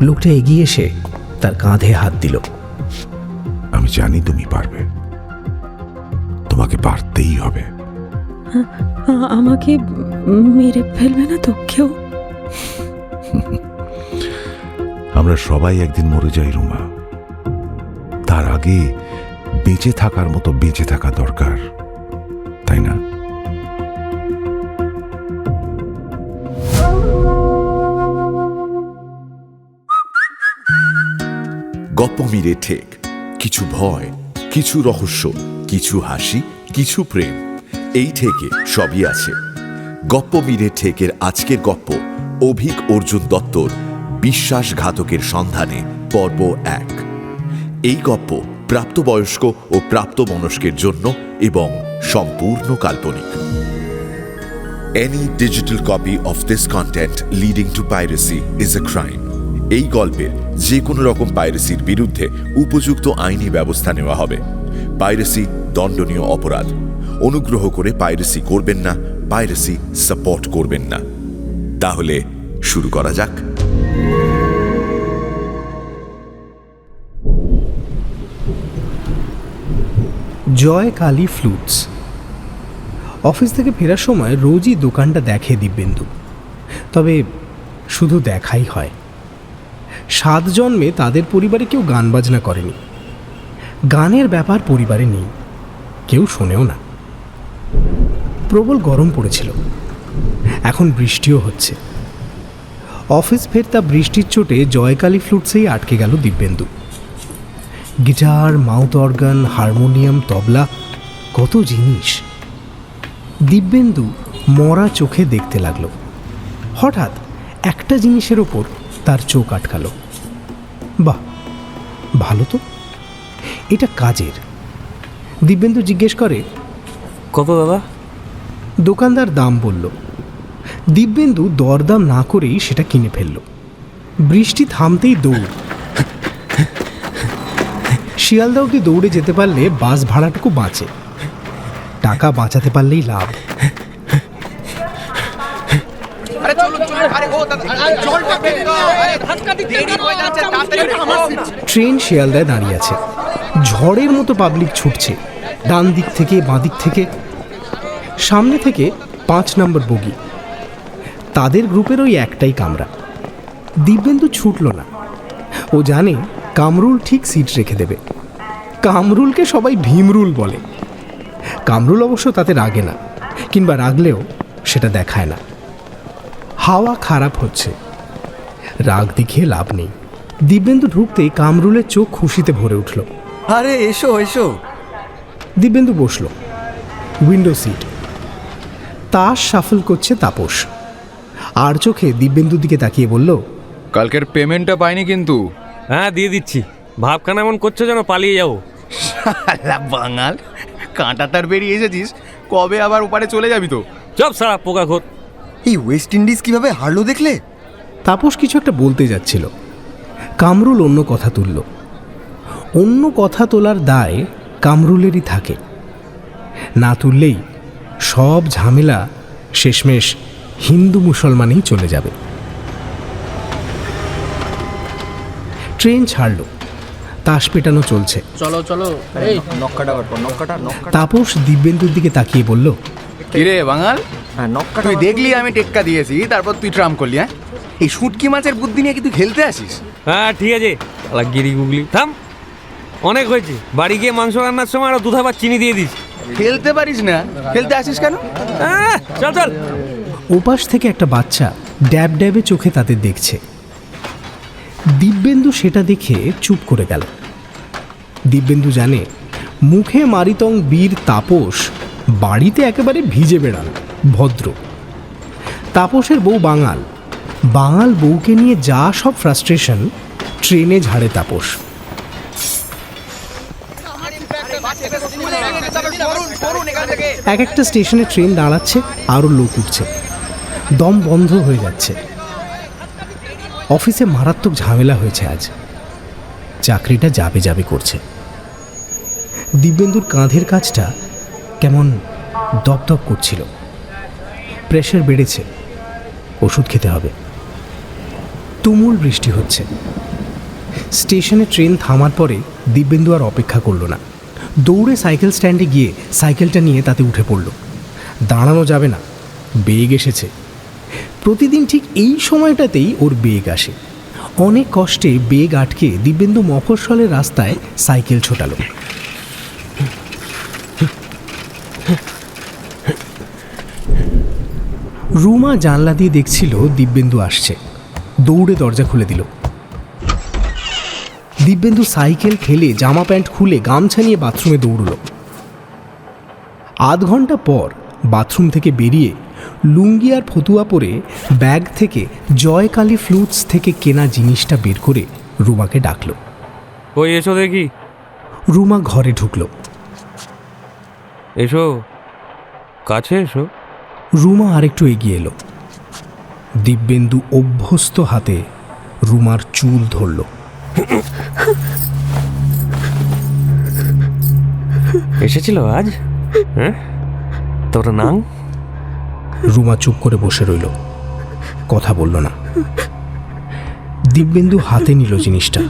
লোকটা এগিয়ে এসে তার কাঁধে হাত দিল। আমি জানি তুমি পারবে, তোমাকে পারতেই হবে। আমাকে মেরে ফেলবে না তো কেউ? আমরা সবাই একদিন মরে যাই রুমা, তার আগে বেঁচে থাকার মতো বেঁচে থাকা দরকার, তাই না? গপ্প মিলে ঠেক, কিছু ভয়, কিছু রহস্য, কিছু হাসি, কিছু প্রেম, এই ঠেকে সবই আছে। গপ্প মিলে ঠেকের আজকের গপ্প অভিক অর্জুন দত্তর বিশ্বাসঘাতকের সন্ধানে পর্ব 1। এই গপ্প প্রাপ্তবয়স্ক ও প্রাপ্তবয়স্কের জন্য এবং সম্পূর্ণ কাল্পনিক। Any digital copy of this content leading to piracy is a crime. এই গল্পের যে কোনো রকম পাইরেসির বিরুদ্ধে উপযুক্ত আইনি ব্যবস্থা নেওয়া হবে। পাইরেসি দণ্ডনীয় অপরাধ। অনুগ্রহ করে পাইরেসি করবেন না, পাইরেসি সাপোর্ট করবেন না। তাহলে শুরু করা যাক। জয় কালী ফ্লুটস। অফিস থেকে ফেরার সময় রোজই দোকানটা দেখে দিব্যেন্দু, তবে শুধু দেখাই হয়। 7 জন্মে তাদের পরিবারে কেউ গান বাজনা করেনি, গানের ব্যাপার পরিবারে নেই, কেউ শোনেও না। প্রবল গরম পড়েছিল, এখন বৃষ্টিও হচ্ছে। অফিস ফেরতা বৃষ্টির চোটে জয়কালী ফ্লুটসেই আটকে গেল Dibyendu. Guitar, mouth organ, harmonium, tabla, কত জিনিস। দিব্যেন্দু মরা চোখে দেখতে লাগলো। হঠাৎ একটা জিনিসের ওপর তার চোখ আটকালো। বাহ, ভালো তো, এটা কাজের। দিব্যেন্দু জিজ্ঞেস করে, কত দাদা? দোকানদার দাম বলল। দিব্যেন্দু দরদাম না করেই সেটা কিনে ফেলল। বৃষ্টি থামতেই দৌড়। শিয়ালদা অবধি দৌড়ে যেতে পারলে বাস ভাড়াটুকু বাঁচে, টাকা বাঁচাতে পারলেই লাভ। ট্রেন শিয়ালদায় দাঁড়িয়ে আছে, ঝড়ের মতো পাবলিক ছুটছে, ডান দিক থেকে বাঁ দিক থেকে। সামনে থেকে 5 নম্বর বগি, তাদের গ্রুপের ওই একটাই কামরা। দিব্যেন্দু ছুটল না, ও জানে কামরুল ঠিক সিট রেখে দেবে। কামরুলকে সবাই ভীমরুল বলে। কামরুল অবশ্য তাতে রাগে না, কিংবা রাগলেও সেটা দেখায় না। হাওয়া খারাপ হচ্ছে, রাগ দেখিয়ে লাভ নেই। দিব্যেন্দু ঢুকতেই কামরুলের চোখ খুশিতে ভরে উঠল। আরে এসো এসো। দিব্যেন্দু বসল, উইন্ডো সিট। তাস শাফল করছে তাপস। আর চোখে দিব্যেন্দুর দিকে তাকিয়ে বলল, কালকের পেমেন্টটা পাইনি কিন্তু। হ্যাঁ দিয়ে দিচ্ছি। ভাবখানা এমন করছো যেন পালিয়ে যাবো। বাঙাল, কাঁটা তার বেরিয়ে এসেছিস, কবে আবার ওপারে চলে যাবি তো? চপ সারা পোকা খোর। এই ওয়েস্ট ইন্ডিজ কিভাবে হারলো দেখলে? তাপস কিছু একটা বলতে যাচ্ছিল, কামরুল অন্য কথা তুলল। অন্য কথা তোলার দায় কামরুলেরই থাকে, না তুললেই সব ঝামেলা শেষমেশ হিন্দু মুসলমানেই চলে যাবে। ট্রেন ছাড়ল, তাস পেটানো চলছে। চলো চলো, এই নক্কাটা কর, নক্কাটা। তাপস দিব্যেন্দুর দিকে তাকিয়ে বলল, কিরে বাঙাল, তুই দেখলি আমি টেক্কা দিয়েছি, তারপর তুই ট্রাম করলি? হ্যাঁ, এই শুটকি মাছের বুদ্ধি নিয়ে কি তুই খেলতে আসিস? হ্যাঁ ঠিক আছে, গিরি গুগলি থাম, অনেক হয়েছে। বাড়ি গিয়ে মাংস রান্নার সময় আরো 2 ধাপ চিনি দিয়ে দিস। খেলতে পারিস না, খেলতে আসিস কেন? চল চল। ওপাশ থেকে একটা বাচ্চা ড্যাব ড্যাবে চোখে তাদের দেখছে। দিব্যেন্দু সেটা দেখে চুপ করে গেল। দিব্যেন্দু জানে মুখে মারিতং বীর তাপস বাড়িতে একেবারে ভিজে বেড়ান, ভদ্র। তাপসের বউ বাঙাল, বাঙাল বউকে নিয়ে যা সব ফ্রাস্ট্রেশন ট্রেনে ঝাড়ে তাপস। এক একটা স্টেশনে ট্রেন দাঁড়াচ্ছে, আরও লোক উঠছে, দম বন্ধ হয়ে যাচ্ছে। অফিসে মারাত্মক ঝামেলা হয়েছে আজ, চাকরিটা যাবে যাবে করছে। দিব্যেন্দুর কাঁধের কাজটা কেমন দপদপ করছিল। প্রেশার বেড়েছে, ওষুধ খেতে হবে। তুমুল বৃষ্টি হচ্ছে। স্টেশনে ট্রেন থামার পরে দিব্যেন্দু আর অপেক্ষা করলো না, দৌড়ে সাইকেল স্ট্যান্ডে গিয়ে সাইকেলটা নিয়ে তাতে উঠে পড়ল। দাঁড়ানো যাবে না, বেগ এসেছে। প্রতিদিন ঠিক এই সময়টাতেই ওর বেগ আসে। অনেক কষ্টে বেগ আটকে দিব্যেন্দু মফস্বলের রাস্তায় সাইকেল ছোটালো। রুমা জানলা দিয়ে দেখছিল দিব্যেন্দু আসছে, দৌড়ে দরজা খুলে দিল। দিব্যেন্দু সাইকেল ফেলে জামা প্যান্ট খুলে গামছা নিয়ে বাথরুমে দৌড়ল। আধ ঘন্টা পর বাথরুম থেকে বেরিয়ে লুঙ্গি আর ফতুয়া পরে ব্যাগ থেকে জয়কালী ফ্লুটস থেকে কেনা জিনিসটা বের করে রুমাকে ডাকল। ওই এসো দেখি। রুমা ঘরে ঢুকল। এসো, কাছে এসো। রুমা আরেকটু এগিয়ে এলো। দিব্যেন্দু অভ্যস্ত হাতে রুমার চুল ধরল। এসেছিল আজ? হ্যাঁ, তোর নাম? রুমা চুপ করে বসে রইল, কথা বলল না। দিব্যেন্দু হাতে নিল জিনিসটা,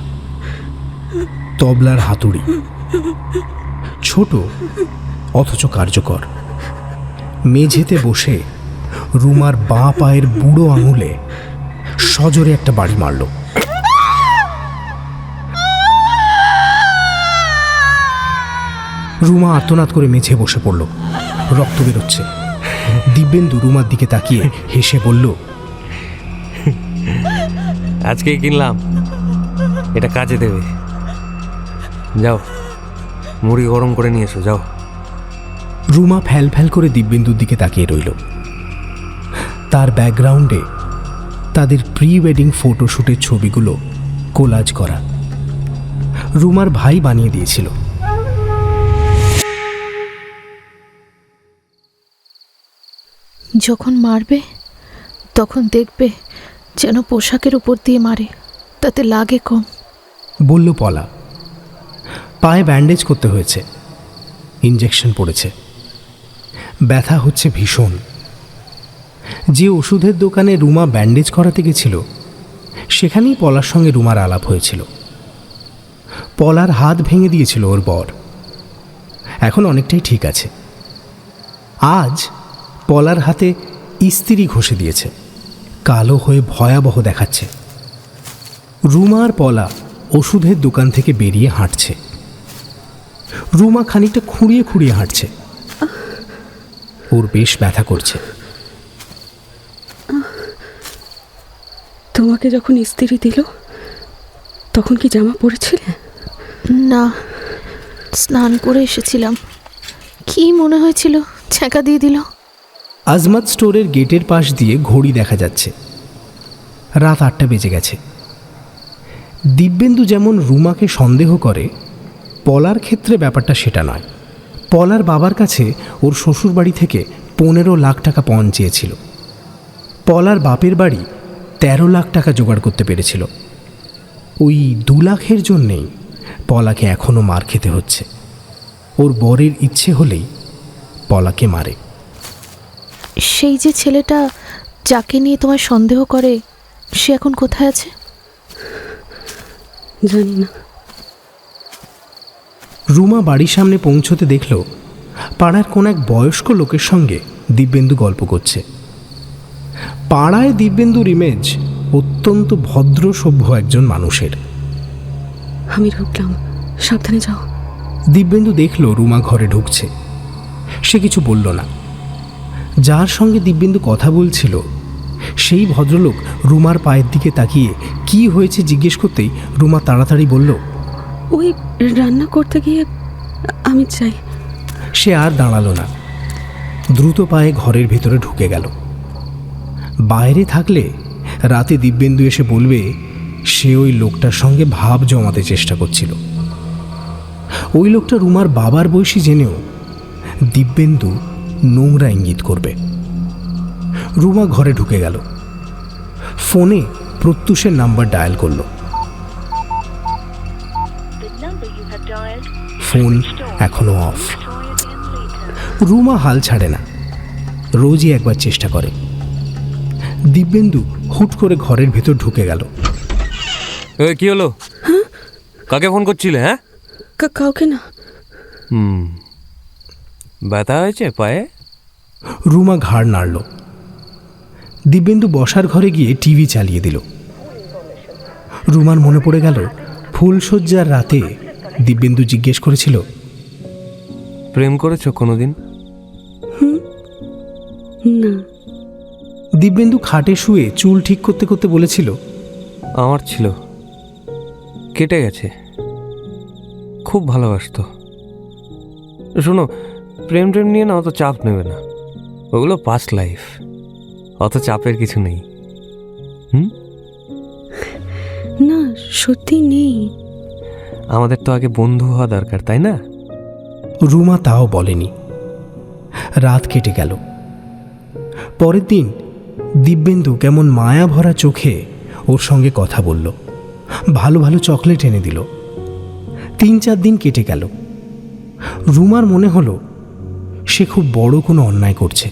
তবলার হাতুড়ি, ছোট অথচ কার্যকর। মেঝেতে বসে রুমার বাঁ পায়ের বুড়ো আঙুলে সজোরে একটা বাড়ি মারল। রুমা আর্তনাদ করে মেঝে বসে পড়ল, রক্ত বেরোচ্ছে। দিব্যেন্দু রুমার দিকে তাকিয়ে হেসে বলল, আজকেই কিনলাম, এটা কাজে দেবে। যাও, মুড়ি গরম করে নিয়ে এসো, যাও। রুমা ফ্যাল ফ্যাল করে দিব্যেন্দুর দিকে তাকিয়ে রইল। তার ব্যাকগ্রাউন্ডে তাদের প্রি ওয়েডিং ফটোশ্যুটের ছবিগুলো কোলাজ করা, রুমার ভাই বানিয়ে দিয়েছিল। যখন মারবে তখন দেখবে যেন পোশাকের উপর দিয়ে মারে, তাতে লাগে কম, বলল পলা। পায়ে ব্যান্ডেজ করতে হয়েছে, ইঞ্জেকশন পড়েছে, ব্যথা হচ্ছে ভীষণ। যে ওষুধের দোকানে রুমা ব্যান্ডেজ করাতে গেছিল সেখানেই পলার সঙ্গে রুমার আলাপ হয়েছিল। পলার হাত ভেঙে দিয়েছিল ওর বর, এখন অনেকটাই ঠিক আছে। আজ পলার হাতে ইস্ত্রি ঘষে দিয়েছে, কালো হয়ে ভয়াবহ দেখাচ্ছে। রুমা আর পলা ওষুধের দোকান থেকে বেরিয়ে হাঁটছে। রুমা খানিকটা খুঁড়িয়ে খুঁড়িয়ে হাঁটছে, ওর বেশ ব্যথা করছে। তোমাকে যখন ইস্ত্রি দিল তখন কি জামা পরেছিলে? না, স্নান করে এসেছিলাম, কি মনে হয়েছিল ছ্যাঁকা দিয়ে দিল। আজমাত স্টোরের গেটের পাশ দিয়ে ঘড়ি দেখা যাচ্ছে, রাত 8টা বেজে গেছে। দিব্যেন্দু যেমন রুমাকে সন্দেহ করে, পলার ক্ষেত্রে ব্যাপারটা সেটা নয়। পলার বাবার কাছে ওর শ্বশুরবাড়ি থেকে 15 লাখ টাকা পণ চেয়েছিল। পলার বাপের বাড়ি 13 লাখ টাকা জোগাড় করতে পেরেছিল। ওই 2 লাখের জন্যেই পলাকে এখনও মার খেতে হচ্ছে। ওর বরের ইচ্ছে হলেই পলাকে মারে। সেই যে ছেলেটা যাকে নিয়ে তোমার সন্দেহ করে, সে এখন কোথায় আছে? জানি না। রুমা বাড়ির সামনে পৌঁছতে দেখল পাড়ার কোন এক বয়স্ক লোকের সঙ্গে দিব্যেন্দু গল্প করছে। পাড়ায় দিব্যেন্দুর ইমেজ অত্যন্ত ভদ্র সভ্য একজন মানুষের। আমি ঢুকলাম, সাবধানে যাও। দিব্যেন্দু দেখল রুমা ঘরে ঢুকছে, সে কিছু বলল না। যার সঙ্গে দিব্যেন্দু কথা বলছিল সেই ভদ্রলোক রুমার পায়ের দিকে তাকিয়ে কি হয়েছে জিজ্ঞেস করতেই রুমা তাড়াতাড়ি বলল, ওই রান্না করতে গিয়ে আমি চাই। সে আর দাঁড়ালো না, দ্রুত পায়ে ঘরের ভেতরে ঢুকে গেল। বাইরে থাকলে রাতে দিব্যেন্দু এসে বলবে সে ওই লোকটার সঙ্গে ভাব জমাতে চেষ্টা করছিল। ওই লোকটা রুমার বাবার বয়সী জেনেও দিব্যেন্দু নোংরা ইঙ্গিত করবে। রুমা ঘরে ঢুকে গেল, ফোনে প্রত্যুষের নাম্বার ডায়াল করল। ফোন এখনো অফ। রুমা হাল ছাড়ে না, রোজই একবার চেষ্টা করে। দিব্যেন্দু হুট করে ঘরের ভেতর ঢুকে গেল। কি হলো? কাকে ফোন করছিলে? হ্যাঁ, কাউকে না। ব্যথা হয়েছে পায়ে? রুমা ঘাড় নাড়ল। দিব্যেন্দু বসার ঘরে গিয়ে টিভি চালিয়ে দিল। রুমার মনে পড়ে গেল ফুলশয্যার রাতে দিব্যেন্দু জিজ্ঞেস করেছিল, প্রেম করেছো কোনোদিন? না। দিব্যেন্দু খাটে শুয়ে চুল ঠিক করতে করতে বলেছিল, আমার ছিল, কেটে গেছে। খুব ভালোবাসতো। শোনো, প্রেম টেম নিয়ে না অত চাপ নেবে না, ওগুলো পাস্ট লাইফ, অত চাপের কিছু নেই। না, সত্যি নেই। আমাদের তো আগে বন্ধু হওয়া দরকার, তাই না? রুমা তাও বলেনি। রাত কেটে গেল। পরের দিন দিব্যেন্দু কেমন মায়া ভরা চোখে ওর সঙ্গে কথা বলল, ভালো ভালো চকলেট এনে দিল। 3-4 দিন কেটে গেল। রুমার মনে হলো সে খুব বড় কোনো অন্যায় করছে।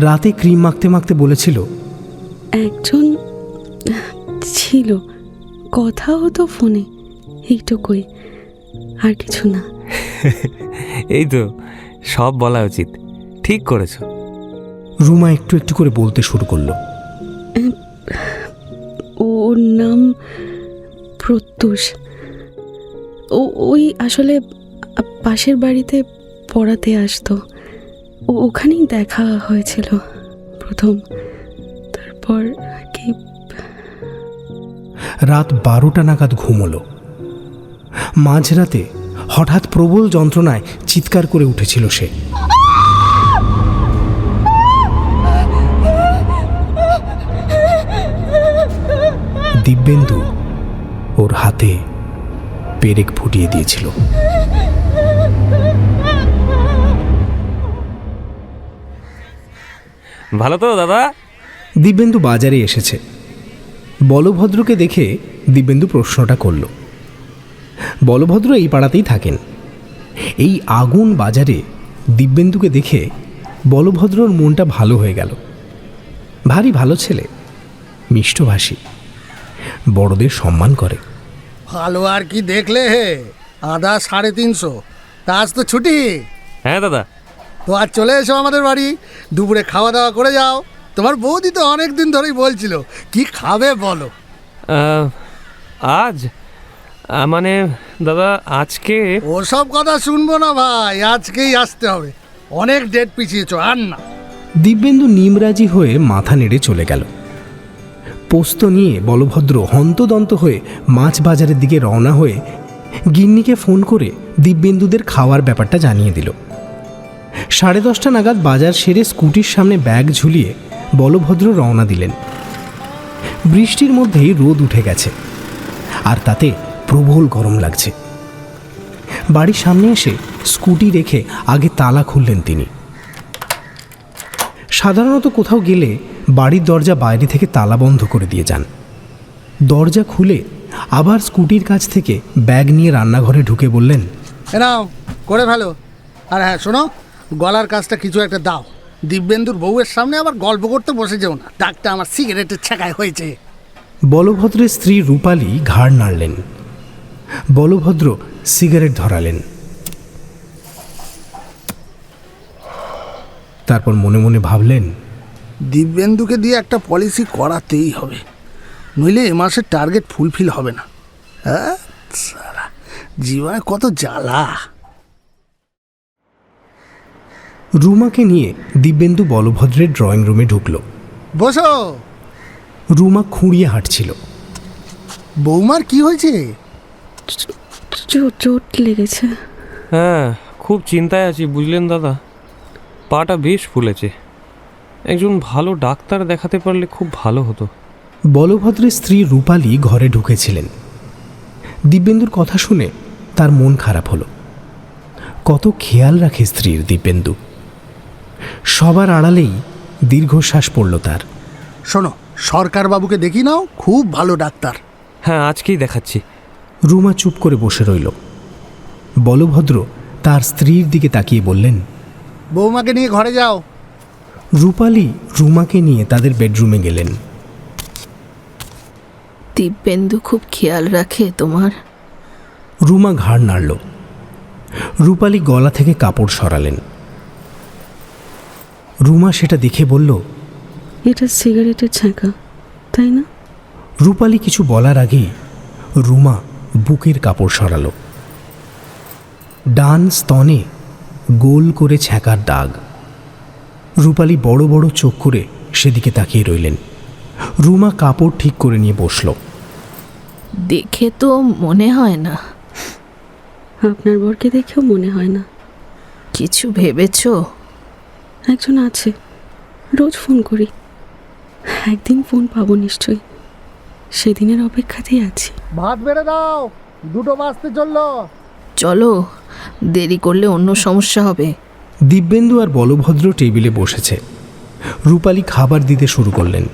রাতে ক্রিম মাখতে মাখতে বলেছিল, একজন ছিল, কথা হতো ফোনে, এইটুকুই, আর কিছু না। এই তো, সব বলা উচিত, ঠিক করেছো। রুমা একটু একটু করে বলতে শুরু করলো। ওর নাম প্রত্যুষ। ওই আসলে পাশের বাড়িতে পড়াতে আসতো। ওখানেই দেখা হয়েছিল প্রথম, তারপর কি। রাত 12টা নাগাদ ঘুমোলো। মাঝরাতে হঠাৎ প্রবল যন্ত্রণায় চিৎকার করে উঠেছিল সে। দিব্যেন্দু ওর হাতে পেরেক ফুটিয়ে দিয়েছিল। ভালো তো দাদা? দিব্যেন্দু বাজারে এসেছে। বলভদ্রকে দেখে দিব্যেন্দু প্রশ্নটা করল। বলভদ্র এই পাড়াতেই থাকেন। এই আগুন বাজারে দিব্যেন্দুকে দেখে বলভদ্রর মনটা ভালো হয়ে গেল। ভারী ভালো ছেলে, মিষ্টভাষী, বড়দের সম্মান করে। ভালো আর কি দেখলে হে, আদা 350, তা আজ তো ছুটি। হ্যাঁ দাদা। তো আজ চলে এসো আমাদের বাড়ি, দুপুরে খাওয়া দাওয়া করে যাও। তোমার বৌদি তো অনেক দিন ধরেই বলছিল, কি খাবে বলো। আজ মানে দাদা আজকে ওসব কথা শুনবো না ভাই, আজকেই আসতে হবে। অনেক ডেট পিছিয়েছো, আর না। দিব্যেন্দু নিমরাজি হয়ে মাথা নেড়ে চলে গেল। পোস্ত নিয়ে বলভদ্র হন্তদন্ত হয়ে মাছ বাজারের দিকে রওনা হয়ে গিন্নিকে ফোন করে দিব্যেন্দুদের খাওয়ার ব্যাপারটা জানিয়ে দিল। 10:30 নাগাদ বাজার সেরে স্কুটির সামনে ব্যাগ ঝুলিয়ে বলভদ্র রওনা দিলেন। বৃষ্টির মধ্যেই রোদ উঠে গেছে, আর তাতে প্রবল গরম লাগছে। বাড়ির সামনে এসে স্কুটি রেখে আগে তালা খুললেন তিনি। সাধারণত কোথাও গেলে বাড়ির দরজা বাইরে থেকে তালা বন্ধ করে দিয়ে যান। দরজা খুলে আবার স্কুটির কাছ থেকে ব্যাগ নিয়ে রান্নাঘরে ঢুকে বললেন, নাও করে ফেলো। আর হ্যাঁ শোনো, গলার কাজটা কিছু একটা দাও। দিব্যেন্দুর বউয়ের সামনে আবার গল্প করতে বসে যেও না, ডাকটা আমার সিগারেটের ছেঁকায় হয়েছে। বলভদ্রের স্ত্রী রূপালী ঘাড় নাড়লেন। বলভদ্র সিগারেট ধরালেন। তারপর মনে মনে ভাবলেন, দিব্যেন্দুকে দিয়ে একটা পলিসি করাতেই হবে, নইলে এ মাসের টার্গেট ফুলফিল হবে না। হ্যাঁ, জীবনে কত জ্বালা। রুমাকে নিয়ে দিব্যেন্দু বলভদ্রের ড্রয়িং রুমে ঢুকল। বসো। রুমা খুঁড়িয়ে হাঁটছিল। বৌমার কি হয়েছে? চোট লেগেছে। হ্যাঁ, খুব চিন্তায় আছি বুঝলেন দাদা। পাটা বেশ ফুলেছে, একজন ভালো ডাক্তার দেখাতে পারলে খুব ভালো হতো। বলভদ্রের স্ত্রী রূপালী ঘরে ঢুকেছিলেন। দিব্যেন্দুর কথা শুনে তার মন খারাপ হলো। কত খেয়াল রাখে স্ত্রীর দিব্যেন্দু। সবার আড়ালেই দীর্ঘশ্বাস পড়ল তার। শোনো, সরকার বাবুকে দেখি নাও, খুব ভালো ডাক্তার। হ্যাঁ, আজকেই দেখাচ্ছি। রুমা চুপ করে বসে রইল। বলভদ্র তার স্ত্রীর দিকে তাকিয়ে বললেন, বৌমাকে নিয়ে ঘরে যাও। রূপালী রুমাকে নিয়ে তাদের বেডরুমে গেলেন। দিব্যেন্দু খুব খেয়াল রাখে তোমার? রুমা ঘাড় নাড়ল। রূপালী গলা থেকে কাপড় সরালেন। রুমা সেটা দেখে বলল, এটা সিগারেটের ছ্যাঁকা, তাই না? রূপালী কিছু বলার আগেই রুমা বুকের কাপড় সরালো। ডান স্তনে গোল করে ছ্যাঁকার দাগ। রূপালী বড় বড় চোখ করে সেদিকে তাকিয়ে রইলেন। রুমা কাপড় ঠিক করে নিয়ে বসল। দেখে তো মনে হয় না। আপনার বরকে দেখেও মনে হয় না। কিছু ভেবেছো? একজন আছে, রোজ ফোন করি, একদিন ফোন পাবো নিশ্চয়ই, সেদিনের অপেক্ষাতেই আছি। ভাত বেড়ে দাও, 2টো বাজতে চললো। চলো, দেরি করলে অন্য সমস্যা হবে। দিব্যেন্দু আর বলভদ্র টেবিলে বসেছে। রূপালী খাবার দিতে শুরু করলেন।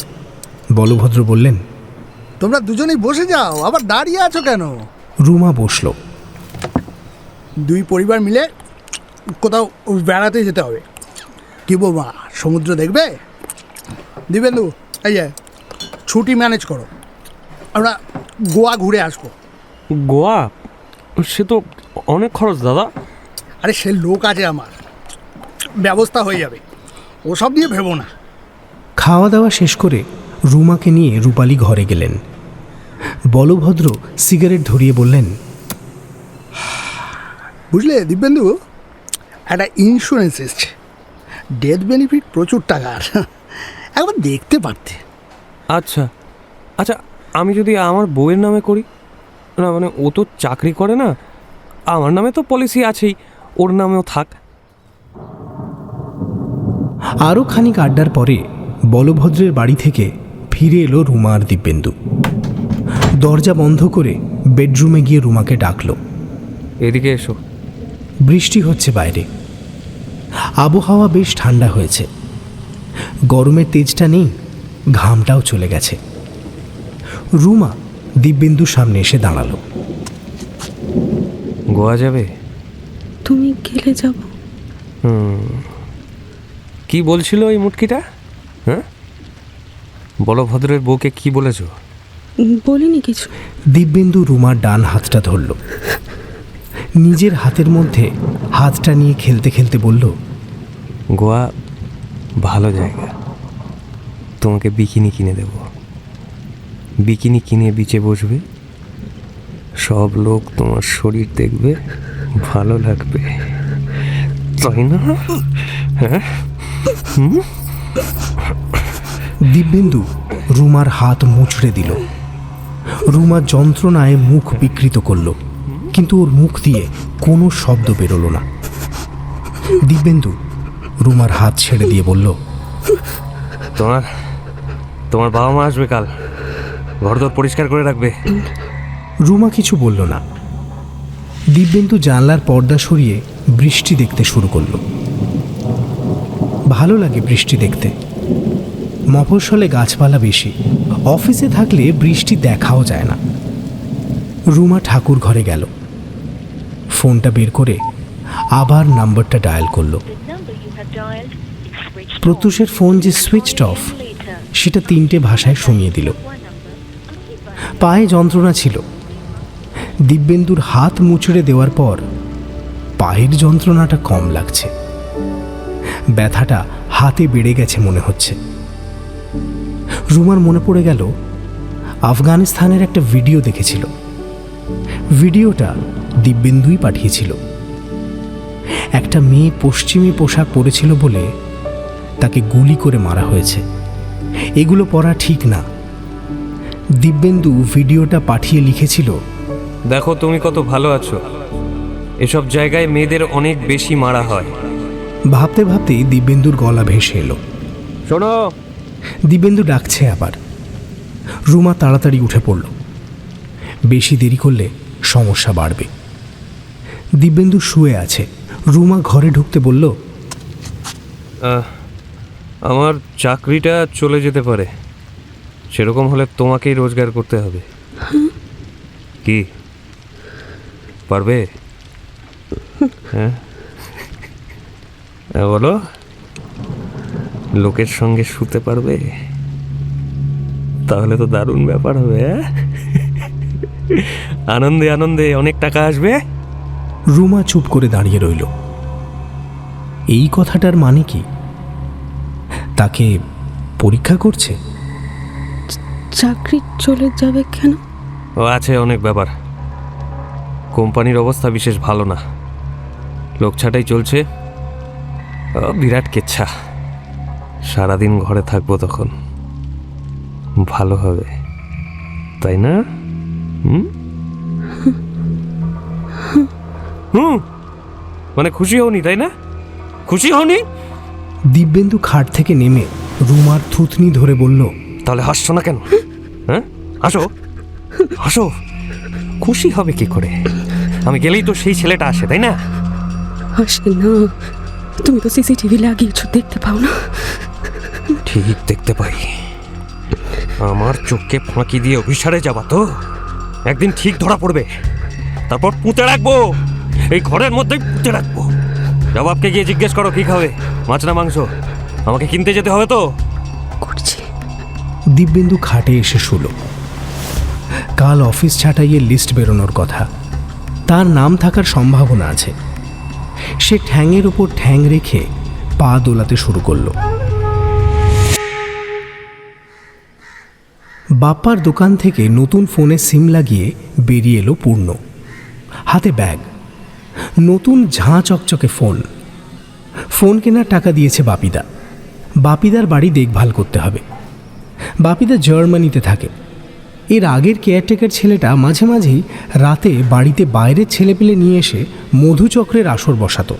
বলভদ্র বললেন, তোমরা দুজনেই বসে যাও, আবার দাঁড়িয়ে আছো কেন? রুমা বসল। দুই পরিবার মিলে কোথাও বেড়াতে যেতে হবে। কি বৌমা, সমুদ্র দেখবে? দিবেন্দু, এই যে ছুটি ম্যানেজ করো, আমরা গোয়া ঘুরে আসবো। গোয়া? সে তো অনেক খরচ দাদা। আরে সে লোক আছে আমার, ব্যবস্থা হয়ে যাবে, ওসব নিয়ে ভেবো না। খাওয়া দাওয়া শেষ করে রুমাকে নিয়ে রূপালী ঘরে গেলেন। বলভদ্র সিগারেট ধরিয়ে বললেন, বুঝলে দিব্যেন্দু, একটা ইন্স্যুরেন্স এসছে, ডেথ বেনিফিট প্রচুর টাকার, একবার দেখতে পারতে। আচ্ছা আচ্ছা, আমি যদি আমার বউয়ের নামে করি? না মানে ও তো চাকরি করে না, আমার নামে তো পলিসি আছেই, ওর নামেও থাক। আরও খানিক আড্ডার পরে বলভদ্রের বাড়ি থেকে ফিরে এলো রুমা আর দিব্যেন্দু। দরজা বন্ধ করে বেডরুমে গিয়ে রুমাকে ডাকল। এদিকে এসো। বৃষ্টি হচ্ছে বাইরে। আবহাওয়া বেশ ঠান্ডা হয়েছে। গরমের তেজটা নেই, ঘামটাও চলে গেছে। রুমা দিব্যেন্দুর সামনে এসে দাঁড়ালো। গোয়া যাবে? তুমি গেলে যাব। কি বলছিল ওই মুটকিটা? হ্যাঁ, বলভদ্রের বউকে কি বলেছ? বলিনি কিছু। দিব্যেন্দু রুমার ডান হাতটা ধরল। নিজের হাতের মধ্যে হাতটা নিয়ে খেলতে খেলতে বলল, গোয়া ভালো জায়গা, তোমাকে বিকিনি কিনে দেব। বিকিনি কিনে বিচে বসবে, সব লোক তোমার শরীর দেখবে, ভালো লাগবে, তাই না? হ্যাঁ। দিব্যেন্দু রুমার হাত মুচড়ে দিল। রুমা যন্ত্রণায় মুখ বিকৃত করল, কিন্তু ওর মুখ দিয়ে কোনো শব্দ বেরোলো না। দিব্যেন্দু রুমার হাত ছেড়ে দিয়ে বলল, তোমার বাবা মা আসবে কাল, ঘরদোর পরিষ্কার করে রাখবে। রুমা কিছু বলল না। দিব্যেন্দু জানলার পর্দা সরিয়ে বৃষ্টি দেখতে শুরু করল। ভালো লাগে বৃষ্টি দেখতে। মফস্বলে গাছপালা বেশি, অফিসে থাকলে বৃষ্টি দেখাও যায় না। রুমা ঠাকুর ঘরে গেল। ফোনটা বের করে আবার নাম্বারটা ডায়াল করল। প্রত্যুষের ফোন যে সুইচড অফ, সেটা 3টে ভাষায় শুনিয়ে দিল। পায়ে যন্ত্রণা ছিল। দিব্যেন্দুর হাত মুচড়ে দেওয়ার পর পায়ের যন্ত্রণাটা কম লাগছে। ব্যথাটা হাতে বেড়ে গেছে মনে হচ্ছে। রুমার মনে পড়ে গেল আফগানিস্তানের একটা ভিডিও দেখেছিল। ভিডিওটা দিব্যেন্দুই পাঠিয়েছিল। একটা মেয়ে পশ্চিমী পোশাক পরেছিল বলে তাকে গুলি করে মারা হয়েছে। এগুলো পড়া ঠিক না। দিব্যেন্দু ভিডিওটা পাঠিয়ে লিখেছিল, দেখো তুমি কত ভালো আছো, এসব জায়গায় মেয়েদের অনেক বেশি মারা হয়। ভাবতে ভাবতেই দিব্যেন্দুর গলা ভেসে এলো, শোনো। দিব্যেন্দু ডাকছে আবার। রুমা তাড়াতাড়ি উঠে পড়ল। বেশি দেরি করলে সমস্যা বাড়বে। দিব্যেন্দু শুয়ে আছে। রুমা ঘরে ঢুকতে বলল, আমার চাকরিটা চলে যেতে পারে, সেরকম হলে তোমাকেই রোজগার করতে হবে। কি পারবে? হ্যাঁ বলো। লোকের সঙ্গে শুতে পারবে, তাহলে তো দারুণ ব্যাপার হবে। আনন্দে আনন্দে অনেক টাকা আসবে। রুমা চুপ করে দাঁড়িয়ে রইল। এই কথাটার মানে কি? তাকে পরীক্ষা করছে? চাকরি চলে যাবে কেন? ও আছে অনেক ব্যাপার। কোম্পানির অবস্থা বিশেষ ভালো না, লোক ছাঁটাই চলছে। বিরাট কেচ্ছা। সারাদিন ঘরে থাকবো, তখন ভালো হবে, তাই না? মানে খুশি হওনি, তাই না? খুশি হওনি? দিব্যেন্দু খাট থেকে নেমে রুমার থুতনি ধরে বলল, তাহলে হাসছো না কেন? হ্যাঁ, হাসো হাসো। খুশি হবে কি করে? আমি গেলেই তো সেই ছেলেটা আসে, তাই না? আসে না, তুমি তো সিসিটিভি লাগিয়েছো, দেখতে পাও না? ঠিক দেখতে পাই। আমার চোখকে ফাঁকি দিয়ে অভিসারে যাবা তো? একদিন ঠিক ধরা পড়বে, তারপর পুঁতে রাখবো, এই ঘরের মধ্যেই পুঁতে রাখবো। জবাবকে গিয়ে জিজ্ঞেস করো কি খাবে, মাছ না মাংস। আমাকে কিনতে যেতে হবে তো। করছি। দিব্যেন্দু খাটে এসে শুল। কাল অফিস ছাঁটাইয়ের লিস্ট বেরোনোর কথা, তার নাম থাকার সম্ভাবনা আছে। সে ঠ্যাংয়ের ওপর ঠ্যাং রেখে পা দোলাতে শুরু করলো। বাপ্পার দোকান থেকে নতুন ফোনে সিম লাগিয়ে বেরিয়ে এলো পূর্ণ। হাতে ব্যাগ, নতুন ঝাঁ চকচকে ফোন। ফোন কেনার টাকা দিয়েছে বাপিদা। বাপিদার বাড়ি দেখভাল করতে হবে। বাপিদা জার্মানিতে থাকে। এর আগের কেয়ারটেকার ছেলেটা মাঝে মাঝেই রাতে বাড়িতে বাইরের ছেলেপেলে নিয়ে এসে মধুচক্রের আসর বসাতো।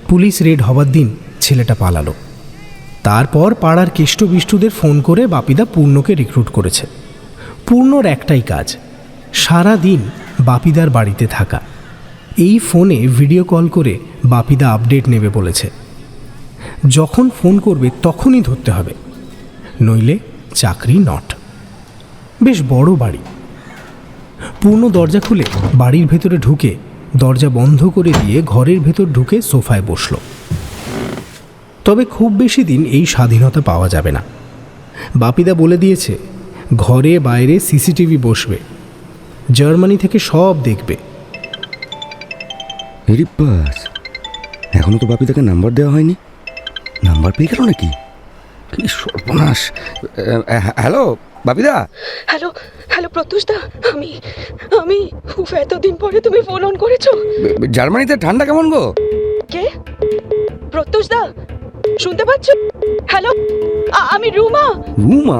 পুলিশ রেড হবার দিন ছেলেটা পালালো। তারপর পাড়ার কেষ্টবিষ্টুদের ফোন করে বাপিদা পূর্ণকে রিক্রুট করেছে। পূর্ণর একটাই কাজ, সারা দিন বাপিদার বাড়িতে থাকা। এই ফোনে ভিডিও কল করে বাপিদা আপডেট নেবে বলেছে। যখন ফোন করবে তখনই ধরতে হবে, নইলে চাকরি নট। বেশ বড় বাড়ি। পূর্ণ দরজা খুলে বাড়ির ভেতরে ঢুকে দরজা বন্ধ করে দিয়ে ঘরের ভেতর ঢুকে সোফায় বসল। তবে খুব বেশি দিন এই স্বাধীনতা পাওয়া যাবে না। বাপিদা বলে দিয়েছে ঘরে বাইরে সিসিটিভি বসবে, জার্মানি থেকে সব দেখবে। বাস, এখনো তো বাপিদাকে নাম্বার দেওয়া হয়নি। নাম্বার পেয়ে গেল নাকি? কি সর্বনাশ! হ্যালো বাপিদা। হ্যালো হ্যালো প্রত্যুষদা, আমি আমি এতদিন পরে তুমি ফোন অন করেছো। জার্মানিতে ঠান্ডা কেমন গো? কে? প্রত্যুষদা, শুনতে পাচ্ছ? হ্যালো, আমি রুমা। রুমা?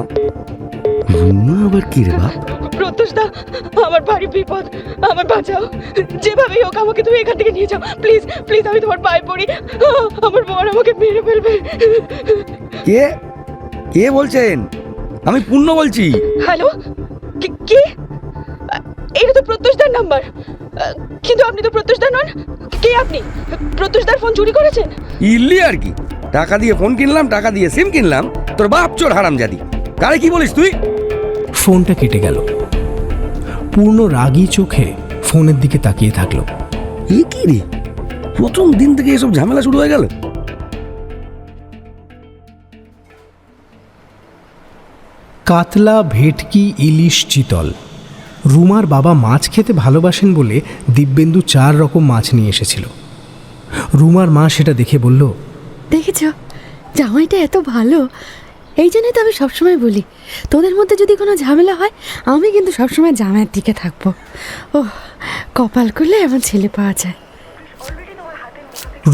রুমা আবার কি রে বাপ? প্রত্যুষদা, আমার বাড়ি বিপদ, আমার বাঁচাও। যেভাবেই হোক আমাকে তুমি এখান থেকে নিয়ে যাও, প্লিজ প্লিজ। আমি তোমার পায়ে পড়ি, আমার বর আমাকে মেরে ফেলবে। কে কে বলছেন? আমি পূর্ণ বলছি। হ্যালো, কে? এটা তো প্রত্যুষদার নাম্বার, কিন্তু আপনি তো প্রত্যুষদা নন। কে আপনি? প্রত্যুষদার ফোন চুরি করেছেন? ইল্লি আর কি, টাকা দিয়ে ফোন কিনলাম, টাকা দিয়ে সিম কিনলাম। তোর বাপ চোর হারামজাদি। কারে কি বলিস তুই? ফোনটা কেটে গেল। পূর্ণ রাগী চোখে ফোনের দিকে তাকিয়ে থাকলো। এ কি রে, প্রথম দিন থেকে এসব ঝামেলা শুরু হয়ে গেল। কাতলা, ভেটকি, ইলিশ, চিতল। রুমার বাবা মাছ খেতে ভালোবাসেন বলে দিব্যেন্দু 4 রকম মাছ নিয়ে এসেছিল। রুমার মা সেটা দেখে বলল, দেখেছ জামাইটা এত ভালো। এই জন্যই তো আমি সবসময় বলি, তোদের মধ্যে যদি কোনো ঝামেলা হয় আমি কিন্তু সবসময় জামাইয়ের দিকে থাকবো। ও কপাল করলে এমন ছেলে পাওয়া যায়।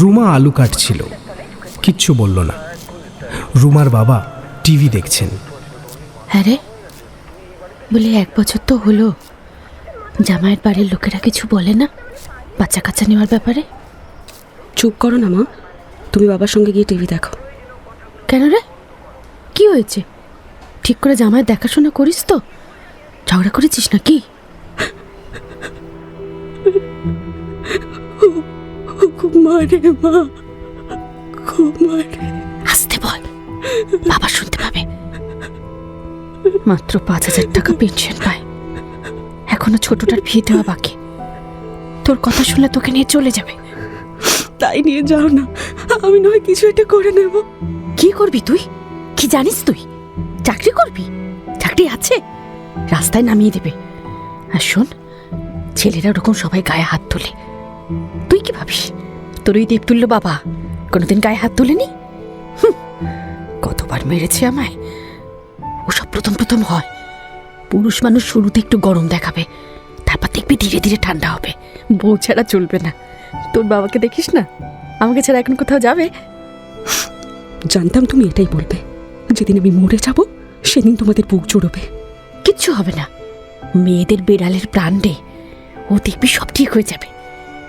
রুমা আলু কাটছিল, কিচ্ছু বলল না। রুমার বাবা টিভি দেখছেন। হ্যাঁ রে, বলে 1 বছর তো হলো, জামাইয়ের বাড়ির লোকেরা কিছু বলে না বাচ্চা কাচ্চা নেওয়ার ব্যাপারে? চুপ করো না মা, তুমি বাবার সঙ্গে গিয়ে টিভি দেখো। কেন রে, কি হয়েছে? ঠিক করে জামাইয়ের দেখাশোনা করিস তো? ঝগড়া করেছিস নাকি? খুব মারে মা, খুব মারে। আসতে বল, বাবা শুনতে পাবে। মাত্র 5,000 টাকা পেনশন পায়, এখনো ছোটটার ফি দেওয়া বাকি। তোর কথা শুনলে তোকে নিয়ে চলে যাবে। তাই নিয়ে যাও না, আমি নয় কিছু একটা করে নেব। কি করবি তুই? কি জানিস তুই? চাকরি করবি? চাকরি আছে, রাস্তায় নামিয়ে দেবে। আর শোন, ছেলেরা ওরকম সবাই গায়ে হাত তোলে, তুই কি ভাবিস তোর ওই দেবতুল্য বাবা কোনোদিন গায়ে হাত তোলেনি? কতবার মেরেছে আমায়। ওসব প্রথম প্রথম হয়, পুরুষ মানুষ শুরুতে একটু গরম দেখাবে, তারপর দেখবি ধীরে ধীরে ঠান্ডা হবে। বউ ছাড়া চলবে না। তোর বাবাকে দেখিস না, আমাকে ছাড়া এখন কোথাও যাবে? জানতাম তুমি এটাই বলবে। যেদিন আমি মরে যাব সেদিন তোমাদের বুক জুড়বে। কিচ্ছু হবে না, মেয়েদের বেড়ালের প্রাণ রে, ও দেখবি সব ঠিক হয়ে যাবে।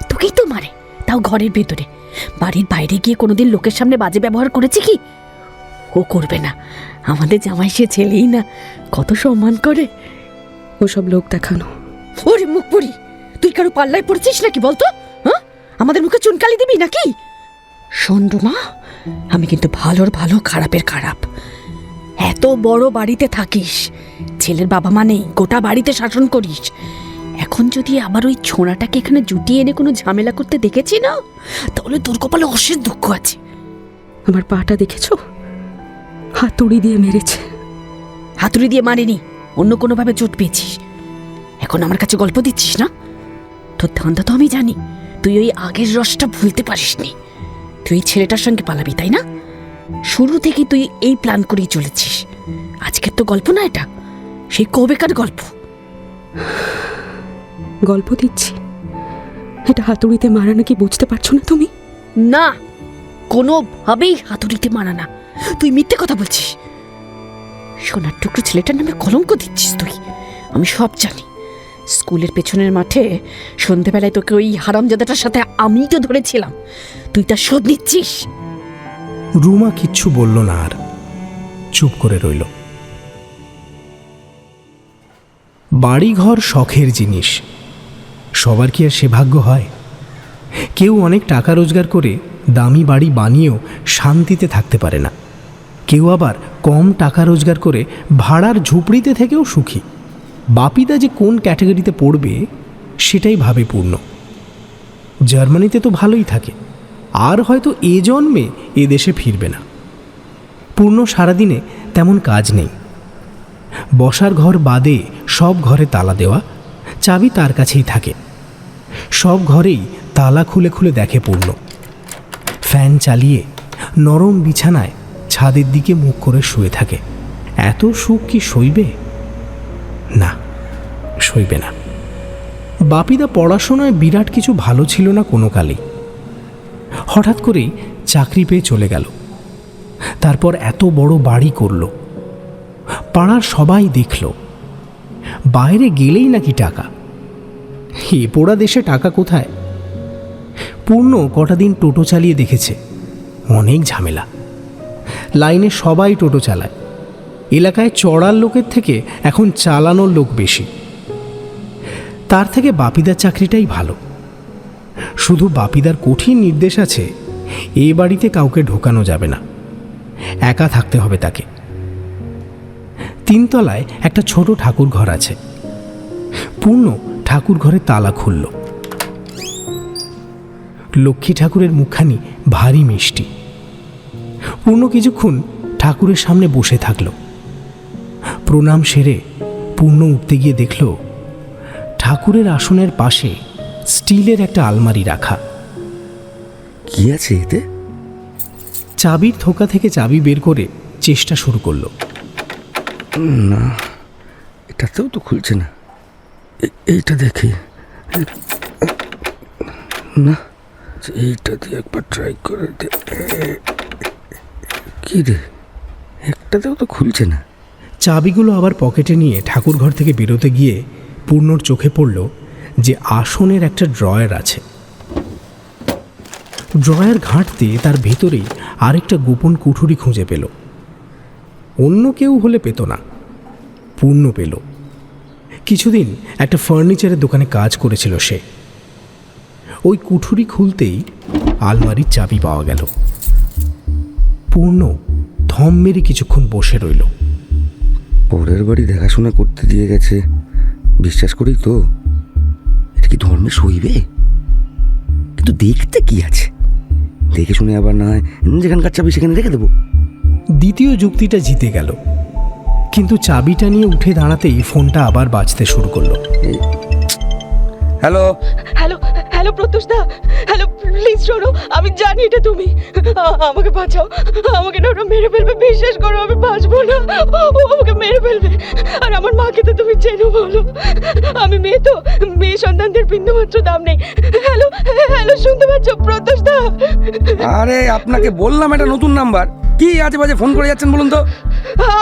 তোকেই তো মারে, তাও ঘরের ভেতরে। বাড়ির বাইরে গিয়ে কোনোদিন লোকের সামনে বাজে ব্যবহার করেছে কি? ও করবে না। আমাদের জামাই সে ছেলেই না, কত সম্মান করে। ওসব লোক দেখানো। ওরে মুখ পুরি, তুই কারো পাল্লায় পড়েছিস নাকি বলতো? হ্যাঁ, আমাদের মুখে চুনকালি দিবি নাকি? শোন রুমা, আমি কিন্তু ভালোর ভালো খারাপের খারাপ। এত বড় বাড়িতে থাকিস, ছেলের বাবা মা নেই, গোটা বাড়িতে শাসন করিস। এখন যদি আবার ওই ছোঁড়াটাকে এখানে জুটিয়ে এনে কোনো ঝামেলা করতে দেখেছি না, তাহলে তোর কপালে অশেষ দুঃখ আছে। আমার পাটা দেখেছো? হাতুড়ি দিয়ে মেরেছে। হাতুড়ি দিয়ে মারেনি, অন্য কোনোভাবে চোট পেয়েছিস। এখন আমার কাছে গল্প দিচ্ছিস না? তোর ধান্দা তো আমি জানি, তুই ওই আগের রসটা ভুলতে পারিসনি। তুই এই ছেলেটার সঙ্গে পালাবি, তাই না? শুরু থেকে তুই এই প্ল্যান করেই চলেছিস। আজকের তো গল্প না, এটা সেই কবেকার গল্প। গল্প দিচ্ছি? এটা হাতুড়িতে মারা নাকি বুঝতে পারছো না তুমি? না, কোনোভাবেই হাতুড়িতে মারা না। তুই মিথ্যে কথা বলছিস। সোনার টুকরো ছেলেটার নামে কলঙ্ক দিচ্ছিস তুই, আমি সব জানি। স্কুলের পেছনের মাঠে সন্ধেবেলায় তোকে ওই হারামজাদাটার সাথে আমিই তো ধরেছিলাম, তুই তার শোধ নিচ্ছিস। রুমা কিচ্ছু বলল না, আর চুপ করে রইল। বাড়িঘর শখের জিনিস, সবার কি আর সে ভাগ্য হয়? কেউ অনেক টাকা রোজগার করে দামি বাড়ি বানিয়েও শান্তিতে থাকতে পারে না। কেউ আবার কম টাকা রোজগার করে ভাড়ার ঝুপড়িতে থেকেও সুখী। বাপিদা যে কোন ক্যাটাগরিতে পড়বে সেটাই ভাবে পূর্ণ। জার্মানিতে তো ভালোই থাকে, আর হয়তো এ জন্মে এ দেশে ফিরবে না। পূর্ণ সারাদিনে তেমন কাজ নেই। বসার ঘর বাদে সব ঘরে তালা দেওয়া, চাবি তার কাছেই থাকে। সব ঘরেই তালা খুলে খুলে দেখে পূর্ণ। ফ্যান চালিয়ে নরম বিছানায় ছাদের দিকে মুখ করে শুয়ে থাকে। এত সুখ কি সইবে? না, সইবে না। বাপিদা পড়াশোনায় বিরাট কিছু ভালো ছিল না কোনো কালেই। হঠাৎ করেই চাকরি পেয়ে চলে গেল। তারপর এত বড় বাড়ি করল, পাড়ার সবাই দেখল। বাইরে গেলেই নাকি টাকা। এ পোড়া দেশে টাকা কোথায়? পূর্ণ কটা দিন টোটো চালিয়ে দেখেছে, অনেক ঝামেলা। লাইনে সবাই টোটো চালায়। এলাকায় চড়ার লোকের থেকে এখন চালানোর লোক বেশি। তার থেকে বাপিদার চাকরিটাই ভালো। শুধু বাপিদার কঠিন নির্দেশ আছে, এ বাড়িতে কাউকে ঢোকানো যাবে না, একা থাকতে হবে তাকে। 3 তলায় একটা ছোট ঠাকুর ঘর আছে। পূর্ণ ঠাকুর ঘরে তালা খুলল। লক্ষ্মী ঠাকুরের মুখখানি ভারী মিষ্টি। পূর্ণ কিছুক্ষণ ঠাকুরের সামনে বসে থাকল। প্রণাম সেরে পূর্ণ উঠতে গিয়ে দেখল ঠাকুরের আসনের পাশে স্টিলের একটা আলমারি রাখা। কি আছে এতে? চাবির থোকা থেকে চাবি বের করে চেষ্টা শুরু করলো। না, এটাতেও তো খুলছে না। এইটা দেখি। না, এইটা দিয়ে একবার ট্রাই করে দে। কি রে, একটাতেও তো খুলছে না। চাবিগুলো আবার পকেটে নিয়ে ঠাকুর ঘর থেকে বেরোতে গিয়ে পূর্ণর চোখে পড়ল যে আসনের একটা ড্রয়ার আছে। ড্রয়ার ঘাঁটতে তার ভেতরেই আরেকটা গোপন কুঠুরি খুঁজে পেল। অন্য কেউ হলে পেত না, পূর্ণ পেল। কিছুদিন একটা ফার্নিচারের দোকানে কাজ করেছিল সে। ওই কুঠুরি খুলতেই আলমারির চাবি পাওয়া গেল। পূর্ণ থম মেরে কিছুক্ষণ বসে রইল। পরের বাড়ি দেখাশোনা করতে দিয়ে গেছে, বিশ্বাস করি তো। এটা কি ধর্মে সইবে? কিন্তু দেখতে কি আছে, দেখে শুনে আবার না হয় যেখানকার চাবি সেখানে রেখে দেবো। দ্বিতীয় যুক্তিটা জিতে গেল, কিন্তু চাবিটা নিয়ে উঠে দাঁড়াতেই ফোনটা আবার বাজতে শুরু করলো। হ্যালো, হ্যালো হ্যালো প্রত্যুষদা, হ্যালো প্লিজ শোনো, আমি জানি এটা তুমি। আমাকে বাঁচাও, আমাকে না ওরা মেরে ফেলবে, বিশ্বাস করো আমি বাঁচবো না, ও আমাকে মেরে ফেলবে। আর আমার মাকে তো তুমি চেনো, বলো আমি মেয়ে, তো মেয়ে সন্তানদের বিন্দুমাত্র দাম নেই। হ্যালো হ্যালো, শুনতে পাচ্ছ প্রত্যুষদা? আরে আপনাকে বললাম এটা নতুন নাম্বার, কি আজে বাজে ফোন করে যাচ্ছেন বলুন তো?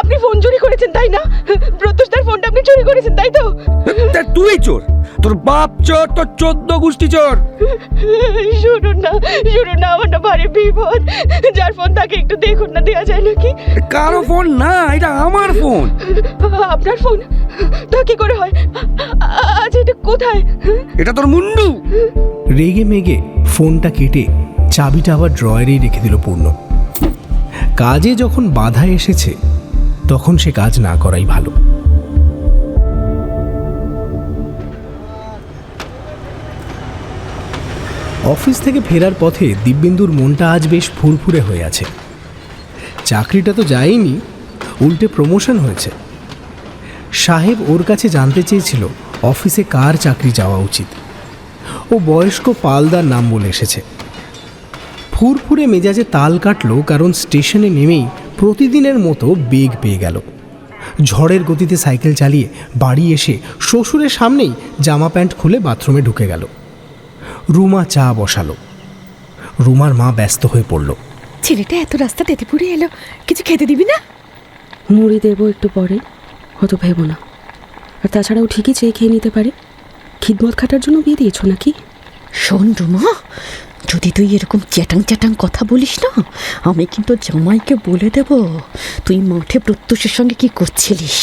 আপনি ফোন চুরি করেছেন তাই না? প্রত্যুষদার ফোনটা আপনি চুরি করেছেন তাই তো? তা তুই চোর, তোর বাপ চোর, তোর 14 গোষ্ঠী চোর। শুনুন না, আমার না ভারী বিপদ, যার ফোন তাকে একটু দেখুন না, দেওয়া যায় নাকি? কারো ফোন না, এটা আমার ফোন। আপনার ফোন? তা কি করে হয়? আচ্ছা এটা কোথায়? এটা তোর মুন্ডু। রেগে মেগে ফোনটা কেটে চাবিটা আবার ড্রয়ারেই রেখে দিল পূর্ণ। কাজে যখন বাধা এসেছে তখন সে কাজ না করাই ভালো। অফিস থেকে ফেরার পথে দিব্যেন্দুর মনটা আজ বেশ ফুরফুরে হয়ে আছে। চাকরিটা তো যায়নি, উল্টে প্রমোশন হয়েছে। সাহেব ওর কাছে জানতে চেয়েছিল অফিসে কার চাকরি যাওয়া উচিত। ও বয়স্ক পালদার নাম বলে এসেছে। ফুরফুরে মেজাজে তাল কাটল, কারণ স্টেশনে নেমেই প্রতিদিনের মতো বেগ পেয়ে গেল। ঝড়ের গতিতে সাইকেল চালিয়ে বাড়ি এসে শ্বশুরের সামনেই জামা প্যান্ট খুলে বাথরুমে ঢুকে গেল। রুমা চা বসালো। রুমার মা ব্যস্ত হয়ে পড়ল। ছেলেটা এত রাস্তা তেতেপুরে এলো, কিছু খেতে দিবি না? মুড়ি দেবো একটু পরে, অত ভেবো না। আর তাছাড়াও ঠিকই চেয়ে খেয়ে নিতে পারে। খিদমত খাটার জন্য বিয়ে দিয়েছো নাকি? শোন রুমা, যদি তুই এরকম চ্যাটাং কথা বলিস না, আমি কিন্তু জামাইকে বলে দেব তুই মাঠে প্রত্যুষের সঙ্গে কি করছিলিস।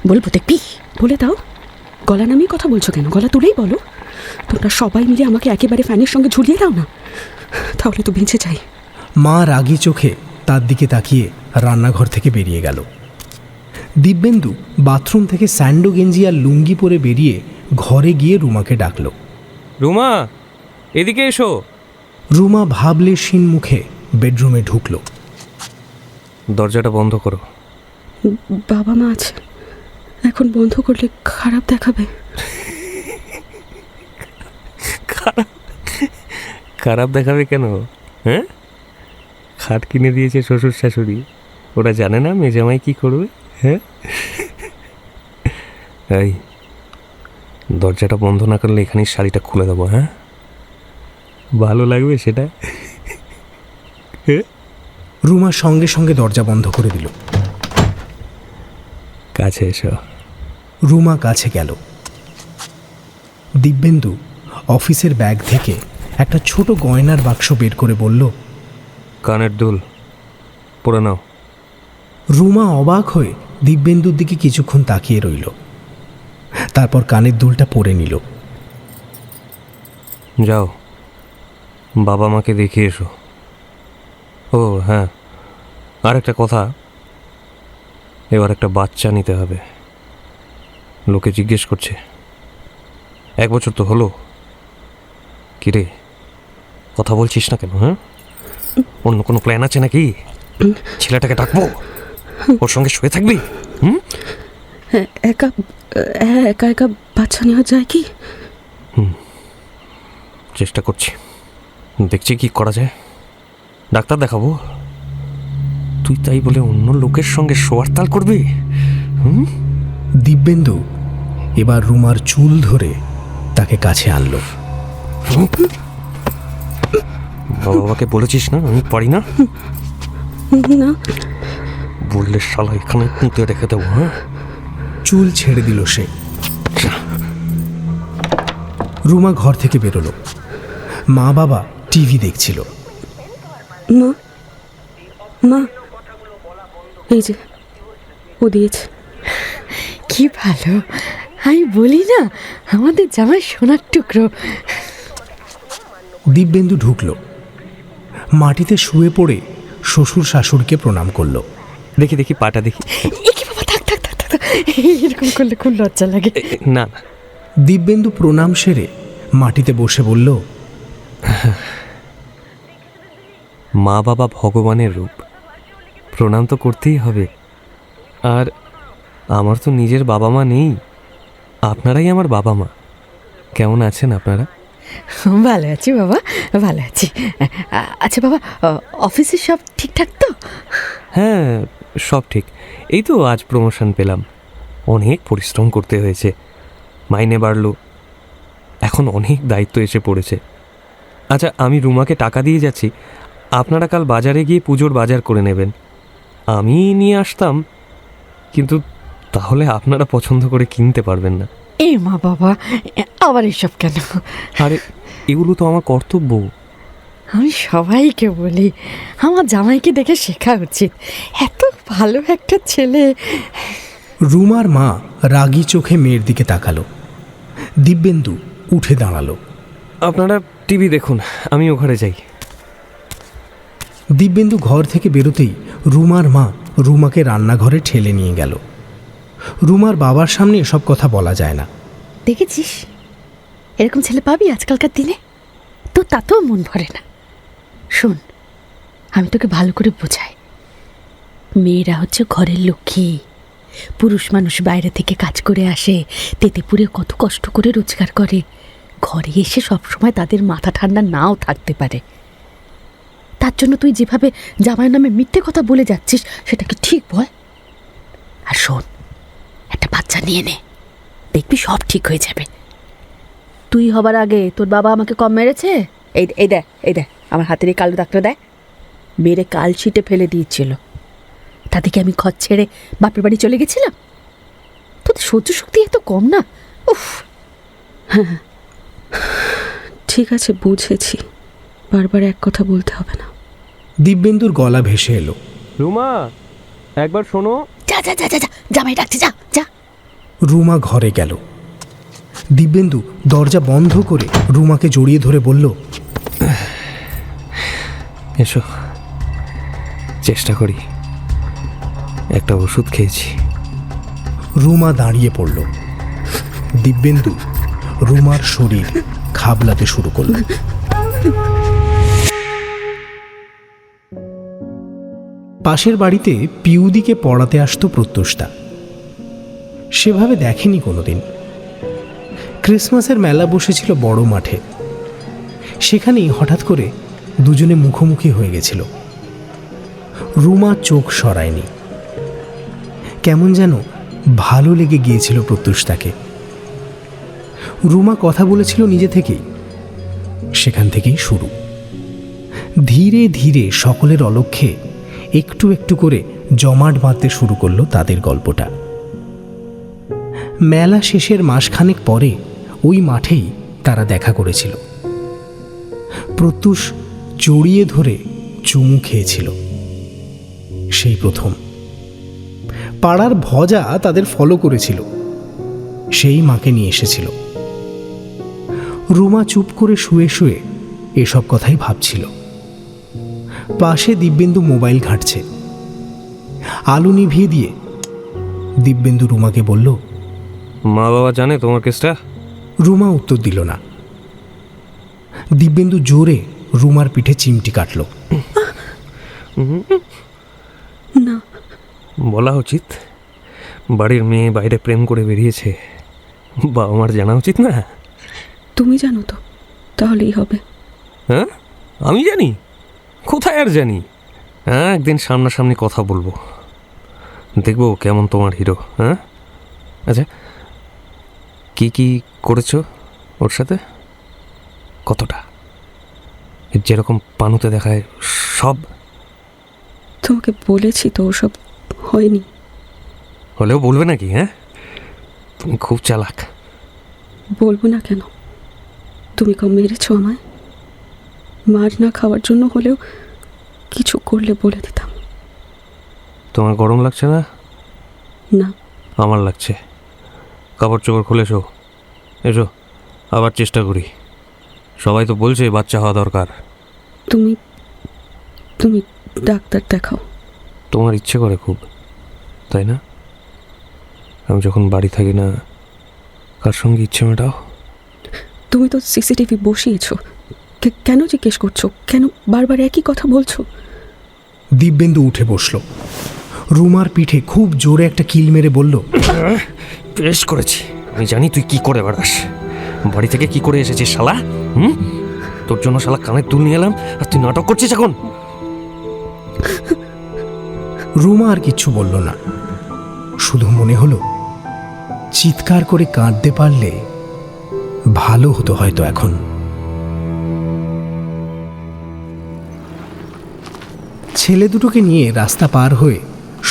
বলবো দেখবি? বলে দাও। গলা নামিয়ে কথা বলছো কেন? গলা তুলেই বলো। তোমরা সবাই মিলে আমাকে একেবারে ফ্যানের সঙ্গে ঝুলিয়ে দাও না, তাহলে তো বেঁচে যাই। মা রাগী চোখে তার দিকে তাকিয়ে রান্নাঘর থেকে বেরিয়ে গেল। দিব্যেন্দু বাথরুম থেকে স্যান্ডো গেঞ্জি আর লুঙ্গি পরে বেরিয়ে ঘরে গিয়ে রুমাকে ডাকল। রুমা, এদিকে এসো। রুমা ভাবলে শিন মুখে বেডরুমে ঢুকল। দরজাটা বন্ধ করো। বাবা মা আছে, এখন বন্ধ করলে খারাপ দেখাবে। খারাপ দেখাবে কেন? হ্যাঁ, খাট কিনে দিয়েছে শ্বশুর শাশুড়ি, ওরা জানে না মেজামাই কি করবে? হ্যাঁ, এই দরজাটা বন্ধ না করলে এখানেই শাড়িটা খুলে দেবো। হ্যাঁ, ভালো লাগবে সেটা? রুমা সঙ্গে সঙ্গে দরজা বন্ধ করে দিল। কাছে এসো। রুমা কাছে গেল। দিব্যেন্দু অফিসের ব্যাগ থেকে একটা ছোট গয়নার বাক্স বের করে বলল, কানের দুল পরে নাও। রুমা অবাক হয়ে দিব্যেন্দুর দিকে কিছুক্ষণ তাকিয়ে রইল, তারপর কানের দুলটা পরে নিল। যাও, বাবা মাকে দেখে এসো। ও হ্যাঁ, আর একটা কথা, এবার একটা বাচ্চা নিতে হবে। লোকে জিজ্ঞেস করছে। 1 বছর তো হলো। কিরে, কথা বলছিস না কেন? হ্যাঁ, অন্য কোনো প্ল্যান আছে নাকি? ছেলেটাকে ডাকবো, ওর সঙ্গে শুয়ে থাকবি? একা একা একা বাচ্চা নেওয়া যায় কি? চেষ্টা করছি, দেখছি কি করা যায়। ডাক্তার দেখাবো? তুই তাই বলে অন্য লোকের সঙ্গে শোয়ার তাল করবি? দিব্যেন্দু এবার রুমার চুল ধরে তাকে কাছে আনলো। বাবাকে বলেছিস না আমি পারি না? না, বললে শালা এখানে পুঁতে রেখে দেবো। হ্যাঁ, চুল ছেড়ে দিল সে। রুমা ঘর থেকে বেরোলো। মা বাবা টিভি দেখছিল। মা মা, এই যে ও দিয়েছে। কি ভালো, আমি বলি না আমাদের জামাই সোনার টুকরো। দিব্যেন্দু ঢুকল। মাটিতে শুয়ে পড়ে শ্বশুর শাশুড়িকে প্রণাম করল। দেখি দেখি পাটা দেখি। কি বাবা, থাক থাক থাক থাক, এরকম করলে খুব লজ্জা লাগে। না না। দিব্যেন্দু প্রণাম সেরে মাটিতে বসে বলল, মা বাবা ভগবানের রূপ, প্রণাম তো করতেই হবে। আর আমার তো নিজের বাবা মা নেই, আপনারাই আমার বাবা মা। কেমন আছেন আপনারা? ভালো আছি বাবা, ভালো আছি। আচ্ছা বাবা, অফিসে সব ঠিকঠাক তো? হ্যাঁ, সব ঠিক। এই তো আজ প্রমোশন পেলাম, অনেক পরিশ্রম করতে হয়েছে, মাইনে বাড়লো, এখন অনেক দায়িত্ব এসে পড়েছে। আচ্ছা, আমি রুমাকে টাকা দিয়ে যাচ্ছি, আপনারা কাল বাজারে গিয়ে পুজোর বাজার করে নেবেন। আমি নিয়ে আসতাম, কিন্তু তাহলে আপনারা পছন্দ করে কিনতে পারবেন না। এ মা বাবা, আবার এসব কেন? আরে এগুলো তো আমার কর্তব্য। আমি সবাইকে বলি আমার জামাইকে দেখে শেখা উচিত, এত ভালো একটা ছেলে। রুমার মা রাগী চোখে মেয়ের দিকে তাকালো। দিব্যেন্দু উঠে দাঁড়ালো। আপনারা টিভি দেখুন, আমি ও ঘরে যাই। দিব্যেন্দু ঘর থেকে বেরোতেই রুমার মা রুমাকে রান্নাঘরে ঠেলে নিয়ে গেল। রুমার বাবার সামনে এসব কথা বলা যায় না। দেখেছিস, এরকম ছেলে পাবি আজকালকার দিনে, তো তাতেও মন ভরে না। শোন, আমি তোকে ভালো করে বোঝাই, মেয়েরা হচ্ছে ঘরের লক্ষ্মী। পুরুষ মানুষ বাইরে থেকে কাজ করে আসে, তেতেপুরে কত কষ্ট করে রোজগার করে, ঘরে এসে সবসময় তাদের মাথা ঠান্ডা নাও থাকতে পারে। তার জন্য তুই যেভাবে জামাইয়ের নামে মিথ্যে কথা বলে যাচ্ছিস, সেটা কি ঠিক বল? আর শোন, একটা বাচ্চা নিয়ে নে, দেখবি সব ঠিক হয়ে যাবে। তুই হবার আগে তোর বাবা আমাকে কম মেরেছে? এই দেখ আমার হাতের এই কালো দাগটা দেখ, মেরে কাল ছিটে ফেলে দিয়েছিল। তাদেরকে আমি ঘর ছেড়ে বাপের বাড়ি চলে গেছিলাম। তোদের সহ্য শক্তি এত কম না? উফ। হ্যাঁ, ঠিক আছে, বুঝেছি, বারবার এক কথা বলতে হবে না। দিব্যেন্দুর গলা ভেসে এলো। রুমা, একবার শোনো। যা যা যা যা, জামাই ডাকছে, যা যা। রুমা ঘরে গেল। দিব্যেন্দু দরজা বন্ধ করে রুমাকে জড়িয়ে ধরে বলল, এসো, চেষ্টা করি। একটা ওষুধ খেয়েছি। রুমা দাঁড়িয়ে পড়ল। দিব্যেন্দু রুমার শরীর খাবলাতে শুরু করল। পাশের বাড়িতে পিউদিকে পড়াতে আসতো প্রত্যুষদা। সেভাবে দেখেনি কোনোদিন। ক্রিসমাসের মেলা বসেছিল বড় মাঠে, সেখানেই হঠাৎ করে দুজনে মুখোমুখি হয়ে গেছিল। রুমা চোখ সরায়নি, কেমন যেন ভালো লেগে গিয়েছিল প্রত্যুষদাকে। রুমা কথা বলেছিল নিজে থেকেই, সেখান থেকেই শুরু। ধীরে ধীরে সকলের অলক্ষ্যে একটু একটু করে জমাট বাঁধতে শুরু করলো তাদের গল্পটা। মেলা শেষের মাসখানেক পরে ওই মাঠেই তারা দেখা করেছিল। প্রত্যুষ জড়িয়ে ধরে চুমু খেয়েছিল, সেই প্রথম। পাড়ার ভজা তাদের ফলো করেছিল, সেই মাকে নিয়ে এসেছিল। রুমা চুপ করে শুয়ে শুয়ে এসব কথাই ভাবছিল। পাশে দিব্যেন্দু মোবাইল ঘাঁটছে। আলো নিভিয়ে দিয়ে দিব্যেন্দু রুমাকে বলল, মা বাবা জানে তোমার কেসটা? রুমা উত্তর দিল না। দিব্যেন্দু জোরে রুমার পিঠে চিমটি কাটল। না, বলা উচিত, বাড়ির মেয়ে বাইরে প্রেম করে বেরিয়েছে, বাবা মার জানা উচিত না? তুমি জানো তো, তাহলেই হবে। হ্যাঁ, আমি জানি? কোথায় আর জানি? হ্যাঁ, একদিন সামনাসামনি কথা বলবো, দেখবো কেমন তোমার হিরো। হ্যাঁ, আচ্ছা, কি করেছো ওর সাথে? কতটা? যেরকম পানুতে দেখায় সব? তোমাকে বলেছি তো, ওসব হয়নি। হলেও বলবে নাকি? হ্যাঁ, তুমি খুব চালাক। বলবো না কেন? তুমি কম মেরেছো আমায়, মার না খাওয়ার জন্য হলেও কিছু করলে বলে দিতাম। তোমার গরম লাগছে না? না, আমার লাগছে। কাপড় চোপড় খুলে এসো, এসো, আবার চেষ্টা করি। সবাই তো বলছে বাচ্চা হওয়া দরকার। তুমি তুমি ডাক্তার দেখাও। তোমার ইচ্ছে করে খুব, তাই না? আমি যখন বাড়ি থাকি না, কার সঙ্গে ইচ্ছে মেটাও? তুমি তো সিসিটিভি বসিয়েছো, কেন জিজ্ঞেস করছো? কেন বারবার একই কথা বলছো? দিব্যেন্দু উঠে বসল। রুমার পিঠে খুব জোরে একটা কিল মেরে বলল, বেশ করেছি, আমি জানি তুই কি করে বেড়াস। বাড়ি থেকে কি করে এসেছিস শালা? তোর জন্য শালা কানের দুল নিয়ে এলাম আর তুই নাটক করছিস এখন। রুমা আর কিচ্ছু বলল না, শুধু মনে হলো চিৎকার করে কাঁদতে পারলে ভালো হতো হয়তো এখন। ছেলে দুটোকে নিয়ে রাস্তা পার হয়ে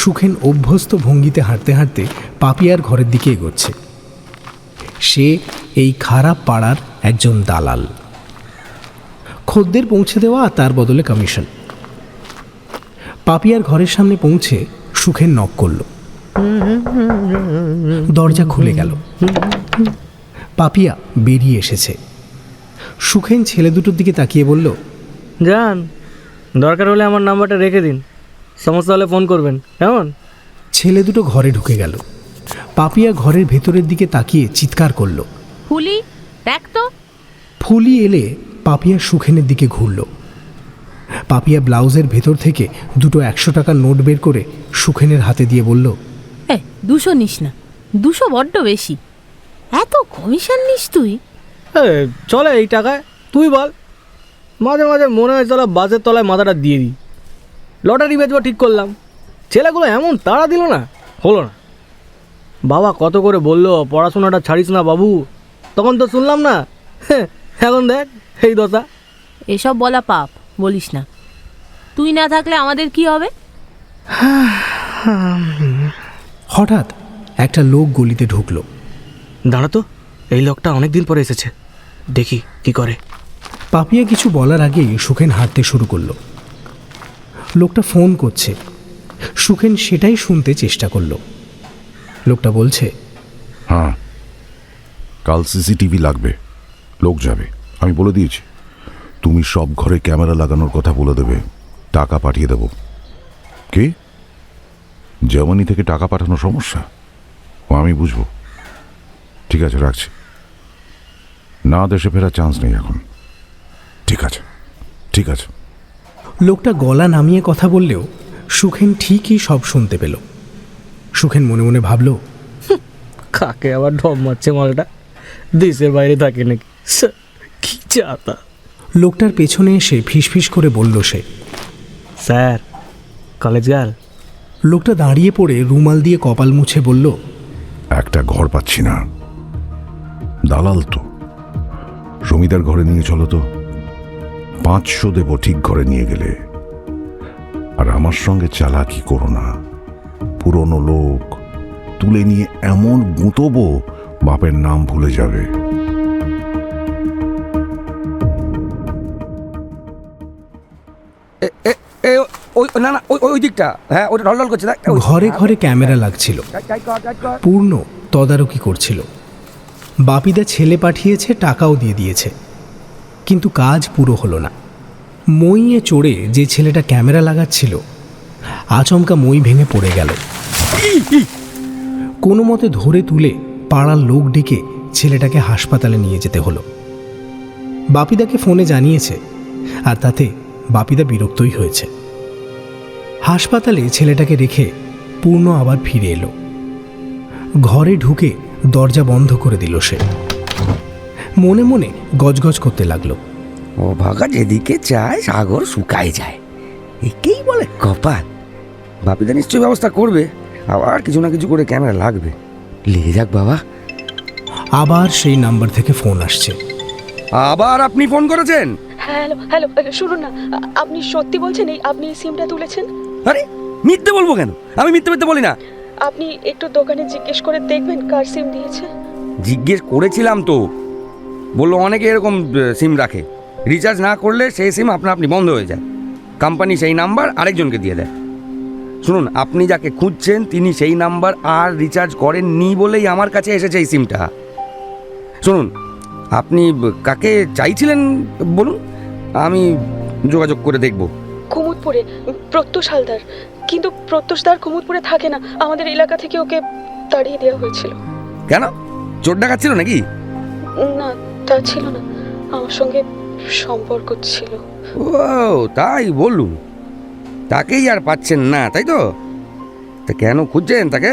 সুখেন অভ্যস্ত ভঙ্গিতে হাঁটতে হাঁটতে পাপিয়ার ঘরের দিকে এগোচ্ছে। সে এই খারাপ পাড়ার একজন দালাল। খদ্দের পৌঁছে দেওয়া আর তার বদলে কমিশন। পাপিয়ার ঘরের সামনে পৌঁছে সুখেন নক করল। দরজা খুলে গেল। পাপিয়া বেরিয়ে এসেছে। সুখেন ছেলে দুটোর দিকে তাকিয়ে বলল, যান, দরকার হলে আমার নাম্বারটা রেখে দিন, সমস্যা হলে ফোন করবেন, কেমন? ছেলে দুটো ঘরে ঢুকে গেল। পাপিয়া ঘরের ভেতরের দিকে তাকিয়ে চিৎকার করল, ফুলি দেখ তো। ফুলি এলে পাপিয়া সুখেনের দিকে ঘুরল। পাপিয়া ব্লাউজের ভেতর থেকে দুটো 100 টাকার নোট বের করে সুখেনের হাতে দিয়ে বলল, 200 নিস না, 200 বড্ড বেশি। এত কমিশন নিস তুই? চলে এই টাকায়, তুই বল। মাঝে মাঝে মনে হয় চলো বাসের তলায় মাথাটা দিয়ে দিই। লটারি বেচবো ঠিক করলাম, ছেলেগুলো এমন তাড়া দিল না, হলো না। বাবা কত করে বললো পড়াশোনাটা ছাড়িস না বাবু, তখন তো শুনলাম না। এখন দেখ এই দশা। এসব বলা পাপ, বলিস না। তুই না থাকলে আমাদের কি হবে? হঠাৎ একটা লোক গলিতে ঢুকলো। দাঁড়া তো, এই লোকটা অনেক দিন পরে এসেছে, দেখি কি করে। পাপিয়া কিছু বলার আগেই সুখেন হাঁটতে শুরু করলো। লোকটা ফোন করছে। সুখেন সেটাই শুনতে চেষ্টা করলো। লোকটা বলছে, হ্যাঁ, কাল সিসিটিভি লাগবে, লোক যাবে, আমি বলে দিয়েছি। তুমি সব ঘরে ক্যামেরা লাগানোর কথা বলে দেবে, টাকা পাঠিয়ে দেব। কে? জার্মানি থেকে টাকা পাঠানো সমস্যা? ও আমি বুঝবো। ঠিক আছে, রাখছি। না, দেশে ফেরার চান্স নেই এখন। ঠিক আছে, ঠিক আছে। লোকটা গলা নামিয়ে কথা বললেও সুখেন ঠিকই সব শুনতে পেল। সুখেন মনে মনে ভাবল, কাকে আবার ঢপ মারছে মালটা, দেশের বাইরে থাকে নাকি, কি চাতা। লোকটার পেছনে এসে ফিসফিস করে বলল সে, স্যার, কলেজ গার্ল। লোকটা দাঁড়িয়ে পড়ে রুমাল দিয়ে কপাল মুছে বলল, একটা ঘর পাচ্ছি না। দালাল তো। জমিদার ঘরে নিয়ে চলো তো, 500 দেব ঠিক ঘরে নিয়ে গেলে। আর আমার সঙ্গে চালাকি করো না। পুরনো লোক তুলে নিয়ে এমন গুঁতবো বাপের নাম ভুলে যাবে। না না, ওই দিকটা, হ্যাঁ, ওটা ঢলঢল করছে। ঘরে ঘরে ক্যামেরা লাগছিল, পূর্ণ তদারকি করছিল। বাপিদা ছেলে পাঠিয়েছে, টাকাও দিয়ে দিয়েছে, কিন্তু কাজ পুরো হলো না। মইয়ে চড়ে যে ছেলেটা ক্যামেরা লাগাচ্ছিল, আচমকা মই ভেঙে পড়ে গেল। কোনো মতে ধরে তুলে পাড়ার লোক ডেকে ছেলেটাকে হাসপাতালে নিয়ে যেতে হলো। বাপিদাকে ফোনে জানিয়েছে, আর তাতে বাপিদা বিরক্তই হয়েছে। হাসপাতালে ছেলেটাকে রেখে পূর্ণ আবার ফিরে এলো। ঘরে ঢুকে দরজা বন্ধ করে দিল সে। মনে মনে গজগজ করতে লাগলো, ও ভাগা যেদিকে চায় সাগর শুকায় যায়, একেই বলে কপাল। বাপিদা নিশ্চয়ই ব্যবস্থা করবে, আবার কিছু না কিছু করে ক্যামেরা লাগবে। লেগে যাক বাবা। আবার সেই নাম্বার থেকে ফোন আসছে। আবার আপনি ফোন করেছেন? হ্যালো হ্যালো, শুনুন না, আপনি সত্যি বলছেন আপনি এই সিমটা তুলেছেন? আরে মিথ্যে বলবো কেন? আমি মিথ্যে বলি না। আপনি একটু দোকানে জিজ্ঞেস করে দেখবেন কার সিম দিয়েছে। জিজ্ঞেস করেছিলাম তো, বললো অনেকে এরকম সিম রাখে, রিচার্জ না করলে সেই সিম আপনি বন্ধ হয়ে যায়। কোম্পানি সেই নাম্বার আরেকজনকে দিয়ে দেয়। শুনুন, আপনি যাকে খুঁজছেন তিনি সেই নাম্বার আর রিচার্জ করেননি বলেই আমার কাছে এসেছে এই সিমটা। শুনুন, আপনি কাকে চাইছিলেন বলুন, আমি যোগাযোগ করে দেখব। কুমুদপুরে প্রত্যুষ হালদার, কিন্তু প্রত্যুষদার কুমুদপুরে থাকে না, আমাদের এলাকা থেকে ওকে তাড়িয়ে দেওয়া হয়েছিল। কেন, চোর ডাকাত ছিল নাকি? না, তা ছিল না, আমার সঙ্গে সম্পর্ক ছিল। ও তাই বলুন। তাকেই আর পাচ্ছেন না, তাই তো? তা কেন খুঁজছেন তাকে?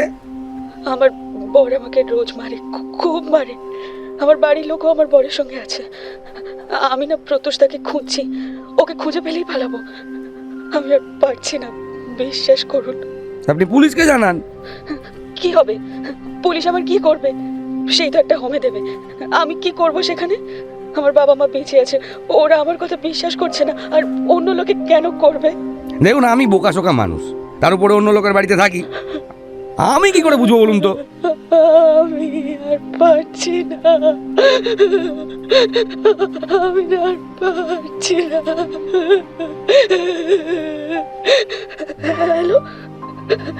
আমার বর আমাকে রোজ মারে, খুব মারে। আমার বাড়ির লোকও আমার বরের সঙ্গে আছে। আমি না প্রত্যুষদাকে খুঁজছি, ওকে খুঁজে পেলেই পালাবো। আমি আর পারছি না, বিশ্বাস করুন। আপনি পুলিশকে জানান। কি হবে? পুলিশ আমার কি করবে? সেই তো একটা হোমে দেবে। আমি কি করব সেখানে? আমার বাবা মা বেঁচে আছে, ওরা আমার কথা বিশ্বাস করছে না, আর অন্য লোকে কেন করবে? দেখুন, আমি বোকাশোকা মানুষ, তার উপরে অন্য লোকের বাড়িতে থাকি, আমি কি করে বুঝবো বলুন তো? আমি আর পারছি না, আমি আর পারছি না। Hello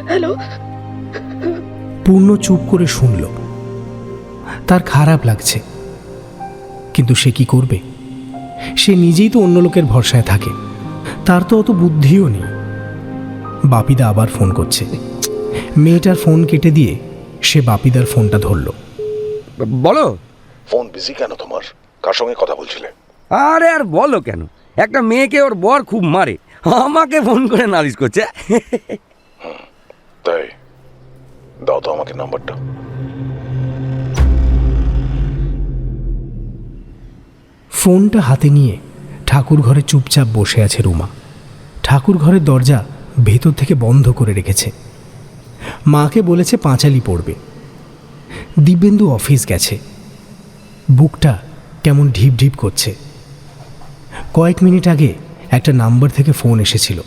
hello. পূর্ণ চুপ করে শুনল। তার খারাপ লাগছে, কিন্তু সে কি করবে? সে নিজেই তো অন্য লোকের ভরসায় থাকে, তার তো অত বুদ্ধিও নেই। বাপিদা আবার ফোন করছে। মেয়েটার ফোন কেটে দিয়ে সে বাপিদার ফোনটা ধরল। বলো। ফোন বিজি কেন তোমার? কার সঙ্গে কথা বলছিলে? আরে আর বলো কেন, একটা মেয়েকে ওর বর খুব মারে, আমাকে ফোন করে নালিশ করছে। তাই দাও তো আমাকে নাম্বারটা। ফোনটা হাতে নিয়ে ঠাকুর ঘরে চুপচাপ বসে আছে রুমা। ঠাকুর ঘরের দরজা ভেতর থেকে বন্ধ করে রেখেছে। মাকে বলেছে পাঁচালি পড়বে। দিব্যেন্দু অফিস গেছে। বুকটা কেমন ঢিপ ঢিপ করছে। কয়েক মিনিট আগে একটা নাম্বার থেকে ফোন এসেছিল।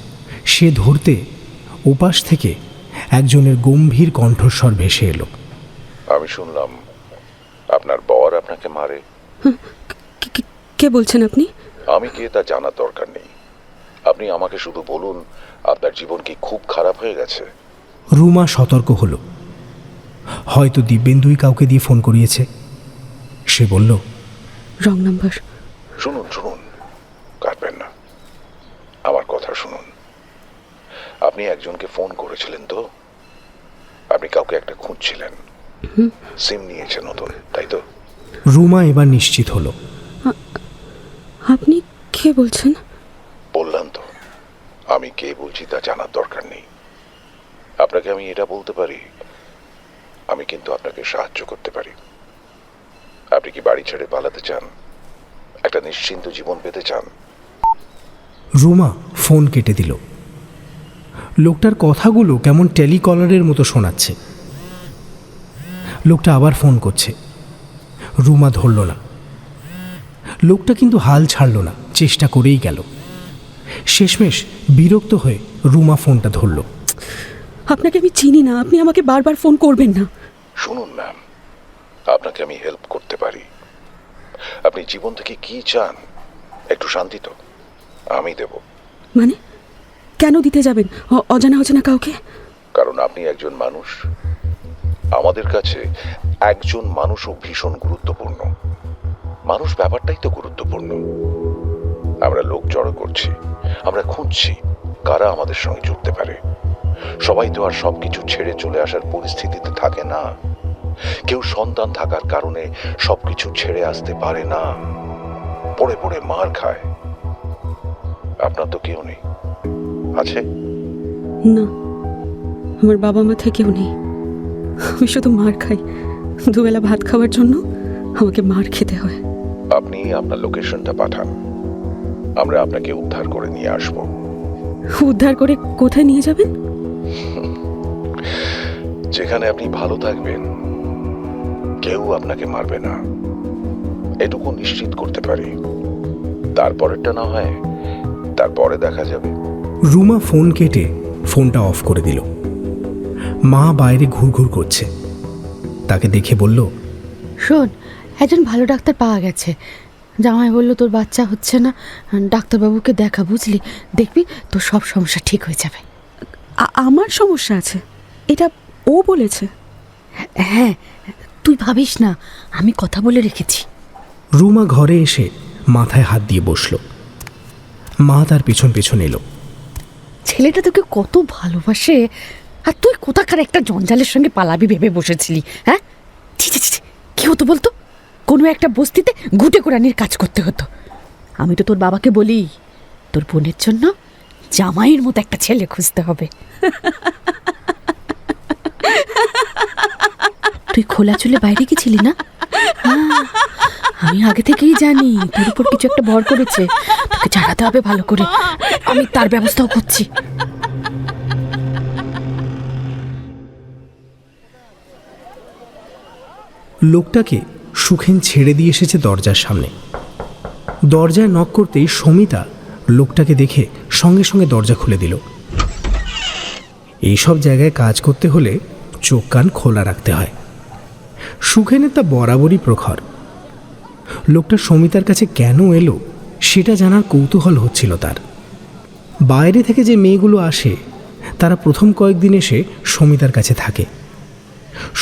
সে ধরতে ওপাশ থেকে একজনের গম্ভীর কণ্ঠস্বর ভেসে এলো। আমি শুনলাম আপনার বর আপনাকে মারে। কে বলছেন আপনি? আমি কে তা জানার দরকার নেই। আপনি আমাকে শুধু বলুন, আপনার জীবন কি খুব খারাপ হয়ে গেছে? রুমা সতর্ক হলো, হয়তো দিব্যেন্দুই কাউকে দিয়ে ফোন করিয়েছে। সে বলল, রং নাম্বার। শুনুন শুনুন, কাটবেন না, আমার কথা শুনুন। আপনি একজনকে ফোন করেছিলেন তো? আপনি কাউকে একটা খুঁজছিলেন, সিম নিয়েছে নতুন, তাই তো? রুমা এবার নিশ্চিত হলো। আপনি কে বলছেন? বললাম তো, আমি কে বলছি তা জানার দরকার নেই। আপনাকে আমি এটা বলতে পারি, আমি কিন্তু আপনাকে সাহায্য করতে পারি। আপনি কি বাড়ি ছেড়ে পালাতে চান? একটা নিশ্চিন্ত জীবন পেতে চান? রুমা ফোন কেটে দিল। লোকটার কথাগুলো কেমন টেলিকলারের মতো শোনাচ্ছে। লোকটা আবার ফোন করছে। রুমা ধরল না। লোকটা কিন্তু হাল ছাড়ল না, চেষ্টা করেই গেল। শেষমেশ বিরক্ত হয়ে রুমা ফোনটা ধরল। আপনাকে আমি চিনি না, আপনি আমাকে বারবার ফোন করবেন না। শুনুন ম্যাম, আপনাকে আমি হেল্প করতে পারি। আপনি জীবন থেকে কি চান? একটু শান্তি তো আমি দেব। মানে কেন দিতে যাবেন অজানা অজানা কাউকে? কারণ আপনি একজন মানুষ। আমাদের কাছে একজন মানুষও ভীষণ গুরুত্বপূর্ণ। মানুষ ব্যাপারটাই তো গুরুত্বপূর্ণ। আমরা লোক জড়ো করছি, আমরা খুঁজছি কারা আমাদের সঙ্গে জুড়তে পারে। সবাই তো আর সবকিছু ছেড়ে চলে আসার পরিস্থিতিতে থাকে না। কেউ সন্তান থাকার কারণে সবকিছু ছেড়ে আসতে পারে না, পড়ে পড়ে মার খায়। আপনার তো কেউ নেই, আছে? না, আমার বাবা মা থেকেও নেই। আমি শুধু মার খাই। দুবেলা ভাত খাওয়ার জন্য আমাকে মার খেতে হয়। আপনি আপনার লোকেশনটা পাঠান, আমরা আপনাকে উদ্ধার করে নিয়ে আসব। উদ্ধার করে কোথায় নিয়ে যাবেন? যেখানে আপনি ভালো থাকবেন, কেউ আপনাকে মারবে না, এটুকু নিশ্চিত করতে পারি। তারপরেরটা না হয় তারপরে দেখা যাবে। রুমা ফোন কেটে ফোনটা অফ করে দিল। মা বাইরে ঘুরঘুর করছে। তাকে দেখে বলল, শোন, একজন ভালো ডাক্তার পাওয়া গেছে। জামাই বলল তোর বাচ্চা হচ্ছে না, ডাক্তারবাবুকে দেখা, বুঝলি? দেখবি তোর সব সমস্যা ঠিক হয়ে যাবে। আমার সমস্যা আছে এটা ও বলেছে? হ্যাঁ, তুই ভাবিস না, আমি কথা বলে রেখেছি। রুমা ঘরে এসে মাথায় হাত দিয়ে বসল। মা তার পেছন পেছন এলো। ছেলেটা তোকে কত ভালোবাসে, আর তুই কোথাকার একটা জঞ্জালের সঙ্গে পালাবি ভেবে বসেছিলি? হ্যাঁ, কি হতো বলতো? কোনো একটা বস্তিতে ঘুটে কোরানির কাজ করতে হতো। আমি তো তোর বাবাকে বলি, তোর বোনের জন্য জামাইয়ের মতো একটা ছেলে খুঁজতে হবে। তুই খোলা চুলে বাইরে গেছিলি না? আমি আগে থেকেই জানি তোর উপর কিছু একটা ভর করেছে, তোকে জানাতে হবে ভালো করে। আমি তার ব্যবস্থাও করছি। লোকটাকে সুখেন ছেড়ে দিয়ে এসেছে দরজার সামনে। দরজায় নক করতেই সমিতা লোকটাকে দেখে সঙ্গে সঙ্গে দরজা খুলে দিল। এইসব জায়গায় কাজ করতে হলে চোখ কান খোলা রাখতে হয়। সুখেনের তা বরাবরই প্রখর। লোকটা সমিতার কাছে কেন এলো সেটা জানার কৌতূহল হচ্ছিল তার। বাইরে থেকে যে মেয়েগুলো আসে তারা প্রথম কয়েকদিন এসে সমিতার কাছে থাকে।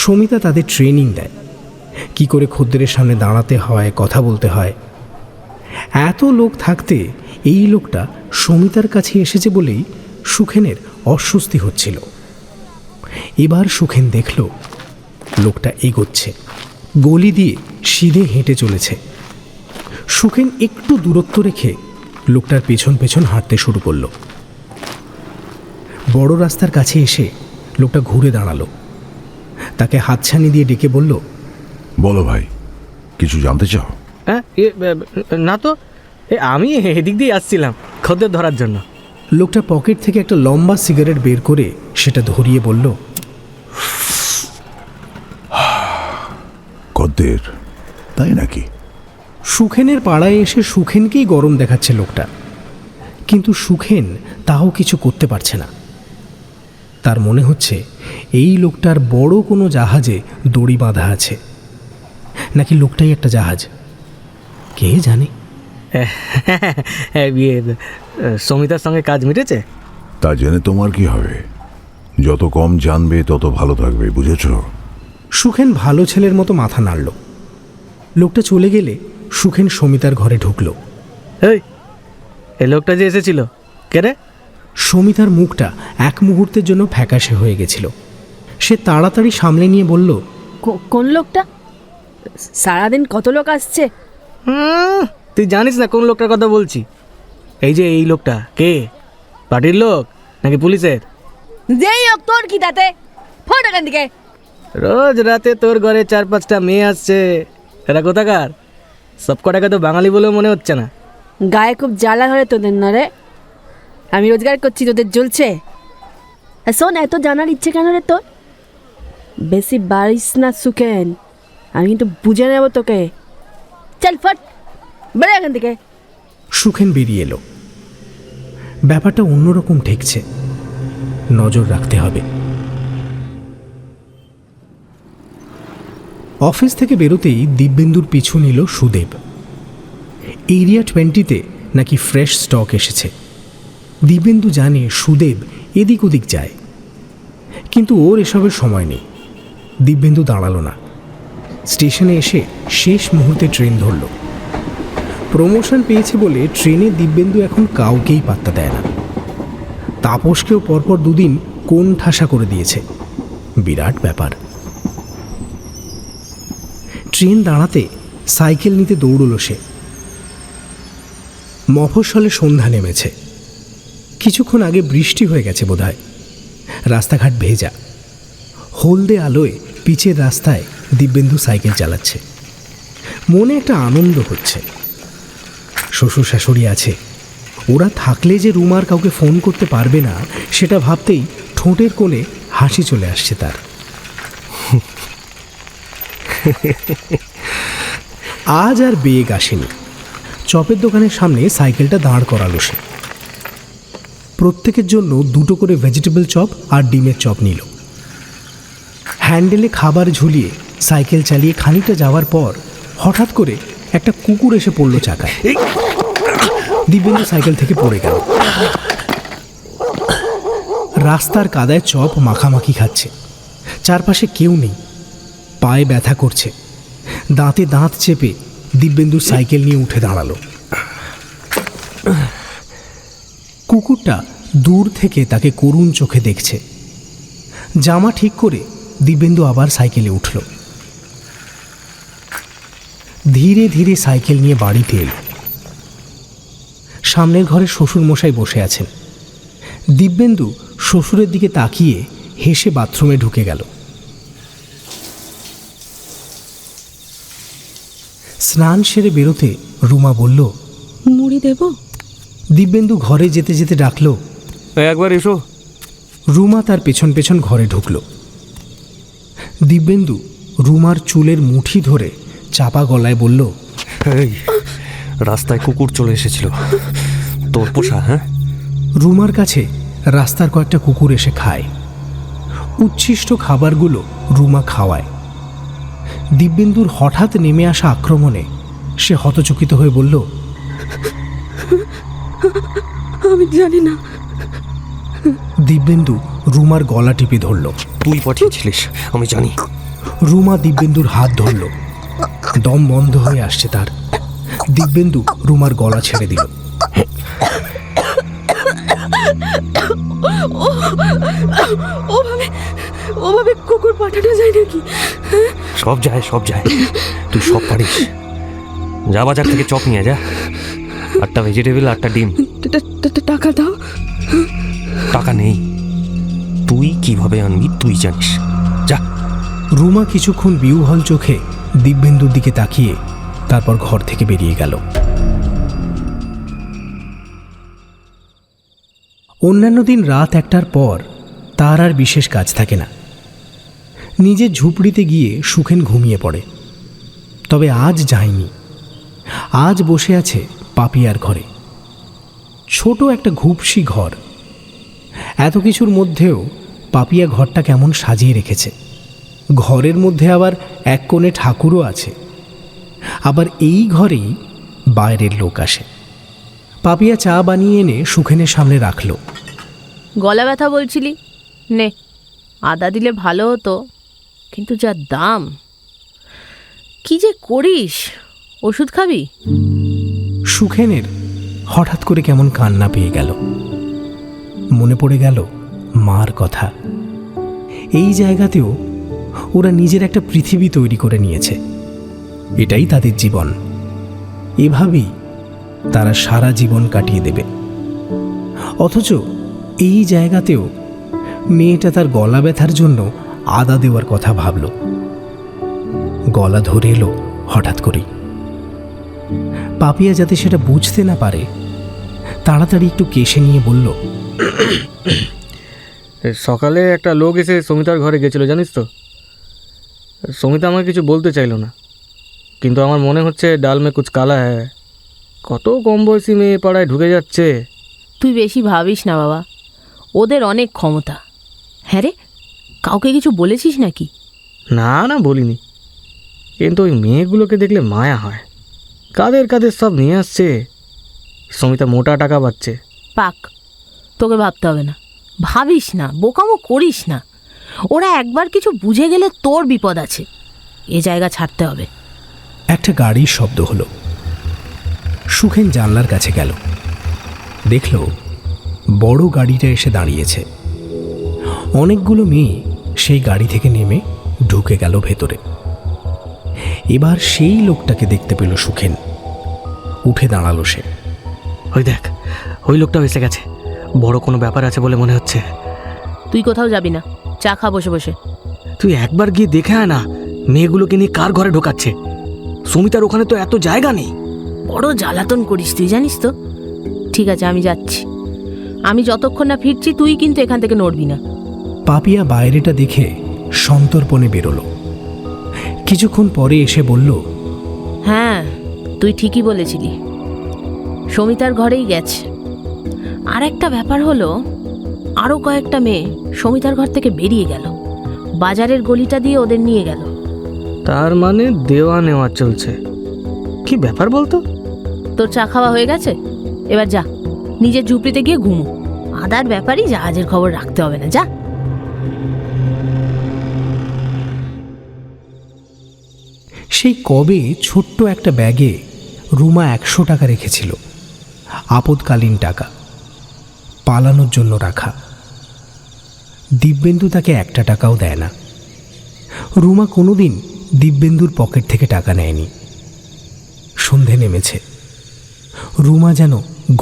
সমিতা তাদের ট্রেনিং দেয়, কি করে খদ্দেরের সামনে দাঁড়াতে হয়, কথা বলতে হয়। এত লোক থাকতে এই লোকটা সমিতার কাছে এসেছে বলেই সুখেনের অস্বস্তি হচ্ছিল। এবার সুখেন দেখল লোকটা এগোচ্ছে, গলি দিয়ে সিধে হেঁটে চলেছে। সুখেন একটু দূরত্ব রেখে লোকটার পেছন পেছন হাঁটতে শুরু করলো। বড় রাস্তার কাছে এসে লোকটা ঘুরে দাঁড়ালো, তাকে হাতছানি দিয়ে ডেকে বলল, বলো ভাই, কিছু জানতে চাও? হ্যাঁ, না তো, আমি এদিক দিয়ে আসছিলাম খদ্দের ধরার জন্য। লোকটা পকেট থেকে একটা লম্বা সিগারেট বের করে সেটা ধরিয়ে বলল, খদ্দের, তাই নাকি? সুখেনের পাড়ায় এসে সুখেনকেই গরম দেখাচ্ছে লোকটা, কিন্তু সুখেন তাও কিছু করতে পারছে না। তার মনে হচ্ছে এই লোকটার বড় কোনো জাহাজে দড়ি বাঁধা আছে, নাকি লোকটাই একটা জাহাজ, কে জানে। সমিতার সঙ্গে কাজ মিটেছে? তা জেনে তোমার কি হবে? যত কম জানবে তত ভালো থাকবে, বুঝেছ? সুখেন ভালো ছেলের মতো মাথা নাড়ল। লোকটা চলে গেলে সুখেন সমিতার ঘরে ঢুকল। এই লোকটা যে এসেছিল কে রে? সমিতার মুখটা এক মুহূর্তের জন্য ফ্যাকাশে হয়ে গেছিল। সে তাড়াতাড়ি সামলে নিয়ে বলল, কোন লোকটা? সারাদিন কত লোক আসছে। তুই জানিস না কোন লোকটার কথা বলছি? এই যে এই লোকটা কে? পার্টির লোক নাকি পুলিশের? যেই হোক তোর কি তাতে, ফোন এখান থেকে। রোজ রাতে তোর ঘরে 4-5টা মেয়ে আসছে, এরা কোথাকার? সব কটাকে তো বাঙালি বলেও মনে হচ্ছে না। গায়ে খুব জ্বালা হলে তোদের না রে? আমি রোজগার করছি, তোদের জ্বলছে। শোন, এত জানার ইচ্ছে কেন রে তোর? বেশি বাড়িস না সুখেন, আমি কিন্তু বুঝে নেব তোকে। চল ফট, বেড়ে এখান থেকে। সুখেন বেরিয়ে এলো। ব্যাপারটা অন্যরকম ঠেকছে, নজর রাখতে হবে। অফিস থেকে বেরোতেই দিব্যেন্দুর পিছু নিল সুদেব। এরিয়া 20-তে নাকি ফ্রেশ স্টক এসেছে। দিব্যেন্দু জানে সুদেব এদিক ওদিক যায়, কিন্তু ওর এসবের সময় নেই। দিব্যেন্দু দাঁড়ালো না, স্টেশনে এসে শেষ মুহূর্তে ট্রেন ধরল। প্রমোশন পেয়েছে বলে ট্রেনে দিব্যেন্দু এখন কাউকেই পাত্তা দেয় না। তাপসকেও পরপর 2 দিন কোণ ঠাসা করে দিয়েছে, বিরাট ব্যাপার। ট্রেন দাঁড়াতে সাইকেল নিতে দৌড়ল সে। মফস্বলে সন্ধ্যা নেমেছে। কিছুক্ষণ আগে বৃষ্টি হয়ে গেছে বোধহয়। রাস্তাঘাট ভেজা। হলদে আলোয় পিচের রাস্তায় দিব্যেন্দু সাইকেল চালাচ্ছে। মনে একটা আনন্দ হচ্ছে। শ্বশুর শাশুড়ি আছে, ওরা থাকলে যে রুমার কাউকে ফোন করতে পারবে না সেটা ভাবতেই ঠোঁটের কোণে হাসি চলে আসছে তার। আজ আর বেগ আসেনি। চপের দোকানের সামনে সাইকেলটা দাঁড় করালো সে। প্রত্যেকের জন্য 2টো করে ভেজিটেবল চপ আর ডিমের চপ নিল। হ্যান্ডেলে খাবার ঝুলিয়ে সাইকেল চালিয়ে খানিকটা যাওয়ার পর হঠাৎ করে একটা কুকুর এসে পড়ল চাকায়। দিব্যেন্দু সাইকেল থেকে পড়ে গেল। রাস্তার কাদায় চপ মাখামাখি খাচ্ছে। চারপাশে কেউ নেই। পায়ে ব্যথা করছে। দাঁতে দাঁত চেপে দিব্যেন্দু সাইকেল নিয়ে উঠে দাঁড়ালো। কুকুরটা দূর থেকে তাকে করুণ চোখে দেখছে। জামা ঠিক করে দিব্যেন্দু আবার সাইকেলে উঠল। ধীরে ধীরে সাইকেল নিয়ে বাড়িতে এলো। সামনের ঘরে শ্বশুর মশাই বসে আছেন। দিব্যেন্দু শ্বশুরের দিকে তাকিয়ে হেসে বাথরুমে ঢুকে গেল। স্নান সেরে বেরোতে রুমা বলল, মুড়ি দেব? দিব্যেন্দু ঘরে যেতে যেতে ডাকল, একবার এসো। রুমা তার পেছন পেছন ঘরে ঢুকল। দিব্যেন্দু রুমার চুলের মুঠি ধরে চাপা গলায় বলল, এই রাস্তায় কুকুর চলে এসেছিল, তোর পোষা? হ্যাঁ। রুমার কাছে রাস্তার কয়েকটা কুকুর এসে খায়। উচ্ছিষ্ট খাবারগুলো রুমা খাওয়ায়। দিব্যেন্দুর হঠাৎ নেমে আসা আক্রমণে সে হতচকিত হয়ে বলল, আমি জানি না। দিব্যেন্দু রুমার গলা টিপে ধরল। তুই পাঠিয়েছিলিস, আমি জানি। রুমা দিব্যেন্দুর হাত ধরল। দম বন্ধ হয়ে আসছে তার। দিব্যেন্দু রুমার গলা ছেড়ে দিল। ওভাবে কুকুর পাঠানো যায় নাকি? সব যায়, সব যায়, তুই সব পারিস। যা বাজার থেকে চপ নিয়ে যা, 8টা ভেজিটেবল, 8টা ডিম। টাকা দাও। টাকা নেই। তুই কিভাবে আনবি তুই জানিস, যা। রুমা কিছুক্ষণ বিহ্বল চোখে দিব্যেন্দুর দিকে তাকিয়ে তারপর ঘর থেকে বেরিয়ে গেল। অন্যান্য দিন রাত 1টার পর তার আর বিশেষ কাজ থাকে না। নিজের ঝুপড়িতে গিয়ে সুখেন ঘুমিয়ে পড়ে। তবে আজ যায়নি। আজ বসে আছে পাপিয়ার ঘরে। ছোট একটা ঘুপসি ঘর। এত কিছুর মধ্যেও পাপিয়া ঘরটা কেমন সাজিয়ে রেখেছে। ঘরের মধ্যে আবার এক কোণে ঠাকুরও আছে। আবার এই ঘরেই বাইরের লোক আসে। পাপিয়া চা বানিয়ে এনে সুখেনের সামনে রাখল। গলা ব্যথা বলছিলি, নে আদা দিলে ভালো হতো, কিন্তু যা দাম। কি যে করিস, ওষুধ খাবি? সুখেনের হঠাৎ করে কেমন কান্না পেয়ে গেল। মনে পড়ে গেল মার কথা। এই জায়গাতেও ওরা নিজের একটা পৃথিবী তৈরি করে নিয়েছে। এটাই তাদের জীবন। এভাবেই তারা সারা জীবন কাটিয়ে দেবে। অথচ এই জায়গাতেও মেয়েটা তার গলা ব্যথার জন্য আদা দেওয়ার কথা ভাবল। গলা ধরে এলো হঠাৎ করেই। পাপিয়া যাতে সেটা বুঝতে না পারে তাড়াতাড়ি একটু কেশে নিয়ে বলল, সকালে একটা লোক এসে সমিতার ঘরে গেছিলো, জানিস তো? সমিতা আমাকে কিছু বলতে চাইলো না, কিন্তু আমার মনে হচ্ছে ডাল মে কুচ কালা হ্যায়। কত কম বয়সী মেয়ে পাড়ায় ঢুকে যাচ্ছে। তুই বেশি ভাবিস না বাবা, ওদের অনেক ক্ষমতা। হ্যাঁ রে, কাউকে কিছু বলেছিস নাকি? না না, বলিনি, কিন্তু ওই মেয়েগুলোকে দেখলে মায়া হয়। কাদের কাদের সব নিয়ে আসছে। সমিতা মোটা টাকা পাচ্ছে। পাক, তোকে ভাবতে হবে না। ভাবিস না, বোকামো করিস না। ওরা একবার কিছু বুঝে গেলে তোর বিপদ আছে। এ জায়গা ছাড়তে হবে। একটা গাড়ির শব্দ হলো। সুখেন জানলার কাছে গেল। দেখল বড় গাড়িটা এসে দাঁড়িয়েছে। অনেকগুলো মেয়ে সেই গাড়ি থেকে নেমে ঢুকে গেল ভেতরে। এবার সেই লোকটাকে দেখতে পেল সুখেন। উঠে দাঁড়ালো সে। ওই দেখ, ওই লোকটাও এসে গেছে। বড় কোনো ব্যাপার আছে বলে মনে হচ্ছে। তুই কোথাও যাবি না, চা খা বসে বসে। তুই একবার গিয়ে দেখে আয় না, মেয়েগুলোকে নিয়ে কার ঘরে ঢোকাচ্ছে। সুমিতার ওখানে তো এত জায়গা নেই। বড় জ্বালাতন করিস তুই, জানিস তো। ঠিক আছে, আমি যাচ্ছি। আমি যতক্ষণ না ফিরছি তুই কিন্তু এখান থেকে নড়বি না। পাপিয়া বাইরেটা দেখে সন্তর্পণে বেরোলো। কিছুক্ষণ পরে এসে বলল, হ্যাঁ, তুই ঠিকই বলেছিলি, সমিতার ঘরেই গেছে। আর একটা ব্যাপার হলো, আরও কয়েকটা মেয়ে সমিতার ঘর থেকে বেরিয়ে গেল। বাজারের গলিটা দিয়ে ওদের নিয়ে গেল। তার মানে দেওয়া নেওয়া চলছে। কি ব্যাপার বলতো? তোর চা খাওয়া হয়ে গেছে, এবার যা নিজের ঝুপড়িতে গিয়ে ঘুমো। আদার ব্যাপারই জাহাজের খবর রাখতে হবে না, যা। সেই কবে ছোট্ট একটা ব্যাগে রুমা 100 টাকা রেখেছিল। আপদকালীন টাকা, পালানোর জন্য রাখা। দিব্যেন্দু তাকে 1 টাকাও দেয় না। রুমা কোনোদিন দিব্যেন্দুর পকেট থেকে টাকা নেয়নি। সন্ধে নেমেছে। রুমা যেন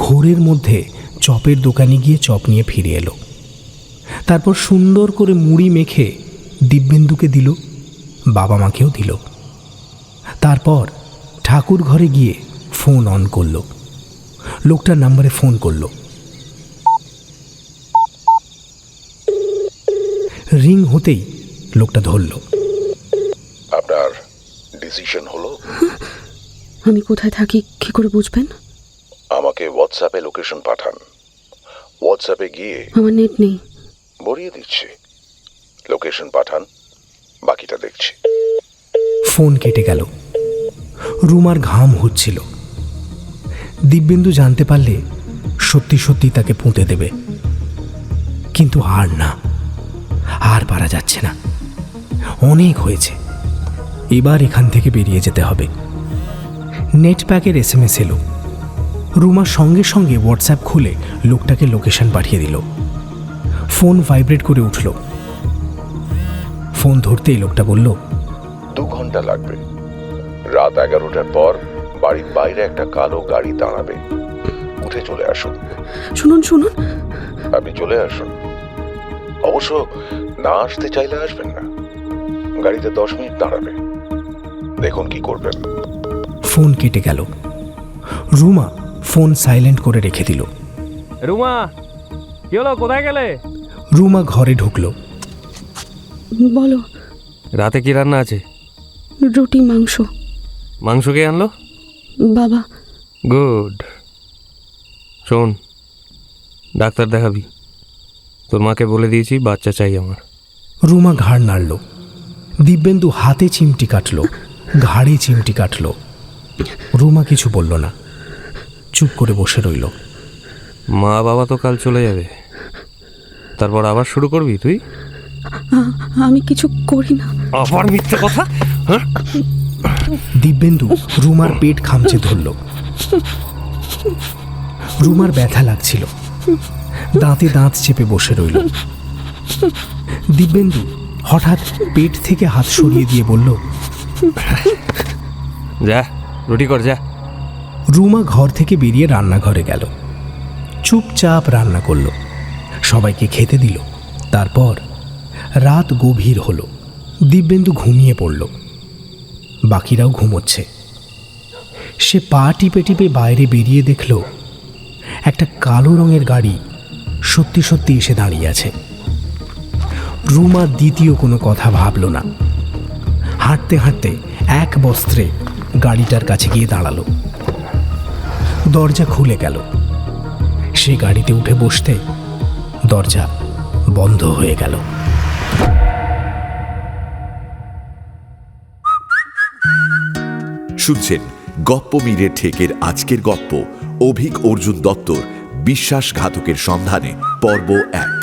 ঘোরের মধ্যে চপের দোকানে গিয়ে চপ নিয়ে ফিরে এলো। তারপর সুন্দর করে মুড়ি মেখে দিব্যেন্দুকে দিল, বাবা মাকেও দিল। তারপর ঠাকুর ঘরে গিয়ে ফোন অন করলো, লোকটার নাম্বারে ফোন করলো। রিং হতেই লোকটা ধরল। আপনার ডিসিশন হলো? আমি কোথায় থাকি কি করে বুঝবেন? আমাকে হোয়াটসঅ্যাপে লোকেশন পাঠান। হোয়াটসঅ্যাপে গিয়ে আমার নেট নেই। বলিয়ে দিচ্ছি, লোকেশন পাঠান, বাকিটা দেখছি। ফোন কেটে গেল। রুমার ঘাম হচ্ছিল। দিব্যেন্দু জানতে পারলে সত্যি সত্যি তাকে পুঁতে দেবে, কিন্তু আর না, আর পারা যাচ্ছে না, অনেক হয়েছে, এবার এখান থেকে বেরিয়ে যেতে হবে। নেট প্যাকের SMS এলো। রুমা সঙ্গে সঙ্গে হোয়াটসঅ্যাপ খুলে লোকটাকে লোকেশন পাঠিয়ে দিল। ফোন ভাইব্রেট করে উঠল। ফোন ধরতেই লোকটা বলল, 2 ঘন্টা লাগবে। রাত 11টার পর বাড়ির বাইরে একটা কালো গাড়ি দাঁড়াবে, উঠে চলে আসুন। শুনুন শুনুন, আপনি চলে আসুন। অবশ্য না আসতে চাইলে আসবেন না, গাড়িতে 10 মিনিট দাঁড়াবে, দেখুন কি করবেন। ফোন কেটে গেল। রুমা ফোন সাইলেন্ট করে রেখে দিল। রুমা, কি হলো, কোথায় গেলে? রুমা ঘরে ঢুকলো। বলো। রাতে কি রান্না আছে? রুটি মাংস। মাংস কে আনলো? বাবা। গুড। শোন, ডাক্তার দেখাবি। তোর মাকে বলে দিয়েছি বাচ্চা চাই আমার। রুমা ঘাড় নাড়ল। দিব্যেন্দু হাতে চিমটি কাটলো, ঘাড়ে চিমটি কাটলো। রুমা কিছু বলল না, চুপ করে বসে রইল। মা বাবা তো কাল চলে যাবে, তারপর আবার শুরু করবি তুই? আমি কিছু করি না। আবার মিথ্যে কথা? দিব্যেন্দু রুমার পেট খামচে ধরল। রুমার ব্যথা লাগছিল, দাঁতে দাঁত চেপে বসে রইল। দিব্যেন্দু হঠাৎ পেট থেকে হাত সরিয়ে দিয়ে বলল, যা রুটি কর যা। রুমা ঘর থেকে বেরিয়ে রান্নাঘরে গেল। চুপচাপ রান্না করলো, সবাইকে খেতে দিল। তারপর রাত গভীর হলো। দিব্যেন্দু ঘুমিয়ে পড়ল, বাকিরাও ঘুমোচ্ছে। সে পা টিপে টিপে বাইরে বেরিয়ে দেখল একটা কালো রঙের গাড়ি সত্যি সত্যি এসে দাঁড়িয়ে আছে। রুমা দ্বিতীয় কোনো কথা ভাবল না। হাঁটতে হাঁটতে এক বস্ত্রে গাড়িটার কাছে গিয়ে দাঁড়ালো। দরজা খুলে গেল। সে গাড়িতে উঠে বসতে দরজা বন্ধ হয়ে গেল। শুনছেন গপ্প মীরে ঠেকের আজকের গপ্প, অভিক অর্জুন দত্তর বিশ্বাসঘাতকের সন্ধানে পর্ব 1।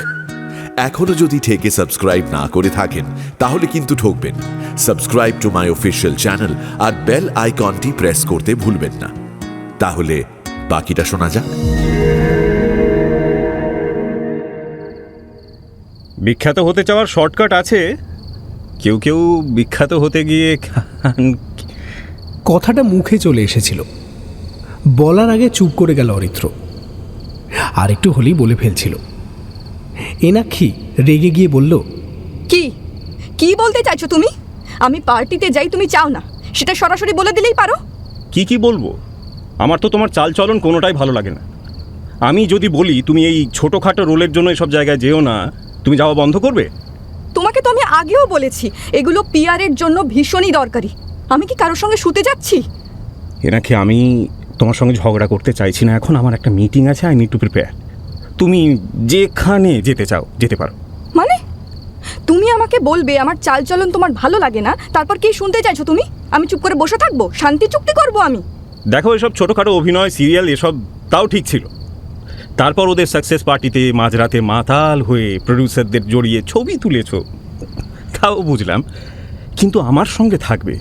এখনো যদি ঠেকে সাবস্ক্রাইব না করে থাকেন তাহলে কিন্তু ঠকবেন। Subscribe to my official channel আর বেল আইকনটি প্রেস করতে ভুলবেন না। তাহলে বাকিটা শোনা যাক। বিখ্যাত হতে চাওয়ার শর্টকাট আছে, কেউ কেউ বিখ্যাত হতে গিয়ে কথাটা মুখে চলে এসেছিল, বলার আগে চুপ করে গেল অরিত্র। আর একটু হলেই বলে ফেলছিল। এনাক্ষী রেগে গিয়ে বলল, কি কি বলতে চাইছো তুমি? আমি পার্টিতে যাই তুমি চাও না, সেটা সরাসরি বলে দিলেই পারো। কি বলবো? আমার তো তোমার চালচলন কোনোটাই ভালো লাগে না। আমি যদি বলি তুমি এই ছোটোখাটো রোলের জন্য এসব জায়গায় যেও না, তুমি যাওয়া বন্ধ করবে? তোমাকে তো আমি আগেও বলেছি এগুলো পিআরের জন্য ভীষণই দরকারি। আমি কি কারোর সঙ্গে শুতে যাচ্ছি? এনাকে আমি তোমার সঙ্গে ঝগড়া করতে চাইছি না। এখন আমার একটা মিটিং আছে, আই নিড টু প্রিপেয়ার। তুমি যেখানে যেতে চাও যেতে পারো। মানে তুমি আমাকে বলবে আমার চালচলন তোমার ভালো লাগে না, তারপর কি শুনতে চাইছো তুমি? আমি চুপ করে বসে থাকবো? শান্তি চুক্তি করবো আমি? দেখো, এসব ছোটোখাটো অভিনয়, সিরিয়াল এসব তাও ঠিক ছিল। তারপর ওদের সাকসেস পার্টিতে মাঝরাতে মাতাল হয়ে প্রডিউসারদের জড়িয়ে ছবি তুলেছ, তাও বুঝলাম। কিন্তু আমার সঙ্গে থাকবে,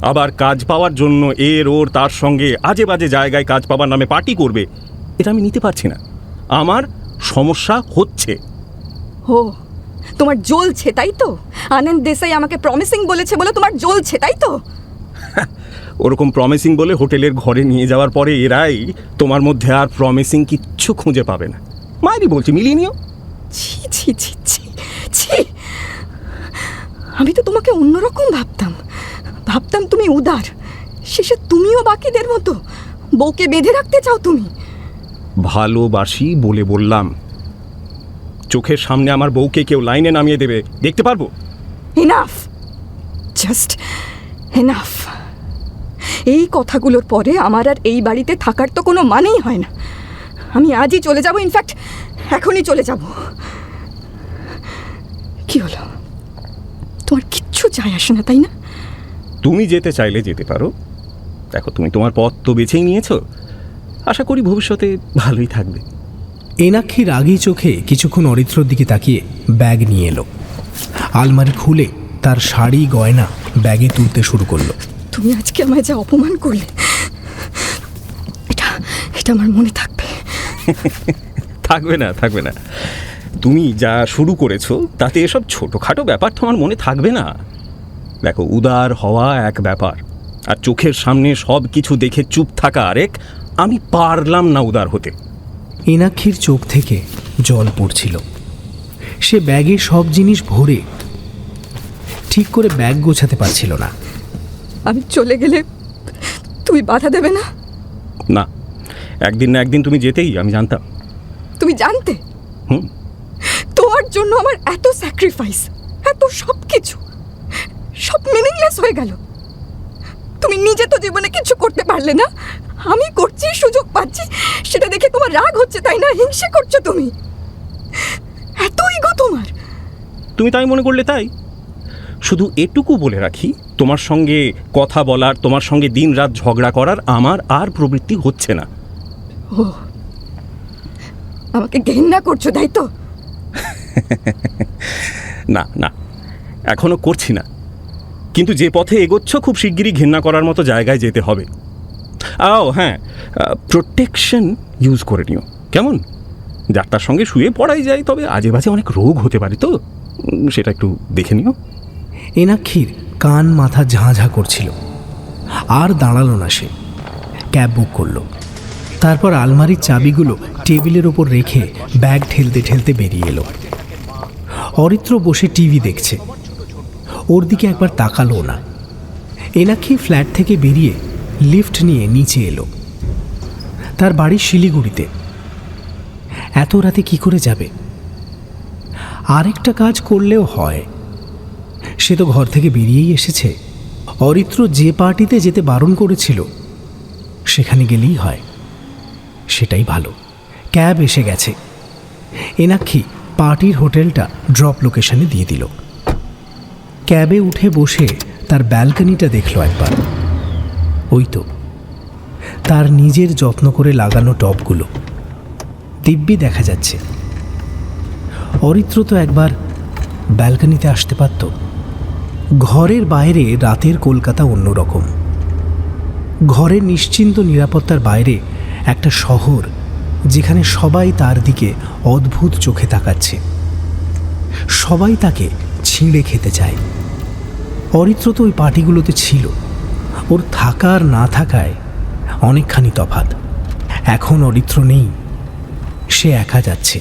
আবার কাজ পাওয়ার জন্য এর ওর তার সঙ্গে আজে বাজে জায়গায় কাজ পাওয়ার নামে পার্টি করবে, এটা আমি নিতে পারছি না। আমার সমস্যা হচ্ছে। ও, তোমার জ্বলছে তাই তো? আনন্দ দেশাই আমাকে প্রমিসিং বলেছে বলে তোমার জ্বলছে তাই তো? ওরকম প্রমিসিং বলে হোটেলের ঘরে নিয়ে যাওয়ার পরে এরাই তোমার মধ্যে আর প্রমিসিং কিচ্ছু খুঁজে পাবে না। মায়েরই বলছি, মিলিয়ে নিও। ছি ছি ছি ছি ছি, আমি তো তোমাকে অন্যরকম ভাবতাম তুমি উদার, শেষে তুমিও বাকিদের মতো বউকে বেঁধে রাখতে চাও তুমি। ভালোবাসি বলে বললাম। চোখের সামনে আমার বউকে কেউ লাইনে নামিয়ে দেবে, দেখতে পারবো? Enough, just enough. এই কথাগুলোর পরে আমার আর এই বাড়িতে থাকার তো কোনো মানেই হয় না। আমি আজই চলে যাব, ইনফ্যাক্ট এখনই চলে যাব। কি হলো, তোমার কিচ্ছু যায় আসে না তাই না? তুমি যেতে চাইলে যেতে পারো। দেখো, তুমি তোমার পথ তো বেছেই নিয়েছো, আশা করি ভবিষ্যতে ভালোই থাকবে। এনাক্ষী রাগী চোখে কিছুক্ষণ অরিত্রর দিকে তাকিয়ে ব্যাগ নিয়ে এলো। আলমারি খুলে তার শাড়ি গয়না ব্যাগে তুলতে শুরু করলো। তুমি আজকে আমায় যা অপমান করলে, এটা আমার মনে থাকবে। থাকবে না। তুমি যা শুরু করেছো তাতে এসব ছোটোখাটো ব্যাপার তোমার মনে থাকবে না। দেখো, উদার হওয়া এক ব্যাপার, আর চোখের সামনে সব কিছু দেখে চুপ থাকা আরেক। আমি পারলাম না উদার হতে। এনাক্ষীর চোখ থেকে জল পড়ছিল। সে ব্যাগে সব জিনিস ভরে ঠিক করে ব্যাগ গোছাতে পারছিল না। আমি চলে গেলে তুমি বাধা দেবে না? না, একদিন না একদিন তুমি যেতেই, আমি জানতাম। তুমি জানতে? তোমার জন্য আমার এত স্যাক্রিফাইস, এত সব কিছু, সব মিনিংলেস হয়ে গেল। তুমি নিজে তো জীবনে কিছু করতে পারলে না, আমি করছি, সুযোগ পাচ্ছি, সেটা দেখে তোমার রাগ হচ্ছে তাই না? হিংসে করছো তুমি, এত ইগো তোমার। তুমি তাই মনে করলে তাই। শুধু এটুকু বলে রাখি, তোমার সঙ্গে কথা বলার, তোমার সঙ্গে দিন রাত ঝগড়া করার আমার আর প্রবৃত্তি হচ্ছে না। ও, আমাকে ঘেন্না করছো তাই তো? না, এখনো করছি না, কিন্তু যে পথে এগোচ্ছ খুব শিগগিরই ঘেন্না করার মতো জায়গায় যেতে হবে। হ্যাঁ, প্রোটেকশন ইউজ করে নিও, কেমন? যার সঙ্গে শুয়ে পড়াই যায়, তবে আজে বাজে অনেক রোগ হতে পারে, তো সেটা একটু দেখে নিও। এনাক্ষীর কান মাথা ঝাঁ করছিল, আর দাঁড়ালো না। সে ক্যাব বুক করলো, তারপর আলমারির চাবিগুলো টেবিলের ওপর রেখে ব্যাগ ঠেলতে ঠেলতে বেরিয়ে এলো। অরিত্র বসে টিভি দেখছে, ওর দিকে একবার তাকালো না। এনাক্ষী ফ্ল্যাট থেকে বেরিয়ে লিফট নিয়ে নিচে এলো। তার বাড়ি শিলিগুড়িতে। এত রাতে কি করে যাবে? আরেকটা কাজ করলেও হয়, সে তো ঘর থেকে বেরিয়েই এসেছে। অরিত্র যে পার্টিতে যেতে বারণ করেছিল সেখানে গেলেই হয়, সেটাই ভালো। ক্যাব এসে গেছে। এনাক্ষী পার্টির হোটেলটা ড্রপ লোকেশনে দিয়ে দিল। ক্যাবে উঠে বসে তার ব্যালকনিটা দেখলো একবার। ওই তো তার নিজের যত্ন করে লাগানো টবগুলো দিব্যি দেখা যাচ্ছে। অরিত্র তো একবার ব্যালকনিতে আসতে পারত। ঘরের বাইরে রাতের কলকাতা অন্যরকম। ঘরের নিশ্চিন্ত নিরাপত্তার বাইরে একটা শহর, যেখানে সবাই তার দিকে অদ্ভুত চোখে তাকাচ্ছে, সবাই তাকে ছিঁড়ে খেতে চায়। অরিত্র তো ওই পার্টিগুলোতে ছিল, ওর থাকার না থাকায় অনেকখানি তফাৎ। এখন অরিত্র নেই, সে একা যাচ্ছে।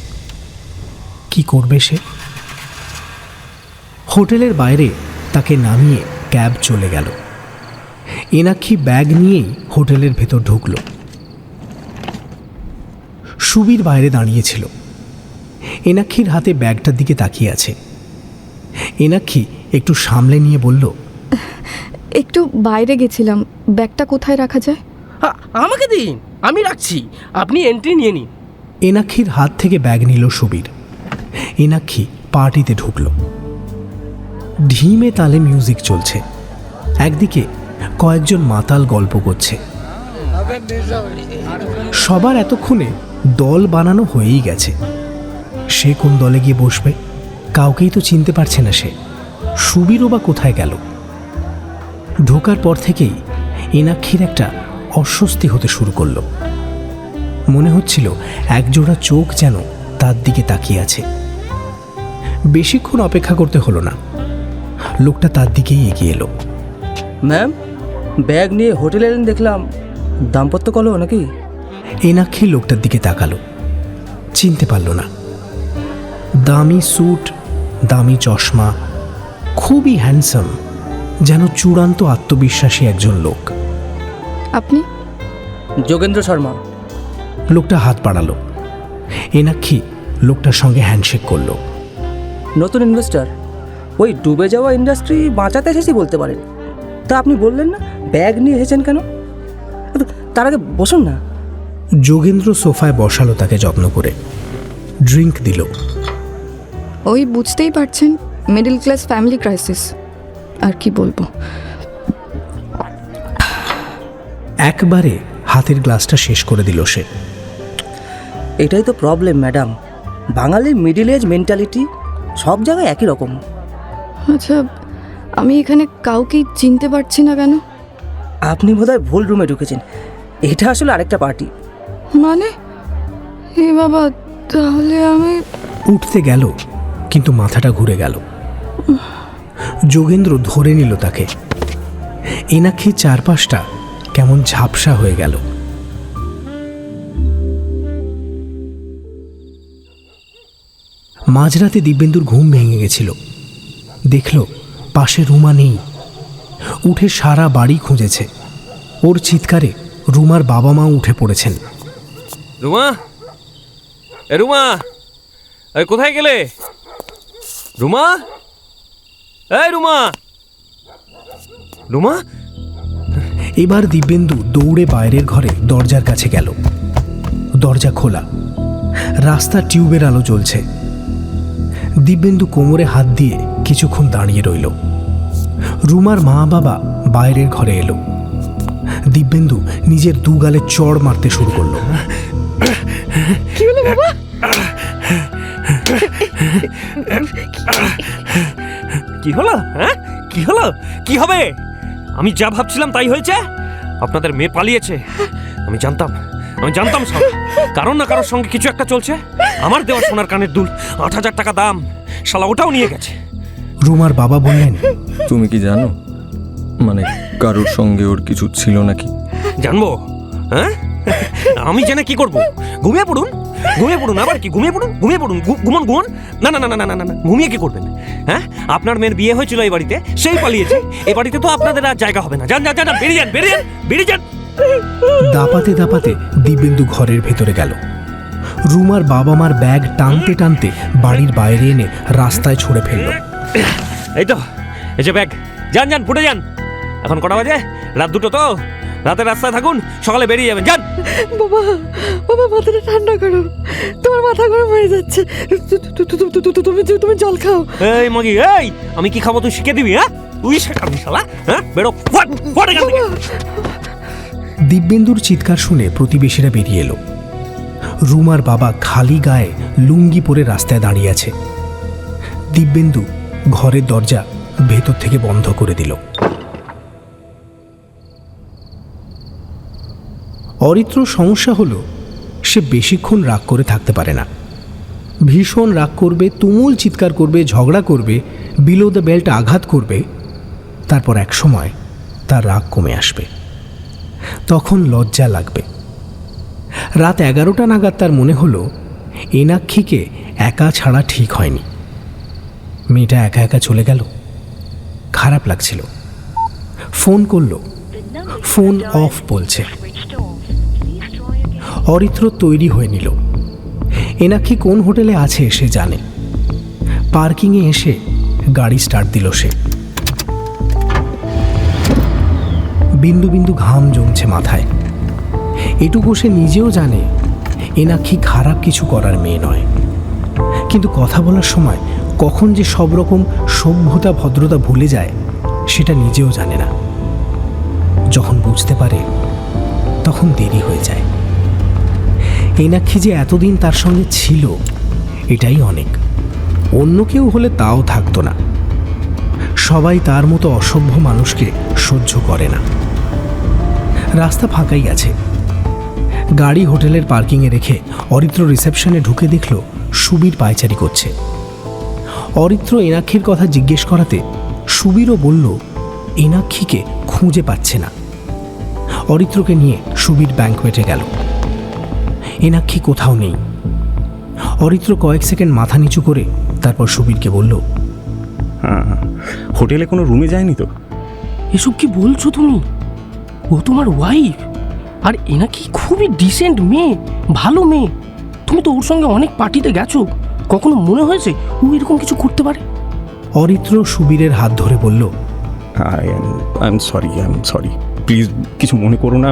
কি করবে সে? হোটেলের বাইরে তাকে নামিয়ে ক্যাব চলে গেল। এনাক্ষী ব্যাগ নিয়েই হোটেলের ভেতর ঢুকল। সুবীর বাইরে দাঁড়িয়েছিল, এনাক্ষীর হাতে ব্যাগটার দিকে তাকিয়ে আছে। এনাক্ষী একটু সামলে নিয়ে বলল, একটু বাইরে গেছিলাম, ব্যাগটা কোথায় রাখা যায়? আমাকে দিন, আমি রাখছি, আপনি এন্ট্রি নিয়ে নিন। এনাক্ষীর হাত থেকে ব্যাগ নিল সুবীর। এনাক্ষী পার্টিতে ঢুকল। ঢিমে তালে মিউজিক চলছে, একদিকে কয়েকজন মাতাল গল্প করছে। সবার এতক্ষণে দল বানানো হয়েই গেছে। সে কোন দলে গিয়ে বসবে? কাউকেই তো চিনতে পারছে না সে। সুবীরও বা কোথায় গেল? ঢোকার পর থেকেই এনাক্ষীর একটা অস্বস্তি হতে শুরু করলো। মনে হচ্ছিল একজোড়া চোখ যেন তার দিকে তাকিয়ে আছে। বেশিক্ষণ অপেক্ষা করতে হলো না, লোকটা তার দিকেই এগিয়ে এলো। ম্যাম, ব্যাগ নিয়ে হোটেলে এলেন দেখলাম, দাম্পত্য কলহ নাকি? এনাক্ষী লোকটার দিকে তাকালো। চিনতে পারল না। দামি স্যুট, দামি চশমা, খুবই হ্যান্ডসাম, যেন চূড়ান্ত আত্মবিশ্বাসী একজন লোক। আপনি? যোগেন্দ্র শর্মা। লোকটা হাত বাড়ালো। এনাক্ষী লোকটার সঙ্গে হ্যান্ডশেক করলো। নতুন ইনভেস্টর, ওই ডুবে যাওয়া ইন্ডাস্ট্রি বাঁচাতে এসেছি বলতে পারেন। তা আপনি বললেন না ব্যাগ নিয়ে এসেছেন কেন? তার আগে বসুন না। যোগেন্দ্র সোফায় বসালো তাকে যত্ন করে, ড্রিঙ্ক দিল। ওই বুঝতেই পারছেন, মিডল ক্লাস ফ্যামিলি ক্রাইসিস, আর কি বলবো। একবারে হাতের গ্লাসটা শেষ করে দিল সে। এটাই তো প্রবলেম ম্যাডাম, বাঙালির মিডিল এজ মেন্টালিটি সব জায়গায় একই রকম। আচ্ছা, আমি এখানে কাউকেই চিনতে পারছি না কেন? আপনি বোধহয় ভুল রুমে ঢুকেছেন, এটা আসলে আরেকটা পার্টি। মানে এ বাবা, তাহলে আমি উঠতে গেল, কিন্তু মাথাটা ঘুরে গেল। যোগেন্দ্র ধরে নিল তাকে। এনাক্ষী চারপাশটা কেমন ঝাপসা হয়ে গেল। মাঝরাতে দিব্যেন্দুর ঘুম ভেঙে গেছিল। দেখল পাশে রুমা নেই। উঠে সারা বাড়ি খুঁজেছে। ওর চিৎকারে রুমার বাবা মা উঠে পড়েছেন। রুমা, এ রুমা, এই কোথায় গেলে? রুমা, এই রুমা, রুমা। এবার দিব্যেন্দু দৌড়ে বাইরের ঘরে দরজার কাছে গেল। দরজা খোলা, রাস্তা টিউবের আলো জ্বলছে। দিব্যেন্দু কোমরে হাত দিয়ে কিছুক্ষণ দাঁড়িয়ে রইল। রুমার মা বাবা বাইরের ঘরে এলো। দিব্যেন্দু নিজের দু গালে চড় মারতে শুরু করলো। কি হলো বাবা? কি হলো? হ্যাঁ, কি হলো? কি হবে? আমি যা ভাবছিলাম তাই হয়েছে। আপনাদের মেয়ে পালিয়েছে। আমি জানতাম সব। কারণ না কারোর সঙ্গে কিছু একটা চলছে। আমার দেওয়া সোনার কানের দুল ৮,০০০ টাকা দাম, শালা ওটাও নিয়ে গেছে। রুমার বাবা বললেন, তুমি কি জানো, মানে কারোর সঙ্গে ওর কিছু ছিল নাকি? জানবো? হ্যাঁ, আমি জেনে কি করব? ঘুমিয়ে পড়ুন। আবার কি ঘুমিয়ে পড়ুন? ঘুমন। না, ঘুমিয়ে কি করবেন? হ্যাঁ, আপনার মেয়ের বিয়ে হয়েছিল এই বাড়িতে, সেই পালিয়েছে। এ বাড়িতে তো আপনাদের আর জায়গা হবে না। যান, বেরিয়ে যান। দাপাতে দাপাতে দিব্যেন্দু ঘরের ভেতরে গেল। রুমার বাবা মার ব্যাগ টানতে টানতে বাড়ির বাইরে এনে রাস্তায় ছুঁড়ে ফেলল। এই তো, এই যে ব্যাগ। যান, ফুটে যান। এখন কটা বাজে? রাত 2টো তো। রাতে রাস্তায় থাকুন, সকালে বেরিয়ে যাবেন। যান। বাবা মাথাটা ঠান্ডা করো, তোমার মাথা গরম হয়ে যাচ্ছে। তুমি জল খাও। এই মাগি, এই আমি কি খাবো তুই শিখে দিবি? হ্যাঁ, তুই শেখাবি শালা। হ্যাঁ, বেরো। ফট এখান থেকে। দিব্যেন্দুর চিৎকার শুনে প্রতিবেশীরা বেরিয়ে এলো। রুমার বাবা খালি গায়ে লুঙ্গি পরে রাস্তায় দাঁড়িয়ে আছে। দিব্যেন্দু ঘরের দরজা ভেতর থেকে বন্ধ করে দিল। অরিত্র সমস্যা হলো, সে বেশিক্ষণ রাগ করে থাকতে পারে না। ভীষণ রাগ করবে, তুমুল চিৎকার করবে, ঝগড়া করবে, বিলো দ্য বেল্ট আঘাত করবে। তারপর এক সময় তার রাগ কমে আসবে, তখন লজ্জা লাগবে। রাত 11টা নাগাদ তার মনে হলো এনাক্ষীকে একা ছাড়া ঠিক হয়নি। মেয়েটা একা একা চলে গেল, খারাপ লাগছিল। ফোন করলো, ফোন অফ বলছে। অরিত্র তৈরি হয়ে নিল। এনাক্ষী কোন হোটেলে আছে সে জানে। পার্কিংয়ে এসে গাড়ি স্টার্ট দিল সে। বিন্দু বিন্দু ঘাম জমছে মাথায়। এটুকু সে নিজেও জানে এনাক্ষী খারাপ কিছু করার মেয়ে নয়, কিন্তু কথা বলার সময় কখন যে সব রকম সভ্যতা ভদ্রতা ভুলে যায় সেটা নিজেও জানে না। যখন বুঝতে পারে তখন দেরি হয়ে যায়। এনাক্ষী যে এতদিন তার সঙ্গে ছিল এটাই অনেক। অন্য কেউ হলে তাও থাকতো না। সবাই তার মতো অসভ্য মানুষকে সহ্য করে না। রাস্তা ফাঁকাই আছে। গাড়ি হোটেলের পার্কিংয়ে রেখে অরিত্র রিসেপশনে ঢুকে দেখল সুবীর পায়চারি করছে। অরিত্র এনাক্ষীর কথা জিজ্ঞেস করাতে সুবীরও বলল এনাক্ষীকে খুঁজে পাচ্ছে না। অরিত্রকে নিয়ে সুবীর ব্যাংকোয়েটে গেল। এনাক্ষী কোথাও নেই। অরিত্র কয়েক সেকেন্ড মাথা নিচু করে তারপর সুবীরকে বলল, হ্যাঁ, হোটেলে কোনো রুমে যায়নি তো? এসব কি বলছো তুমি? ও তোমার ওয়াইফ, আর এনা কি খুবই ডিসেন্ট মেয়ে, ভালো মেয়ে। তুমি তো ওর সঙ্গে অনেক পার্টিতে গেছো, কখনো মনে হয়েছে ও এরকম কিছু করতে পারে? অরিত্র সুবীরের হাত ধরে বলল, আই এম সরি, প্লিজ কিছু মনে করো না।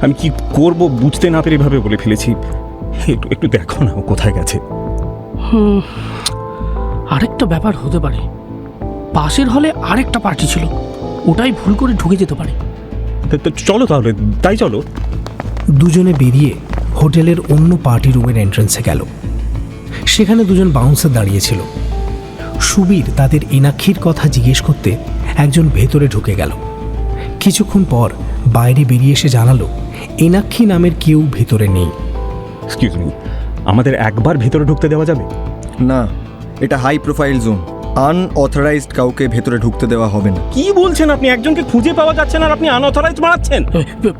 আমি কি করব বুঝতে না পেরে এভাবে বলে ফেলেছি। একটু দেখো না ও কোথায় গেছে। আরেকটা ব্যাপার হতে পারে, পাশের হলে আরেকটা পার্টি ছিল, ওটাই ভুল করে ঢুকে যেতে পারে। চলো তাহলে, তাই চলো। দুজনে বেরিয়ে হোটেলের অন্য পার্টি রুমের এন্ট্রান্সে গেল। সেখানে দুজন বাউন্সার দাঁড়িয়েছিল। সুবীর তাদের এনাক্ষীর কথা জিজ্ঞেস করতে একজন ভেতরে ঢুকে গেল। কিছুক্ষণ পর বাইরে বেরিয়ে এসে জানালো এনাক্ষী নামের কেউ ভেতরে নেই। এক্সকিউজ মি, আমাদের একবার ভেতরে ঢুকতে দেওয়া যাবে না, এটা হাই প্রোফাইল জোন, আনঅথরাইজড কাউকে ভেতরে ঢুকতে দেওয়া হবে না। কি বলছেন আপনি? একজনকে খুঁজে পাওয়া যাচ্ছে না আর আপনি আনঅথরাইজড বানাচ্ছেন?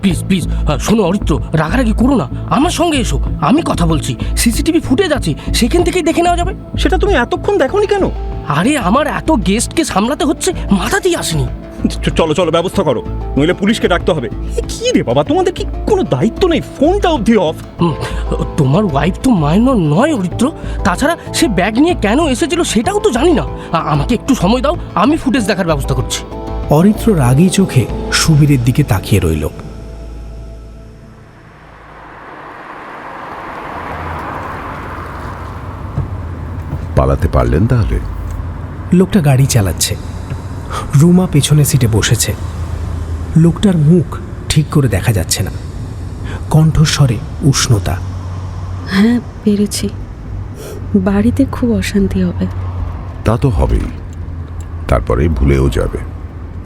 প্লিজ প্লিজ শোনো অরিত্র, রাগারাগি করো না, আমার সঙ্গে এসো, আমি কথা বলছি। সিসিটিভি ফুটেজ আছে, সেখান থেকেই দেখে নেওয়া যাবে। সেটা তুমি এতক্ষণ দেখোনি কেন? আরে আমার এত গেস্টকে সামলাতে হচ্ছে, মাথাতেই আসেনি। চলো ব্যবস্থা করো, নইলে পুলিশকে ডাকতে হবে। কি রে বাবা, তোমাদের কি কোনো দায়িত্ব নেই? ফোনটা অবধি অফ। তোমার ওয়াইফ তো মাইনর নয় অরিত্র, তাছাড়া সে ব্যাগ নিয়ে কেন এসেছিল সেটাও তো জানি না। আমাকে একটু সময় দাও, আমি ফুটেজ দেখার ব্যবস্থা করছি। অরিত্র রাগী চোখে সুবীরের দিকে তাকিয়ে রইল। পালাতে পারলেন তাহলে? লোকটা গাড়ি চালাচ্ছে, রুমা পেছনে সিটে বসেছে। লোকটার মুখ ঠিক করে দেখা যাচ্ছে না, কণ্ঠস্বরে উষ্ণতা। হ্যাঁ পেরেছি, বাড়িতে খুব অশান্তি হবে। তা তো হবেই, তারপরে ভুলেও যাবে।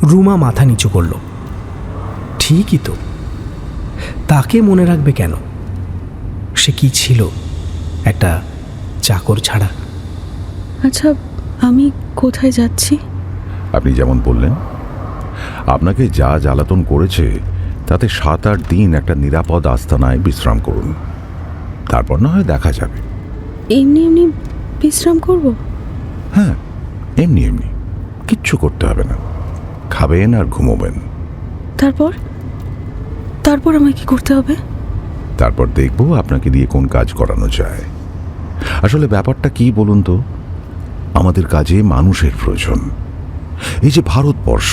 রুমা মাথা নিচু করল। ঠিকই তো, তাকে মনে রাখবে কেন? সে কি ছিল, একটা চাকর ছাড়া? আচ্ছা আমি কোথায় যাচ্ছি? আপনি যেমন বললেন, আপনাকে যা জ্বালাতন করেছে তাতে 7-8 দিন একটা নিরাপদ আস্তানায় বিশ্রাম করুন, তারপর না হয় দেখা যাবে। এমনি এমনি বিশ্রাম করব? হ্যাঁ, এমনি এমনি, কিচ্ছু করতে হবে না। খাবেন আর ঘুমোবেন। তারপর তারপর আমায় কি করতে হবে? তারপর দেখব আপনাকে দিয়ে কোন কাজ করানো যায়। আসলে ব্যাপারটা কি বলুন তো, আমাদের কাজে মানুষের প্রয়োজন। এই যে ভারতবর্ষ,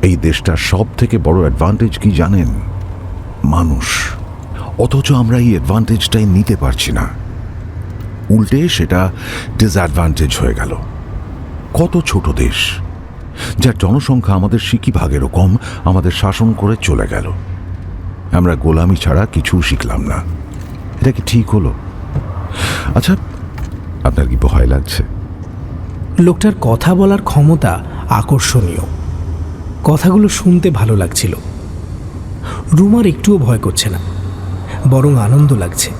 এই দেশটার সব থেকে বড় অ্যাডভান্টেজ কি জানেন? মানুষ। অথচ আমরা এই অ্যাডভান্টেজটাই নিতে পারছি না, উল্টে সেটা ডিসঅ্যাডভান্টেজ হয়ে গেল। কত ছোট দেশ, যার জনসংখ্যা আমাদের সিকিভাগেরও কম, আমাদের শাসন করে চলে গেল। আমরা গোলামি ছাড়া কিছু শিখলাম না। এটা কি ঠিক হলো? আচ্ছা, আপনার কি ভয় লাগছে? লোকটার কথা বলার ক্ষমতা আকর্ষণীয়, কথাগুলো শুনতে ভালো লাগছিল। রুমার একটুও ভয় করছে না, বরং আনন্দ লাগছে।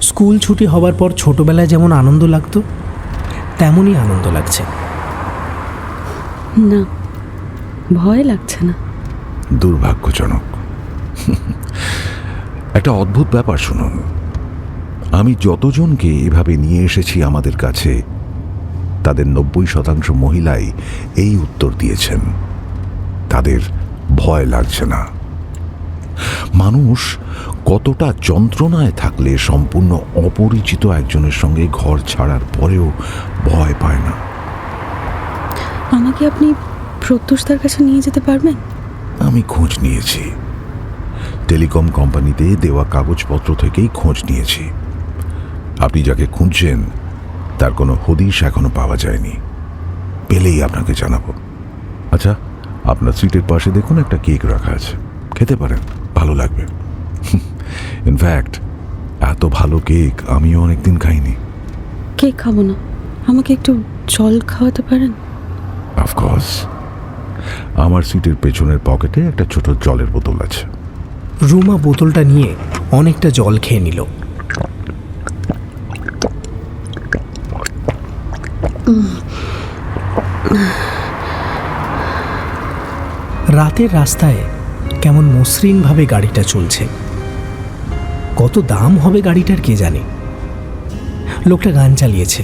স্কুল ছুটি হবার পর ছোটবেলায় যেমন আনন্দ লাগতো, তেমনই আনন্দ লাগছে। না, ভয় লাগছে না। দুর্ভাগ্যজনক। একটা অদ্ভুত ব্যাপার শুনুন, আমি যতজনকে এভাবে নিয়ে এসেছি আমাদের কাছে, তাদের 90% মহিলাই এই উত্তর দিয়েছেন, তাদের ভয় লাগছে না। মানুষ কতটা যন্ত্রণায় থাকলে সম্পূর্ণ অপরিচিত একজনের সঙ্গে ঘর ছাড়ার পরেও ভয় পায় না। আমাকে আপনি প্রত্যুষদার কাছে নিয়ে যেতে পারবেন? আমি খোঁজ নিয়েছি, টেলিকম কোম্পানিতে দেওয়া কাগজপত্র থেকেই খোঁজ নিয়েছি। আপনি যাকে খুঁজছেন তার কোনো হদিশ এখনো পাওয়া যায়নি, পেলেই আপনাকে জানাবো। আচ্ছা, আপনার সিটের পাশে দেখুন একটা কেক রাখা আছে, খেতে পারেন, ভালো লাগবে। ইনফ্যাক্ট এত ভালো কেক আমিও অনেকদিন খাইনি। কেক খাবো না, আমাকে একটু জল খাওয়াতে পারেন? অফকোর্স, আমার সিটের পেছনের পকেটে একটা ছোট জলের বোতল আছে। রুমা বোতলটা নিয়ে অনেকটা জল খেয়ে নিল। রাতের রাস্তায় কেমন মসৃণভাবে গাড়িটা চলছে। কত দাম হবে গাড়িটার কে জানে। লোকটা গান চালিয়েছে,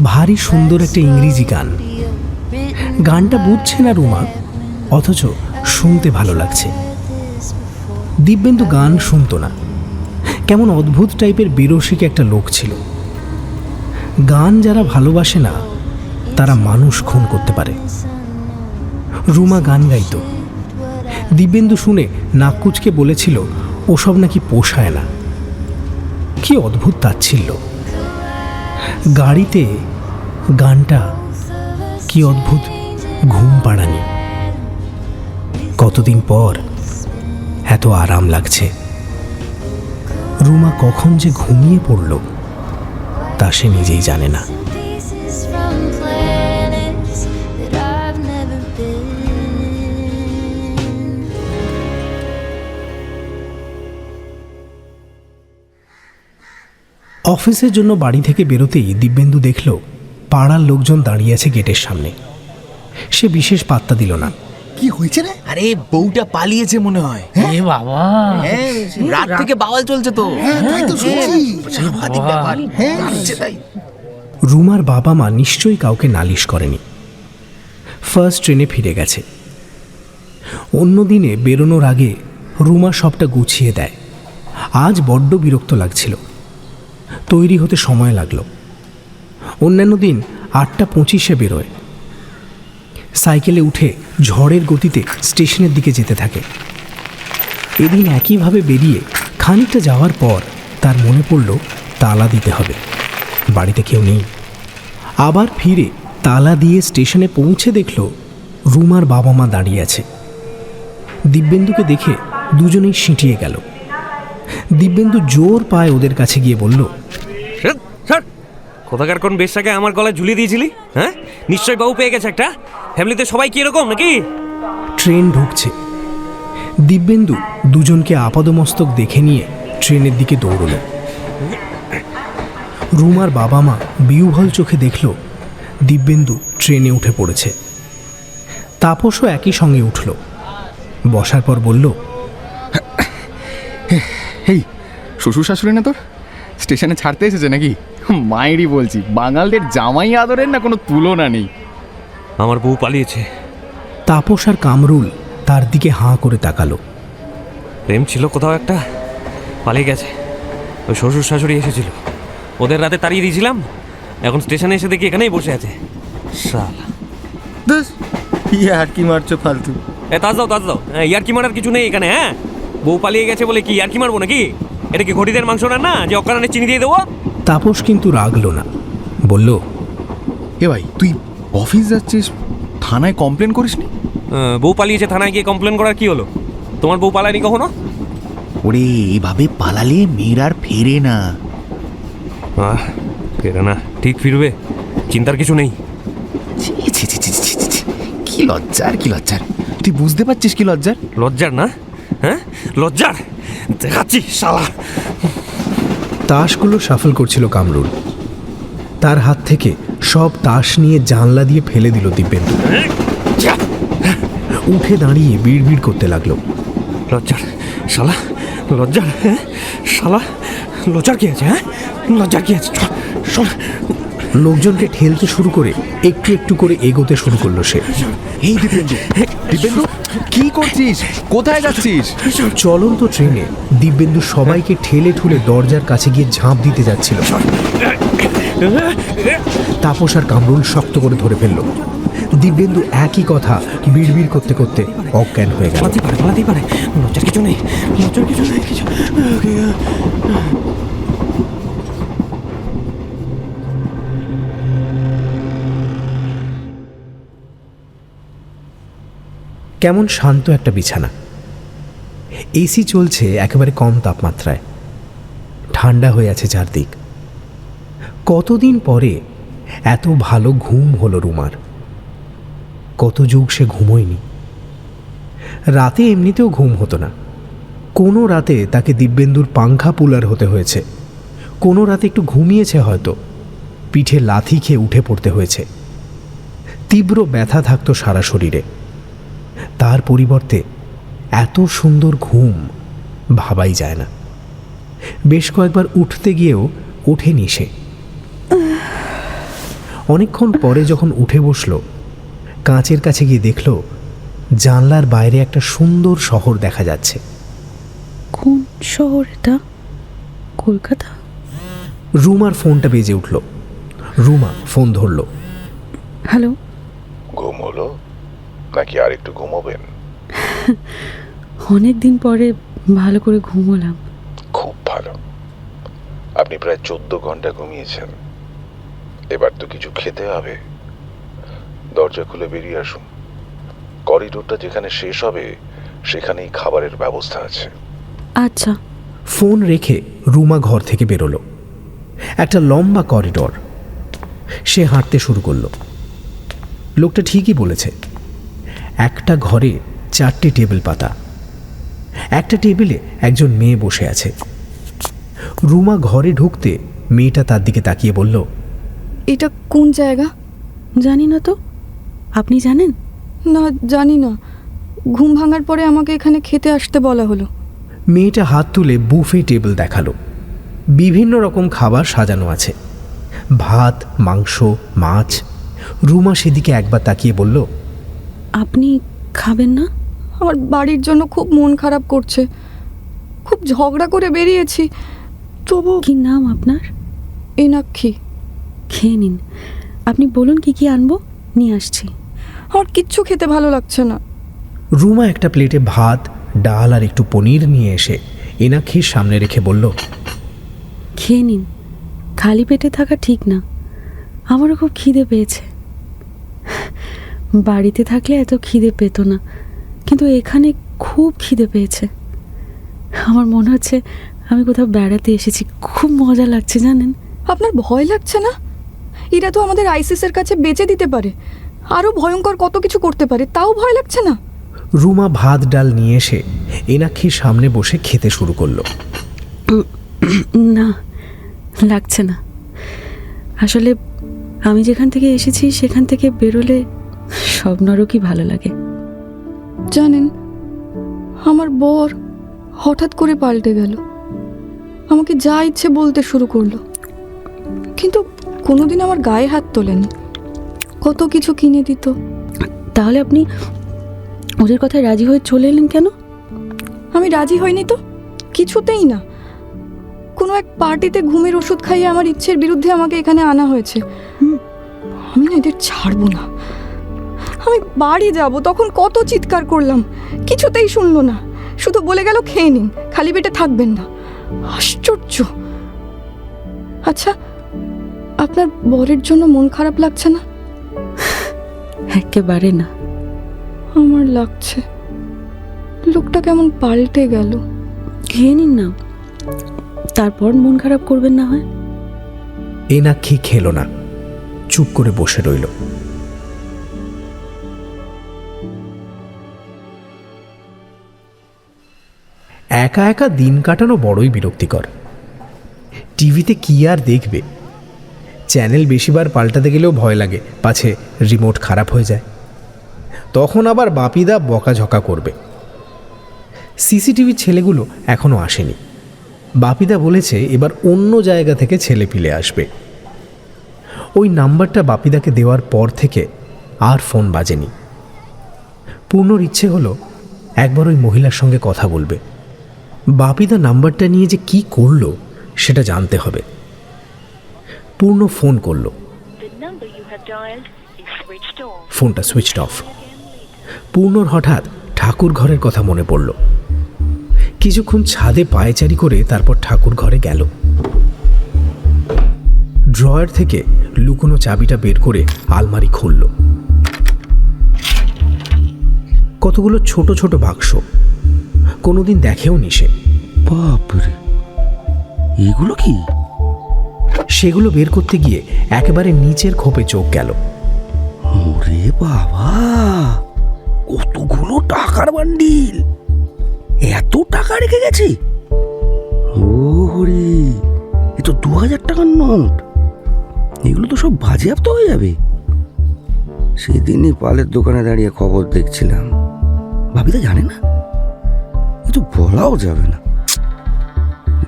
ভারী সুন্দর একটা ইংরেজি গান। গানটা বুঝছে না রুমা, অথচ শুনতে ভালো লাগছে। দিব্যেন্দু গান শুনতো না, কেমন অদ্ভুত টাইপের বেরসিক একটা লোক ছিল। গান যারা ভালোবাসে না তারা মানুষ খুন করতে পারে। রুমা গান গাইতো, দিব্যেন্দু শুনে নাক কুচকে বলেছিল ওসব নাকি পোষায় না। কি অদ্ভুত তাচ্ছিল্য! গাড়িতে গানটা কি অদ্ভুত ঘুম পাড়ানি। কতদিন পর এত আরাম লাগছে। রুমা কখন যে ঘুমিয়ে পড়ল তা সে নিজেই জানে না। অফিসের জন্য বাড়ি থেকে বেরোতেই দিব্যেন্দু দেখল পাড়ার লোকজন দাঁড়িয়ে আছে গেটের সামনে। সে বিশেষ পাত্তা দিল না। কি হয়েছে রে? আরে বউটা পালিয়েছে মনে হয়। এ বাবা, রাত থেকে বাওয়াল চলছে তো। সাংঘাতিক ব্যাপার। রুমার বাবা মা নিশ্চয়ই কাউকে নালিশ করেনি, ফার্স্ট ট্রেনে ফিরে গেছে। অন্য দিনে বেরোনোর আগে রুমা সবটা গুছিয়ে দেয়। আজ বড্ড বিরক্ত লাগছিল, তৈরি হতে সময় লাগলো। অন্যান্য দিন 8:25 বেরোয়। সাইকেলে উঠে ঝড়ের গতিতে স্টেশনের দিকে যেতে থাকে। এদিন একইভাবে বেরিয়ে খানিকটা যাওয়ার পর তার মনে পড়ল তালা দিতে হবে, বাড়িতে কেউ নেই। আবার ফিরে তালা দিয়ে স্টেশনে পৌঁছে দেখল রুমার বাবা মা দাঁড়িয়ে আছে। দিব্যেন্দুকে দেখে দুজনেই সিঁটিয়ে গেল। দিব্যেন্দু জোর পায়ে ওদের কাছে গিয়ে বলল, কোথাকার কোন বেশটাকে আমার গলায় ঝুলিয়ে দিয়েছিলি? হ্যাঁ, নিশ্চয়ই বাবু পেয়ে গেছে একটা। ফ্যামিলিতে সবাই কি এরকম নাকি? ট্রেন ঢুকছে। দিব্যেন্দু দুজনকে আপাদমস্তক দেখে নিয়ে ট্রেনের দিকে দৌড়ল। রুমার বাবা মা বিহ্বল চোখে দেখল দিব্যেন্দু ট্রেনে উঠে পড়েছে। তাপসও একই সঙ্গে উঠল। বসার পর বলল, এই শ্বশুর শাশুড়ি না তোর? স্টেশনে ছাড়তে এসেছে নাকি? মায়েরই বলছি, বাঙালদের জামাই আদরের না কোনো তুলনা নেই। আমার বউ পালিয়েছে। তাপস আর কামরুল তার দিকে হাঁ করে তাকালো। প্রেম ছিল কোথাও একটা, পালিয়ে গেছে। ওই শ্বশুর শাশুড়ি এসেছিল, ওদের রাতে তাড়িয়ে দিয়েছিলাম। এখন স্টেশনে এসে দেখি এখানেই বসে আছে। শালা আর কি মারছো ফালতু? তাজ দাও। ইয়ার কি মারার কিছু নেই এখানে। হ্যাঁ, বউ পালিয়ে গেছে বলে কি ইয়ার কি মারবো নাকি? এটা কি ঘটিদের মাংস না যে অকারণে চিনি দিয়ে দেবো? তাপস কিন্তু রাগলো না, বলল, এ ভাই, তুই অফিস যাচ্ছিস, থানায় কমপ্লেন করিসনি? বউ পালিয়েছে, থানায় গিয়ে কমপ্লেন করার কি হলো? তোমার বউ পালায়নি কখনো? ওরে, এভাবে পালালে মেয়ের আর ফেরে না। ফেরে না? ঠিক ফিরবে, চিন্তার কিছু নেই। কি লজ্জার, কি লজ্জার! তুই বুঝতে পারছিস কি লজ্জার? লজ্জার না? হ্যাঁ, লজ্জার দেখাচ্ছি শালা। তাসগুলো শাফল করছিল কামরুল। তার হাত থেকে সব তাস নিয়ে জানলা দিয়ে ফেলে দিল দিব্যেন্দু। উঠে দাঁড়িয়ে বিড়বিড় করতে লাগলো, লজ্জার শালা, লজ্জার। হ্যাঁ শালা, লজ্জার কি আছে? হ্যাঁ, লজ্জার কি আছে? লোকজনকে ঠেলতে শুরু করে একটু একটু করে এগোতে শুরু করলো সে। এই দিব্যেন্দু, দিব্যেন্দু কি করছিস? কোথায় যাচ্ছিস? চলন্ত ট্রেনে দিব্যেন্দু সবাইকে ঠেলে ঠুলে দরজার কাছে গিয়ে ঝাঁপ দিতে যাচ্ছিল। তাপস আর কামরুল শক্ত করে ধরে ফেলল। দিব্যেন্দু একই কথা বিড়বিড় করতে করতে অজ্ঞান হয়ে গেল। পালাতেই পারে, লজ্জার কিছু নেই, লজ্জার কিছু নেই। কেমন শান্ত একটা বিছানা। এসি চলছে একেবারে কম তাপমাত্রায়। ঠান্ডা হয়ে আছে চারদিক। কতদিন পরে এত ভালো ঘুম হলো রুমার। কত যুগ সে ঘুমোয়নি। রাতে এমনিতেও ঘুম হতো না। কোনো রাতে তাকে দিব্যেন্দুর পাংখা পুলার হতে হয়েছে, কোনো রাতে একটু ঘুমিয়েছে হয়তো, পিঠে লাথি খেয়ে উঠে পড়তে হয়েছে। তীব্র ব্যথা থাকতো সারা শরীরে। তার পরিবর্তে এত সুন্দর ঘুম ভাবাই যায় না। বেশ কয়েকবার উঠতে গিয়েও ওঠেনি সে। অনেকক্ষণ পরে যখন উঠে বসল, কাঁচের কাছে গিয়ে দেখল জানলার বাইরে একটা সুন্দর শহর দেখা যাচ্ছে। কোন শহর এটা? কলকাতা? রুমার ফোনটা বেজে উঠল। রুমা ফোন ধরল। হ্যালো। ঘুম হলো নাকি আর একটু ঘুমোবেন? অনেক দিন পরে ভালো করে ঘুমোলাম। খুব ভালো। আপনি প্রায় 14 ঘন্টা ঘুমিয়েছেন। এবার তো কিছু খেতে হবে। দরজা খুলে বেরিয়ে আসুন। করিডোরটা যেখানে শেষ হবে সেখানেই খাবারের ব্যবস্থা আছে। আচ্ছা। ফোন রেখে রুমা ঘর থেকে বেরোলো। একটা লম্বা করিডোর। সে হাঁটতে শুরু করলো। লোকটা ঠিকই বলেছে, একটা ঘরে 4টে টেবিল পাতা। একটা টেবিলে একজন মেয়ে বসে আছে। রুমা ঘরে ঢুকতে মেয়েটা তার দিকে তাকিয়ে বলল, এটা কোন জায়গা? জানি না তো। আপনি জানেন? না, জানি না। ঘুম ভাঙার পরে আমাকে এখানে খেতে আসতে বলা হলো। মেয়েটা হাত তুলে বুফে টেবিল দেখালো। বিভিন্ন রকম খাবার সাজানো আছে, ভাত, মাংস, মাছ। রুমা সেদিকে একবার তাকিয়ে বলল, আপনি খাবেন না? আমার বাড়ির জন্য খুব মন খারাপ করছে। খুব ঝগড়া করে বেরিয়েছি, তবু। কি নাম আপনার? এনাক্ষী। খেয়ে নিন। আপনি বলুন কি কি আনবো, নিয়ে আসছি। আমার কিচ্ছু খেতে ভালো লাগছে না। রুমা একটা প্লেটে ভাত, ডাল আর একটু পনির নিয়ে এসে এনাক্ষীর সামনে রেখে বলল, খেয়ে নিন। খালি পেটে থাকা ঠিক না। আমারও খুব খিদে পেয়েছে। বাড়িতে থাকলে এত খিদে পেত না, কিন্তু এখানে খুব খিদে পেয়েছে। আমার মনে হচ্ছে আমি কোথাও বেড়াতে এসেছি। খুব মজা লাগছে জানেন। আপনার ভয় লাগছে না? এরা তো আমাদের আইসিসের কাছে বেচে দিতে পারে, আরও ভয়ঙ্কর কত কিছু করতে পারে, তাও ভয় লাগছে না? রুমা ভাত ডাল নিয়ে এসে এনাক্ষীর সামনে বসে খেতে শুরু করলো। না, লাগছে না। আসলে আমি যেখান থেকে এসেছি সেখান থেকে বেরোলে সব নরকই ভালো লাগে। জানেন, আমার বর হঠাৎ করে পাল্টে গেল। আমাকে যা ইচ্ছে বলতে শুরু করলো, কিন্তু কোনোদিন আমার গায়ে হাত তোলেনি। কত কিছু কিনে দিত। তাহলে আপনি ওদের কথায় রাজি হয়ে চলে এলেন কেন? আমি রাজি হইনি তো, কিছুতেই না। কোনো এক পার্টিতে ঘুমের ওষুধ খাইয়ে আমার ইচ্ছের বিরুদ্ধে আমাকে এখানে আনা হয়েছে। আমি না এদের ছাড়বো না। আমি বাড়ি যাব, তখন কত চিৎকার করলাম, কিছুতেই শুনলো না। শুধু বলে গেল খেয়ে নিন, খালি পেটে থাকবেন না। আশ্চর্য। আচ্ছা, আপনার বরের জন্য মন খারাপ লাগছে না? একেবারে না। আমার লাগছে। লোকটা কেমন পাল্টে গেল। খেয়ে নিন না, তারপর মন খারাপ করবেন না হয়। এনাক্ষী খেলো না, চুপ করে বসে রইল। একা একা দিন কাটানো বড়ই বিরক্তিকর। টিভিতে কি আর দেখবে? চ্যানেল বেশিবার পাল্টাতে গেলেও ভয় লাগে পাছে রিমোট খারাপ হয়ে যায়। তখন আবার বাপিদা বকাঝকা করবে। সিসিটিভির ছেলেগুলো এখনো আসেনি। বাপিদা বলেছে এবার অন্য জায়গা থেকে ছেলে পিলে আসবে। ওই নাম্বারটা বাপিদাকে দেওয়ার পর থেকে আর ফোন বাজেনি। পূর্ণর ইচ্ছে হলো একবার ওই মহিলার সঙ্গে কথা বলবে। বাপিদা নাম্বারটা নিয়ে যে কি করলো সেটা জানতে হবে। পূর্ণ ফোন করলো। ফোনটা সুইচড অফ। পূর্ণর হঠাৎ ঠাকুর ঘরের কথা মনে পড়ল। কিছুক্ষণ ছাদে পায়চারি করে তারপর ঠাকুর ঘরে গেল। ড্রয়ার থেকে লুকোনো চাবিটা বের করে আলমারি খুলল। কতগুলো ছোট ছোট বাক্স, কোনোদিন দেখেও নি সে। বাপরে, এগুলো কি? সেগুলো বের করতে গিয়ে একেবারে নিচের খোপে চোখ গেল। ওরে বাবা, কতগুলো টাকার বান্ডিল! এত টাকা রেখে গেছে? ওরে, এ তো 2000 টাকার নোট। এগুলো তো সব বাজেয়াপ্ত হয়ে যাবে। সেদিনই পালের দোকানে দাঁড়িয়ে খবর দেখছিলাম। ভাবিদা জানে না? এ তো বলাও যাবে না,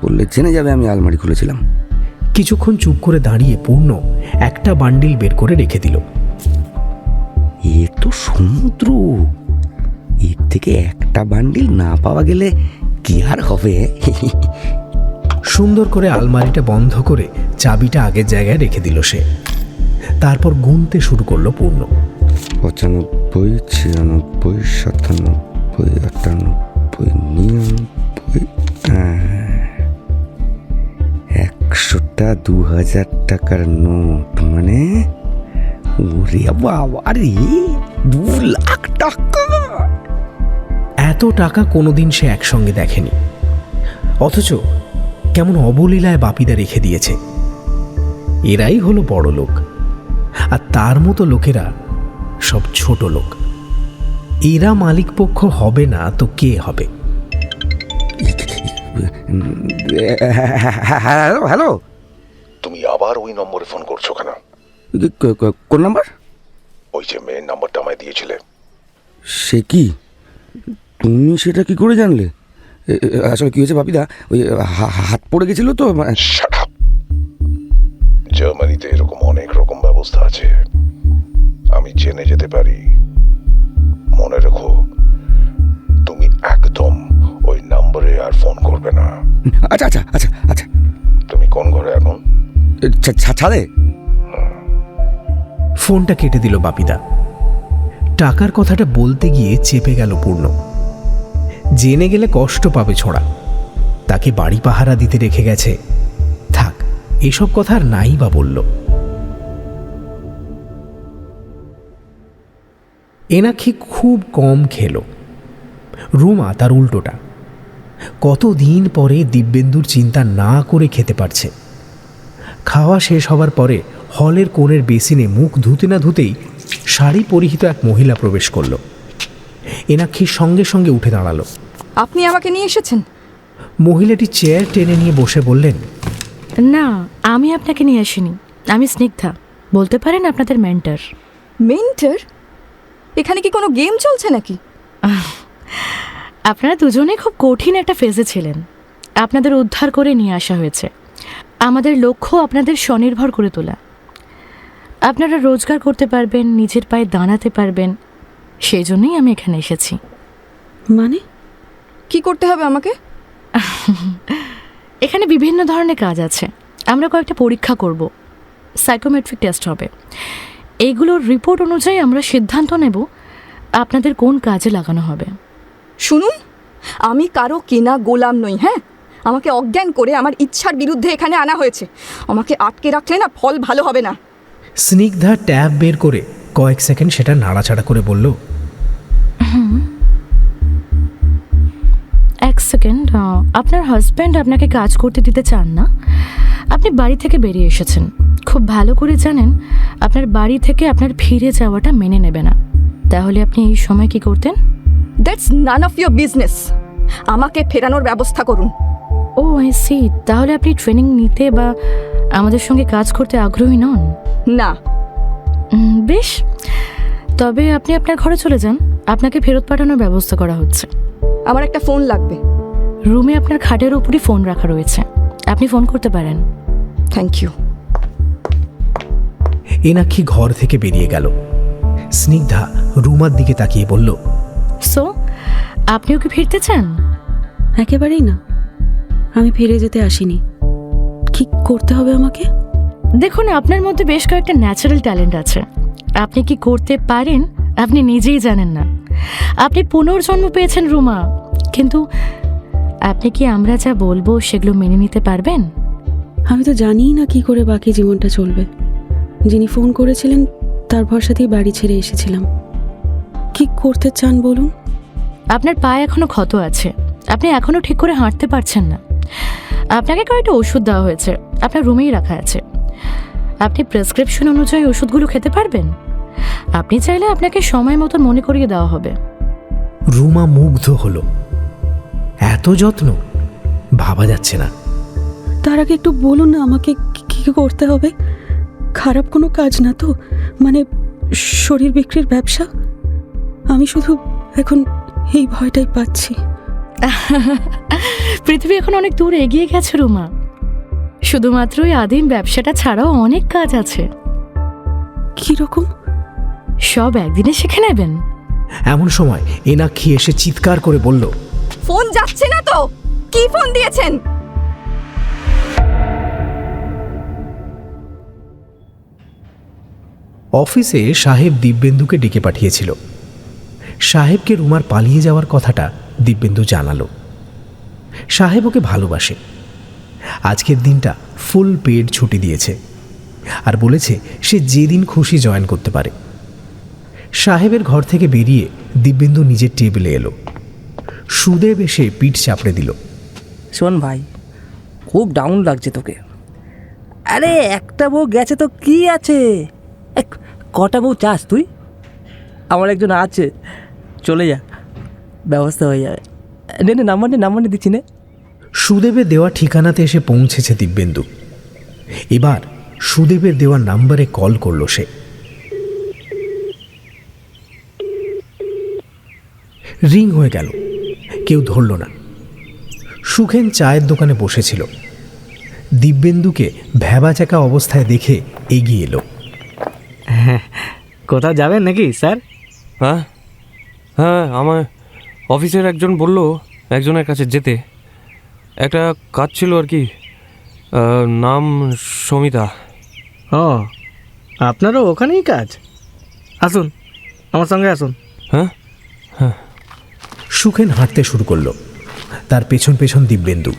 বললে জেনে যাবে আমি আলমারি খুলেছিলাম। কিছুক্ষণ চুপ করে দাঁড়িয়ে পূর্ণ একটা বান্ডিল বের করে রেখে দিল। এ তো সমুদ্র, এর থেকে একটা বান্ডিল না পাওয়া গেলে কি আর হবে? সুন্দর করে আলমারিটা বন্ধ করে চাবিটা আগের জায়গায় রেখে দিল সে। তারপর গুনতে শুরু করলো পূর্ণ। 95, 96, 97, 98, 99, 100টা 2000 টাকার নোট, মানে ওরে বাবা রে, 2 লাখ টাকা! এত টাকা কোনোদিন সে একসঙ্গে দেখেনি, অথচ কেমন অবলীলায় বাপিদা রেখে দিয়েছে। এরাই হলো বড় লোক, আর তার মতো লোকেরা সব ছোট লোক। এরা মালিকপক্ষ হবে না তো কে হবে? হ্যালো হ্যালো, তুমি আবার ওই নম্বরে ফোন করছো কেন? কোন নাম্বার? ওই যে মেন নাম্বারটা আমায় দিয়েছিলে। সে কি, তুমি সেটা কি করে জানলে? আসলে কি হয়েছে বাপিদা, ওই হাত পড়ে গেছিল তো। জার্মানিতে এরকম অনেক রকম ব্যবস্থা আছে, আমি জেনে যেতে পারি। মনে রেখো, তুমি একদম ওই নম্বরে আর ফোন করবে না। আচ্ছা আচ্ছা আচ্ছা আচ্ছা। তুমি কোন ঘরে এখন? ছাদে। ফোনটা কেটে দিল বাপিদা। টাকার কথাটা বলতে গিয়ে চেপে গেল পূর্ণ। জেনে গেলে কষ্ট পাবে ছোড়া, তাকে বাড়ি পাহারা দিতে রেখে গেছে। থাক, এসব কথা আর নাই বা বলল। এনাক্ষী খুব কম খেলো, রুমা তার উল্টোটা। কতদিন পরে দিব্যেন্দুর চিন্তা না করে খেতে পারছে। খাওয়া শেষ হবার পরে হলের কোণের বেসিনে মুখ ধুতে না ধুতেই শাড়ি পরিহিত এক মহিলা প্রবেশ করল। এনাক্ষীর সঙ্গে সঙ্গে উঠে দাঁড়ালো। আপনি আমাকে নিয়ে এসেছেন? মহিলাটি চেয়ার টেনে নিয়ে বসে বললেন, না, আমি আপনাকে নিয়ে আসিনি, আমি স্নিগ্ধা, বলতে পারেন আপনাদের মেন্টর। মেন্টর? এখানে কি কোনো গেম চলছে নাকি? আপনারা দুজনে খুব কঠিন একটা ফেজে ছিলেন, আপনাদের উদ্ধার করে নিয়ে আসা হয়েছে। আমাদের লক্ষ্য আপনাদের স্বনির্ভর করে তোলা। আপনারা রোজগার করতে পারবেন, নিজের পায়ে দাঁড়াতে পারবেন, সেই জন্যই আমি এখানে এসেছি। মানে কি করতে হবে আমাকে? এখানে বিভিন্ন ধরনের কাজ আছে। আমরা কয়েকটা পরীক্ষা করব, সাইকোমেট্রিক টেস্ট হবে। এইগুলোর রিপোর্ট অনুযায়ী আমরা সিদ্ধান্ত নেব আপনাদের কোন কাজে লাগানো হবে। শুনুন, আমি কারো কেনা গোলাম নই। হ্যাঁ, আমাকে অজ্ঞান করে আমার ইচ্ছার বিরুদ্ধে এখানে আনা হয়েছে। আমাকে আটকে রাখলে না ফল ভালো হবে না। স্নিগ্ধা ট্যাব বের করে কয়েক সেকেন্ড সেটা নাড়াচাড়া করে বলল, এক সেকেন্ড, আপনার হাজব্যান্ড আপনাকে কাজ করতে দিতে চান না। আপনি বাড়ি থেকে বেরিয়ে এসেছেন, খুব ভালো করে জানেন আপনার বাড়ি থেকে আপনার ফিরে যাওয়াটা মেনে নেবে না। তাহলে আপনি এই সময় কি করতেন? That's none of your business. আমাকে ফেরানোর ব্যবস্থা করুন। ও আই সি, তাহলে আপনি ট্রেনিং নিতে বা আমাদের সঙ্গে কাজ করতে আগ্রহী নন? না। বেশ, তবে আপনি আপনার ঘরে চলে যান, আপনাকে ফেরত পাঠানোর ব্যবস্থা করা হচ্ছে। আমার একটা ফোন লাগবে। রুমে আপনার খাটের উপরই ফোন রাখা রয়েছে, আপনি ফোন করতে পারেন। Thank you. এনাক্ষী ঘর থেকে বেরিয়ে গেল। স্নিগ্ধা রুমার দিকে তাকিয়ে বলল, সো আপনিও কি ফিরতে চান? একেবারেই না, আমি ফিরে যেতে আসিনি। কি করতে হবে আমাকে? দেখুন, আপনার মধ্যে বেশ কয়েকটা ন্যাচারাল ট্যালেন্ট আছে। আপনি কি করতে পারেন আপনি নিজেই জানেন না। আপনি পুনর্জন্ম পেয়েছেন রুমা, কিন্তু আপনি কি আমরা যা বলবো সেগুলো মেনে নিতে পারবেন? আমি তো জানিই না কি করে বাকি জীবনটা চলবে। যিনি ফোন করেছিলেন তার ভরসাতেই বাড়ি ছেড়ে এসেছিলাম। কি করতে চান বলুন? আপনার পায়ে এখনো ক্ষত আছে, আপনি এখনো ঠিক করে হাঁটতে পারছেন না। আপনাকে কয়েকটা ওষুধ দেওয়া হয়েছে, আপনার রুমেই রাখা আছে। আপনি প্রেসক্রিপশন অনুযায়ী ওষুধগুলো খেতে পারবেন। আপনি চাইলে আপনাকে সময় মতন মনে করিয়ে দেওয়া হবে। রুমা মুগ্ধ হলো। এত যত্ন, ভাবা যাচ্ছে না। তার আগে একটু বলুন না আমাকে কি করতে হবে। খারাপ কোনো কাজ না তো, মানে শরীর বিক্রির ব্যবসা? আমি শুধু এখন এই ভয়টাই পাচ্ছি। পৃথিবী এখন অনেক দূর এগিয়ে গেছে রুমা। শুধুমাত্র ওই আদিম ব্যবসাটা ছাড়াও অনেক কাজ আছে। কি রকম? সব একদিনে শিখে নেবেন। এমন সময় এনাক্ষী এসে চিৎকার করে বলল, ফোন যাচ্ছে না তো, কি ফোন দিয়েছেন? অফিসে সাহেব দিব্যেন্দুকে ডেকে পাঠিয়েছিল। সাহেবকে রুমার পালিয়ে যাওয়ার কথাটা দিব্যেন্দু জানালো। সাহেব ওকে ভালোবাসে। আজকের দিনটা ফুল পেড ছুটি দিয়েছে আর বলেছে সে যেদিন খুশি জয়েন করতে পারে। সাহেবের ঘর থেকে বেরিয়ে দিব্যেন্দু নিজের টেবিলে এলো। সুদেব এসে পিঠ চাপড়ে দিল। শোন ভাই, খুব ডাউন লাগছে তোকে। আরে একটা বউ গেছে তো কি আছে, কটা বউ চাস তুই? আমার একজন আছে, চলে যা, ব্যবস্থা হয়ে যাবে। নে নাম্বার দিচ্ছি নে। সুদেবের দেওয়া ঠিকানাতে এসে পৌঁছেছে দিব্যেন্দু। এবার সুদেবের দেওয়া নাম্বারে কল করল সে। রিং হয়ে গেল, কেউ ধরল না। সুখেন চায়ের দোকানে বসেছিল। দিব্যেন্দুকে ভ্যাবাচাকা অবস্থায় দেখে এগিয়ে এলো। কোথাও যাবেন নাকি স্যার? হ্যাঁ হ্যাঁ, আমার অফিসের একজন বলল একজনের কাছে যেতে, একটা কাজ ছিল আর কি। নাম সমিতা। ও, আপনারও ওখানেই কাজ? আসুন, আমার সঙ্গে আসুন। হ্যাঁ হ্যাঁ। সুখেন হাঁটতে শুরু করলো, তার পেছন পেছন দিব্যেন্দু।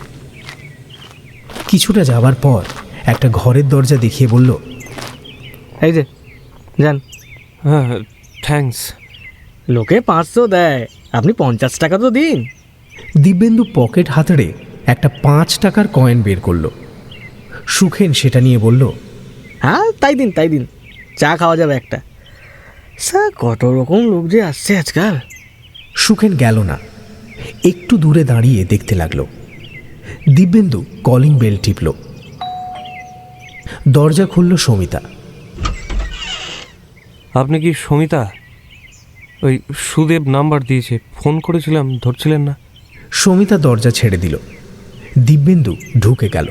কিছুটা যাবার পর একটা ঘরের দরজা দেখিয়ে বলল, এই যে যান। হ্যাঁ, থ্যাঙ্কস। লোকে 500 দেয়, আপনি 50 টাকা তো দিন। দিব্যেন্দু পকেট হাতড়ে একটা 5 টাকার কয়েন বের করলো। সুখেন সেটা নিয়ে বলল, হ্যাঁ তাই দিন, চা খাওয়া যাবে একটা। স্যার, কত রকম লোক যে আসছে আজকাল। সুখেন গেল না, একটু দূরে দাঁড়িয়ে দেখতে লাগলো। Dibyendu calling bell টিপল। দরজা খুলল সমিতা। আপনি কি সমিতা? ওই সুদেব নাম্বার দিয়েছে, ফোন করেছিলাম, ধরছিলেন না। সমিতা দরজা ছেড়ে দিল। দিব্যেন্দু ঢুকে গেল।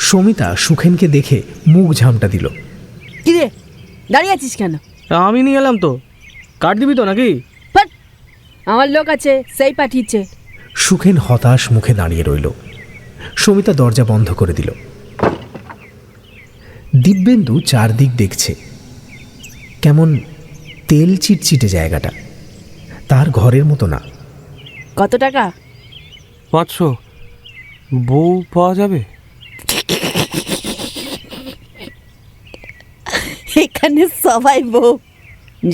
সমিতা সুখেনকে দেখে মুখ ঝামটা দিল। কিরে দাঁড়িয়ে আছিস কেন? আমি নিয়ে এলাম তো, কাট দিবি তো নাকি? আমার লোক আছে, সেই পাঠিয়েছে। সুখেন হতাশ মুখে দাঁড়িয়ে রইল। সমিতা দরজা বন্ধ করে দিল। দিব্যেন্দু চারদিক দেখছে। কেমন তেল চিটচিটে জায়গাটা, তার ঘরের মতো না। কত টাকা? 500। বউ পাওয়া যাবে? এখানে সবাই বউ।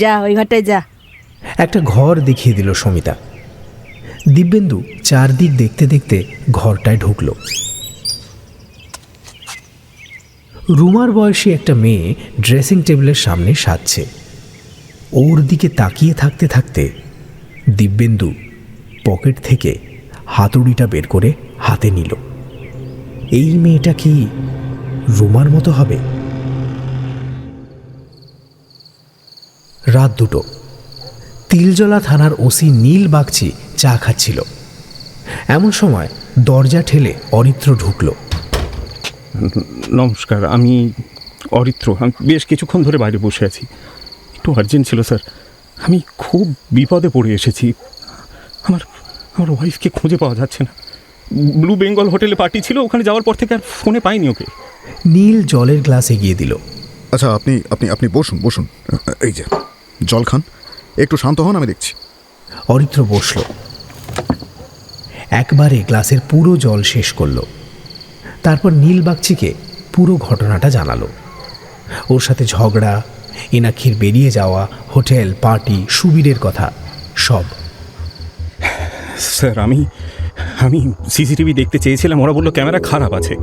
যা ওই ঘরটায় যা। একটা ঘর দেখিয়ে দিল সমিতা। দিব্যেন্দু চারদিক দেখতে দেখতে ঘরটায় ঢুকল। রুমার বয়সী একটা মেয়ে ড্রেসিং টেবিলের সামনে সাজছে। ওর দিকে তাকিয়ে থাকতে থাকতে দিব্যেন্দু পকেট থেকে হাতুড়িটা বের করে হাতে নিল। এই মেয়েটা কি রুমার মতো হবে? রাত 2টো। তিলজলা থানার ওসি নীল বাগচি চা খাচ্ছিল। এমন সময় দরজা ঠেলে অরিত্র ঢুকল। নমস্কার, আমি অরিত্র। আমি বেশ কিছুক্ষণ ধরে বাইরে বসে আছি, একটু আর্জেন্ট ছিল স্যার। আমি খুব বিপদে পড়ে এসেছি। আমার ওয়াইফকে খুঁজে পাওয়া যাচ্ছে না। ব্লু বেঙ্গল হোটেলে পার্টি ছিল, ওখানে যাওয়ার পর থেকে আর ফোনে পাইনি ওকে। নীল জলের গ্লাস এগিয়ে দিল। আচ্ছা, আপনি আপনি আপনি বসুন। এই যে জল খান, একটু শান্ত হন, আমি দেখছি। অরিত্র বসল। একবারে গ্লাসের পুরো জল শেষ করল। তারপর নীল বাগচিকে পুরো ঘটনাটা জানালো। ওর সাথে ঝগড়া, এনাক্ষীর বেরিয়ে যাওয়া, হোটেল, পার্টি, সুবীরের কথা সব। স্যার, আমি সিসিটিভি দেখতে চেয়েছিলাম, ওরা বললো ক্যামেরা খারাপ আছে।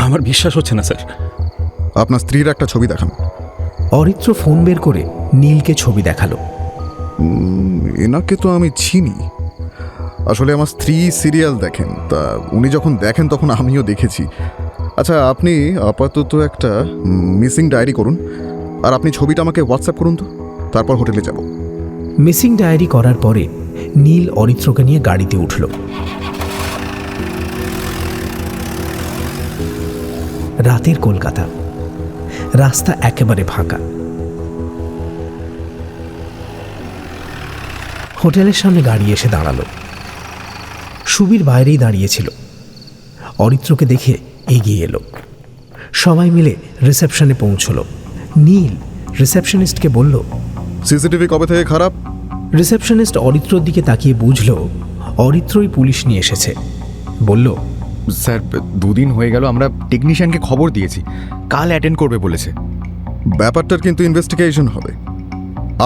আমার বিশ্বাস হচ্ছে না স্যার। আপনার স্ত্রীর একটা ছবি দেখান। অরিত্র ফোন বের করে নীলকে ছবি দেখালো। এনাকে তো আমি চিনি। আসলে আমার স্ত্রী সিরিয়াল দেখেন, তা উনি যখন দেখেন তখন আমিও দেখেছি। আচ্ছা, আপনি আপাতত একটা মিসিং ডায়েরি করুন, আর আপনি ছবিটা আমাকে হোয়াটসঅ্যাপ করুন তো, তারপর হোটেলে যাব। মিসিং ডায়েরি করার পরে নীল অরিত্রকে নিয়ে গাড়িতে উঠল। রাতের কলকাতা, রাস্তা একেবারে ফাঁকা। হোটেলের সামনে গাড়ি এসে দাঁড়ালো। সুবীর বাইরেই দাঁড়িয়েছিল। অরিত্রকে দেখে এগিয়ে এলো। সবাই মিলে রিসেপশনে পৌঁছলো। নীল রিসেপশনিস্টকে বলল, সিসিটিভি কবে থেকে খারাপ? রিসেপশনিস্ট অরিত্রর দিকে তাকিয়ে বুঝল অরিত্রই পুলিশ নিয়ে এসেছে। বলল, স্যার 2 দিন হয়ে গেল আমরা টেকনিশিয়ানকে খবর দিয়েছি, কাল অ্যাটেন্ড করবে বলেছে। ব্যাপারটার কিন্তু ইনভেস্টিগেশন হবে।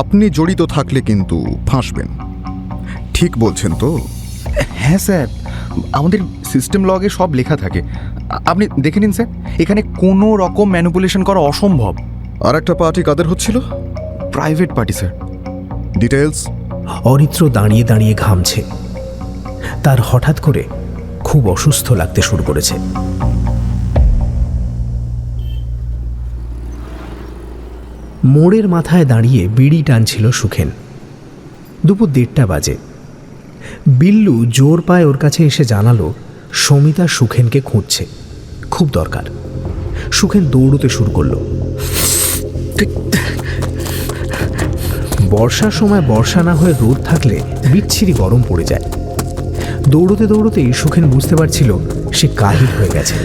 আপনি জড়িত থাকলে কিন্তু ফাঁসবেন। ঠিক বলছেন তো? হ্যাঁ স্যার, আমাদের সিস্টেম লগে সব লেখা থাকে, আপনি দেখে নিন স্যার। এখানে কোনো রকম ম্যানিপুলেশন করা অসম্ভব। আর একটা পার্টি কাদের হচ্ছিল? Private party sir. Details? Aritra দাঁড়িয়ে দাঁড়িয়ে ঘামছে। তার হঠাৎ করে খুব অসুস্থ লাগতে শুরু করেছে। মোড়ের মাথায় দাঁড়িয়ে বিড়ি টানছিল সুখেন। দুপুর 1:30 বাজে। বিল্লু জোর পায়ে ওর কাছে এসে জানালো সমিতা সুখেনকে খুঁজছে, খুব দরকার। সুখেন দৌড়তে শুরু করলো। বর্ষার সময় বর্ষা না হয়ে রোদ থাকলে বিচ্ছিরি গরম পড়ে যায়। দৌড়তে দৌড়তেই সুখেন বুঝতে পারছিল সে কাহিল হয়ে গেছে।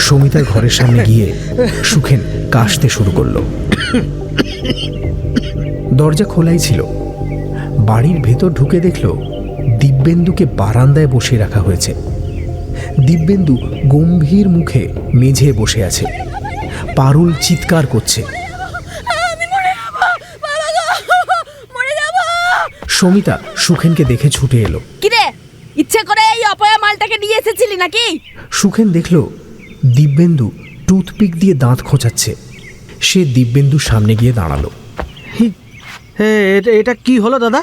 সমিতার ঘরের সামনে গিয়ে সুখেন কাশতে শুরু করলো। দরজা খোলাই ছিল। বাড়ির ভেতর ঢুকে দেখল দিব্যেন্দুকে বারান্দায় বসিয়ে রাখা হয়েছে। দিব্যেন্দু গম্ভীর মুখে মেঝে বসে আছে। পারুল চিৎকার করছে। সমিতা সুখেনকে দেখে ছুটে এলো। কিরে, ইচ্ছে করে এই অপয়া মালটাকে নিয়ে এসেছিলি নাকি? সুখেন দেখল দিব্যেন্দু টুথপিক দিয়ে দাঁত খোঁচাচ্ছে। সে দিব্যেন্দুর সামনে গিয়ে দাঁড়ালো। এটা কি হলো দাদা?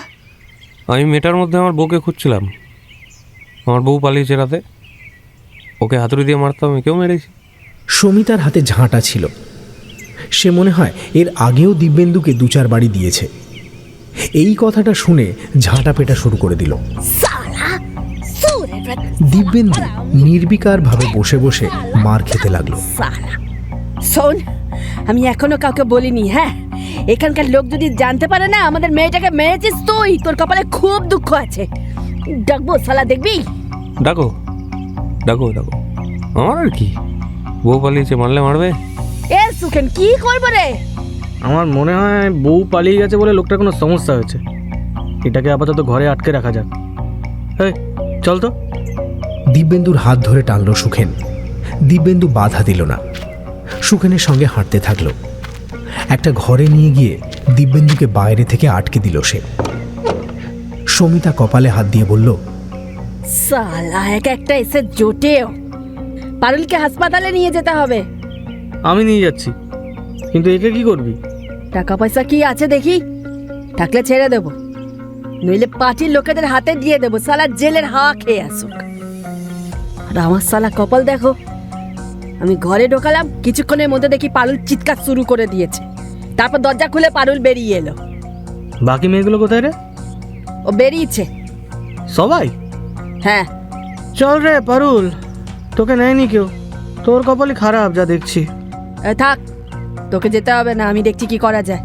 আমি মেটার মধ্যে আমার বউকে খুঁজছিলাম। আমার বউ পালিয়েছে রাতে। ওকে হাতুড়ি দিয়ে মারতাম, কেউ মেরেছি। সমিতার হাতে ঝাঁটা ছিল। সে মনে হয় এর আগেও দিব্যেন্দুকে 2-4 বাড়ি দিয়েছে। এই কথাটা শুনে ঝাঁটা পেটা শুরু করে দিল। দিব্যেন্দু নির্বিকারভাবে বসে বসে মার খেতে লাগলো। শোন, আমি এখনো কাউকে বলিনি, হ্যাঁ? এখানকার লোক যদি জানতে পারে না আমাদের মেয়েটাকে মেরেছিস তুই, তোর কপালে খুব দুঃখ আছে। ডাকবো শালা, দেখবি? ডাকো ডাকো ডাকো, আমার আর কি, বউ পালিয়েছে, মারলে মারবে। এ সুখেন, কি করবো রে? আমার মনে হয় বউ পালিয়ে গেছে বলে লোকটার কোনো সমস্যা হয়েছে। এটাকে আপাতত ঘরে আটকে রাখা যাক। এই চল তো। দিব্যেন্দুর হাত ধরে টানলো সুখেন। দিব্যেন্দু বাধা দিল না, সুখেনের সঙ্গে হাঁটতে থাকলো। একটা ঘরে নিয়ে গিয়ে দিব্যেন্দুকে বাইরে থেকে আটকে দিল সে। সমিতা কপালে হাত দিয়ে বলল, শালা একটা এসে জোটেও। পারুলকে হাসপাতালে নিয়ে যেতে হবে। আমি নিয়ে যাচ্ছি, কিন্তু একে কি করবি? টাকা পয়সা কি আছে দেখি, থাকলে ছেড়ে দেবো, নইলে পার্টির লোকেদের হাতে দিয়ে দেবো। শালা জেলের হাওয়া খেয়ে আসুক। আর আমার শালা কপাল দেখো, আমি ঘরে ঢোকালাম, কিছুক্ষণের মধ্যে দেখি পারুল চিৎকার শুরু করে দিয়েছে। তারপর দরজা খুলে পারুল বেরিয়ে এলো। বাকি মেয়েগুলো কোথায় রে? ও বেরিয়েছে সবাই। হ্যাঁ চল রে পারুল, তোকে নেয়নি কেউ। তোর কপালই খারাপ যা দেখছি। থাক, তোকে যেতে হবে না, আমি দেখছি কি করা যায়।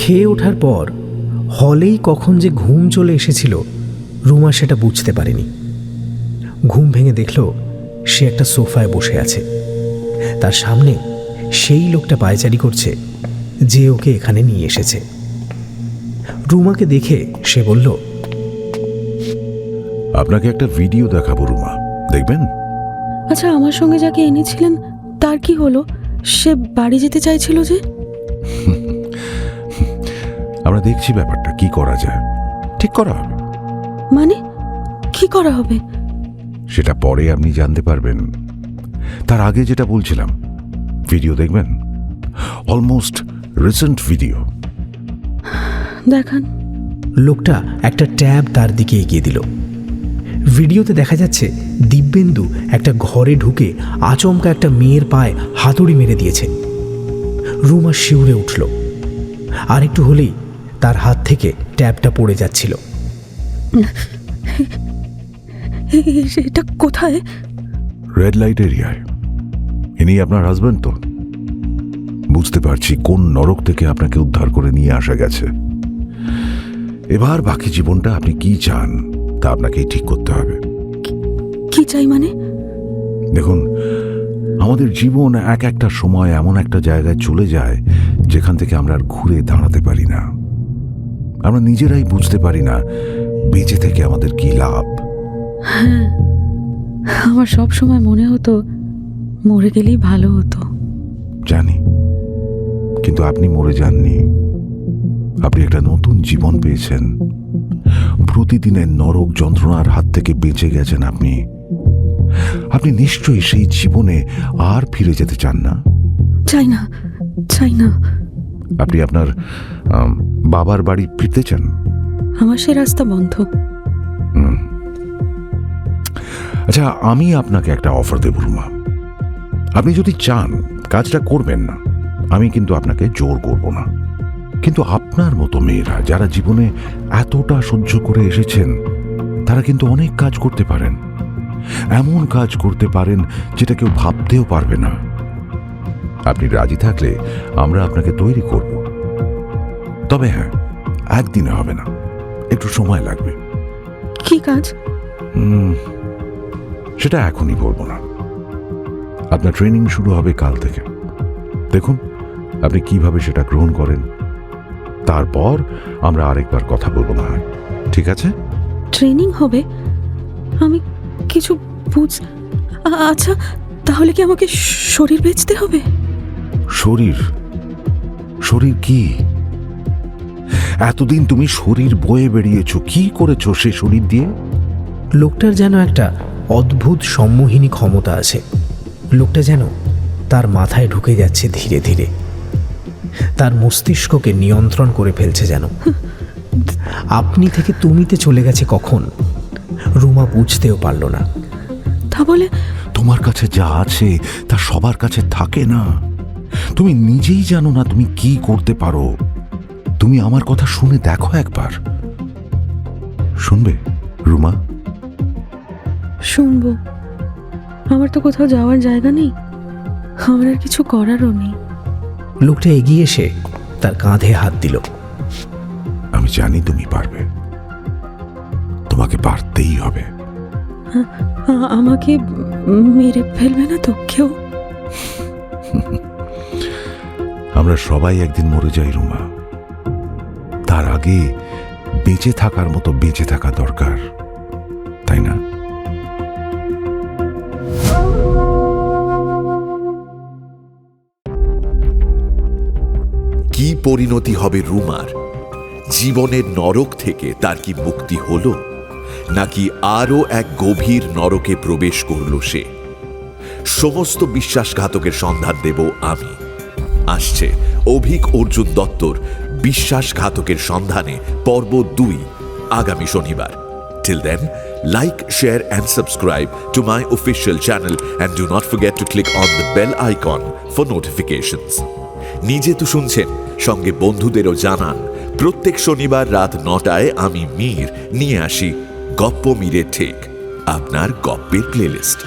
খেয়ে ওঠার পর হলেই কখন যে ঘুম চলে এসেছিল রুমা সেটা বুঝতে পারেনি। ঘুম ভেঙে দেখল সে একটা সোফায় বসে আছে। তার সামনে সেই লোকটা পায়চারি করছে যে ওকে এখানে নিয়ে এসেছে। রুমাকে দেখে সে বলল, আপনাকে একটা ভিডিও দেখাবো রুমা, দেখবেন? আচ্ছা, আমার সঙ্গে যাকে এনেছিলেন তার কি হলো? সে বাড়ি যেতে চাইছিল যে। আমরা দেখছি ব্যাপারটা কি করা যায়, ঠিক করা হবে। মানে কি করা হবে? সেটা পরে আপনি জানতে পারবেন। তার আগে যেটা বলছিলাম, ভিডিও দেখবেন, অলমোস্ট রিসেন্ট ভিডিও। দেখান। লোকটা একটা ট্যাব তার দিকে এগিয়ে দিল। ভিডিওতে দেখা যাচ্ছে দিব্যেন্দু একটা ঘরে ঢুকে আচমকা একটা মেয়ের পায়ে হাতুড়ি মেরে দিয়েছে। রুমা শিউরে উঠল। আর একটু হলেই তার হাত থেকে ট্যাবটা পড়ে যাচ্ছিল। এটা কোথায়? রেড লাইট এরিয়ায়। ইনি আপনার হাজবেন্ড তো? বুঝতে পারছি কোন নরক থেকে আপনাকে উদ্ধার করে নিয়ে আসা গেছে। এবার বাকি জীবনটা আপনি কি চান তা আপনাকেই ঠিক করতে হবে। কি চাই মানে? দেখুন, আমাদের জীবন এক একটা সময় এমন একটা জায়গায় চলে যায় যেখান থেকে আমরা আর ঘুরে দাঁড়াতে পারি না। আমরা নিজেরাই বুঝতে পারি না বেঁচে থেকে আমাদের কি লাভ। হ্যাঁ, আমার সব সময় মনে হতো মরে গেলেই ভালো হতো। জানি, কিন্তু আপনি মরে যাননি। আপনি একটা নতুন জীবন পেয়েছেন। প্রতিদিনের নরক যন্ত্রণার হাত থেকে বেঁচে গেছেন আপনি। আপনি নিশ্চয়ই সেই জীবনে আর ফিরে যেতে চান না। চাই না, চাই না। আপনি আপনার বাবার বাড়ি ফিরতে চান? আমার সে রাস্তা বন্ধ। আচ্ছা, আমি আপনাকে একটা অফার দেব রুমা। আপনি যদি চান কাজটা করবেন না, আমি কিন্তু আপনাকে জোর করব না। কিন্তু আপনার মতো মেয়েরা যারা জীবনে এতটা সহ্য করে এসেছেন, তারা কিন্তু অনেক কাজ করতে পারেন। এমন কাজ করতে পারেন যেটা কেউ ভাবতেও পারবে না। আপনি রাজি থাকলে আমরা আপনাকে তৈরি করব। তবে হ্যাঁ, একদিনে হবে না, একটু সময় লাগবে। কি কাজ? সেটা এখনই বলবো না। আপনার ট্রেনিং শুরু হবে কাল থেকে। দেখুন আপনি কিভাবে সেটা গ্রহণ করেন, তারপর আমরা আরেকবার কথা বলবো না, ঠিক আছে? ট্রেনিং হবে? আমি কিছু আচ্ছা, তাহলে কি আমাকে শরীর বেচতে হবে? শরীর? শরীর কি? এতদিন তুমি শরীর বয়ে বেরিয়েছো, কি করেছো সে শরীর দিয়ে? লোকটার যেন একটা অদ্ভুত সম্মোহিনী ক্ষমতা আছে। লোকটা যেন তার মাথায় ঢুকে যাচ্ছে ধীরে ধীরে, তার মস্তিষ্ককে নিয়ন্ত্রণ করে ফেলছে যেন। আপনি থেকে তুমিতে চলে গেছে কখন, রুমা বুঝতেও পারল না। তা বলে তোমার কাছে যা আছে তা সবার কাছে থাকে না। তুমি নিজেই জানো না তুমি কি করতে পারো। তুমি আমার কথা শুনে দেখো একবার। শুনবে রুমা? শুনবো। আমার তো কোথাও যাওয়ার জায়গা নেই, আমার আর কিছু করারও নেই। লোকটা এগিয়ে এসে তার কাঁধে হাত দিল। আমি জানি তুমি পারবে, তোমাকে পারতেই হবে। আমাকে মেরে ফেলবে না তো কেউ? আমরা সবাই একদিন মরে যাই রুমা, তার আগে বেঁচে থাকার মতো বেঁচে থাকা দরকার, তাই না? কি পরিণতি হবে রুমার? জীবনের নরক থেকে তার কি মুক্তি হলো, নাকি আরো এক গভীর নরকে প্রবেশ করল সে? সমস্ত বিশ্বাসঘাতকের সন্ধান দেব আমি। আসছে অভিক অর্জুন দত্তর বিশ্বাসঘাতকের সন্ধানে পর্ব 2 আগামী শনিবার। Till then, like, share and subscribe to my official channel and do not forget to click on the bell icon for notifications. নিজে তো শুনছেন, সঙ্গে বন্ধুদেরও জানান। প্রত্যেক শনিবার রাত 9টায় আমি মীর নিয়ে আসি গপ্প মীরের ঠেক, আপনার গপ্পের প্লেলিস্ট।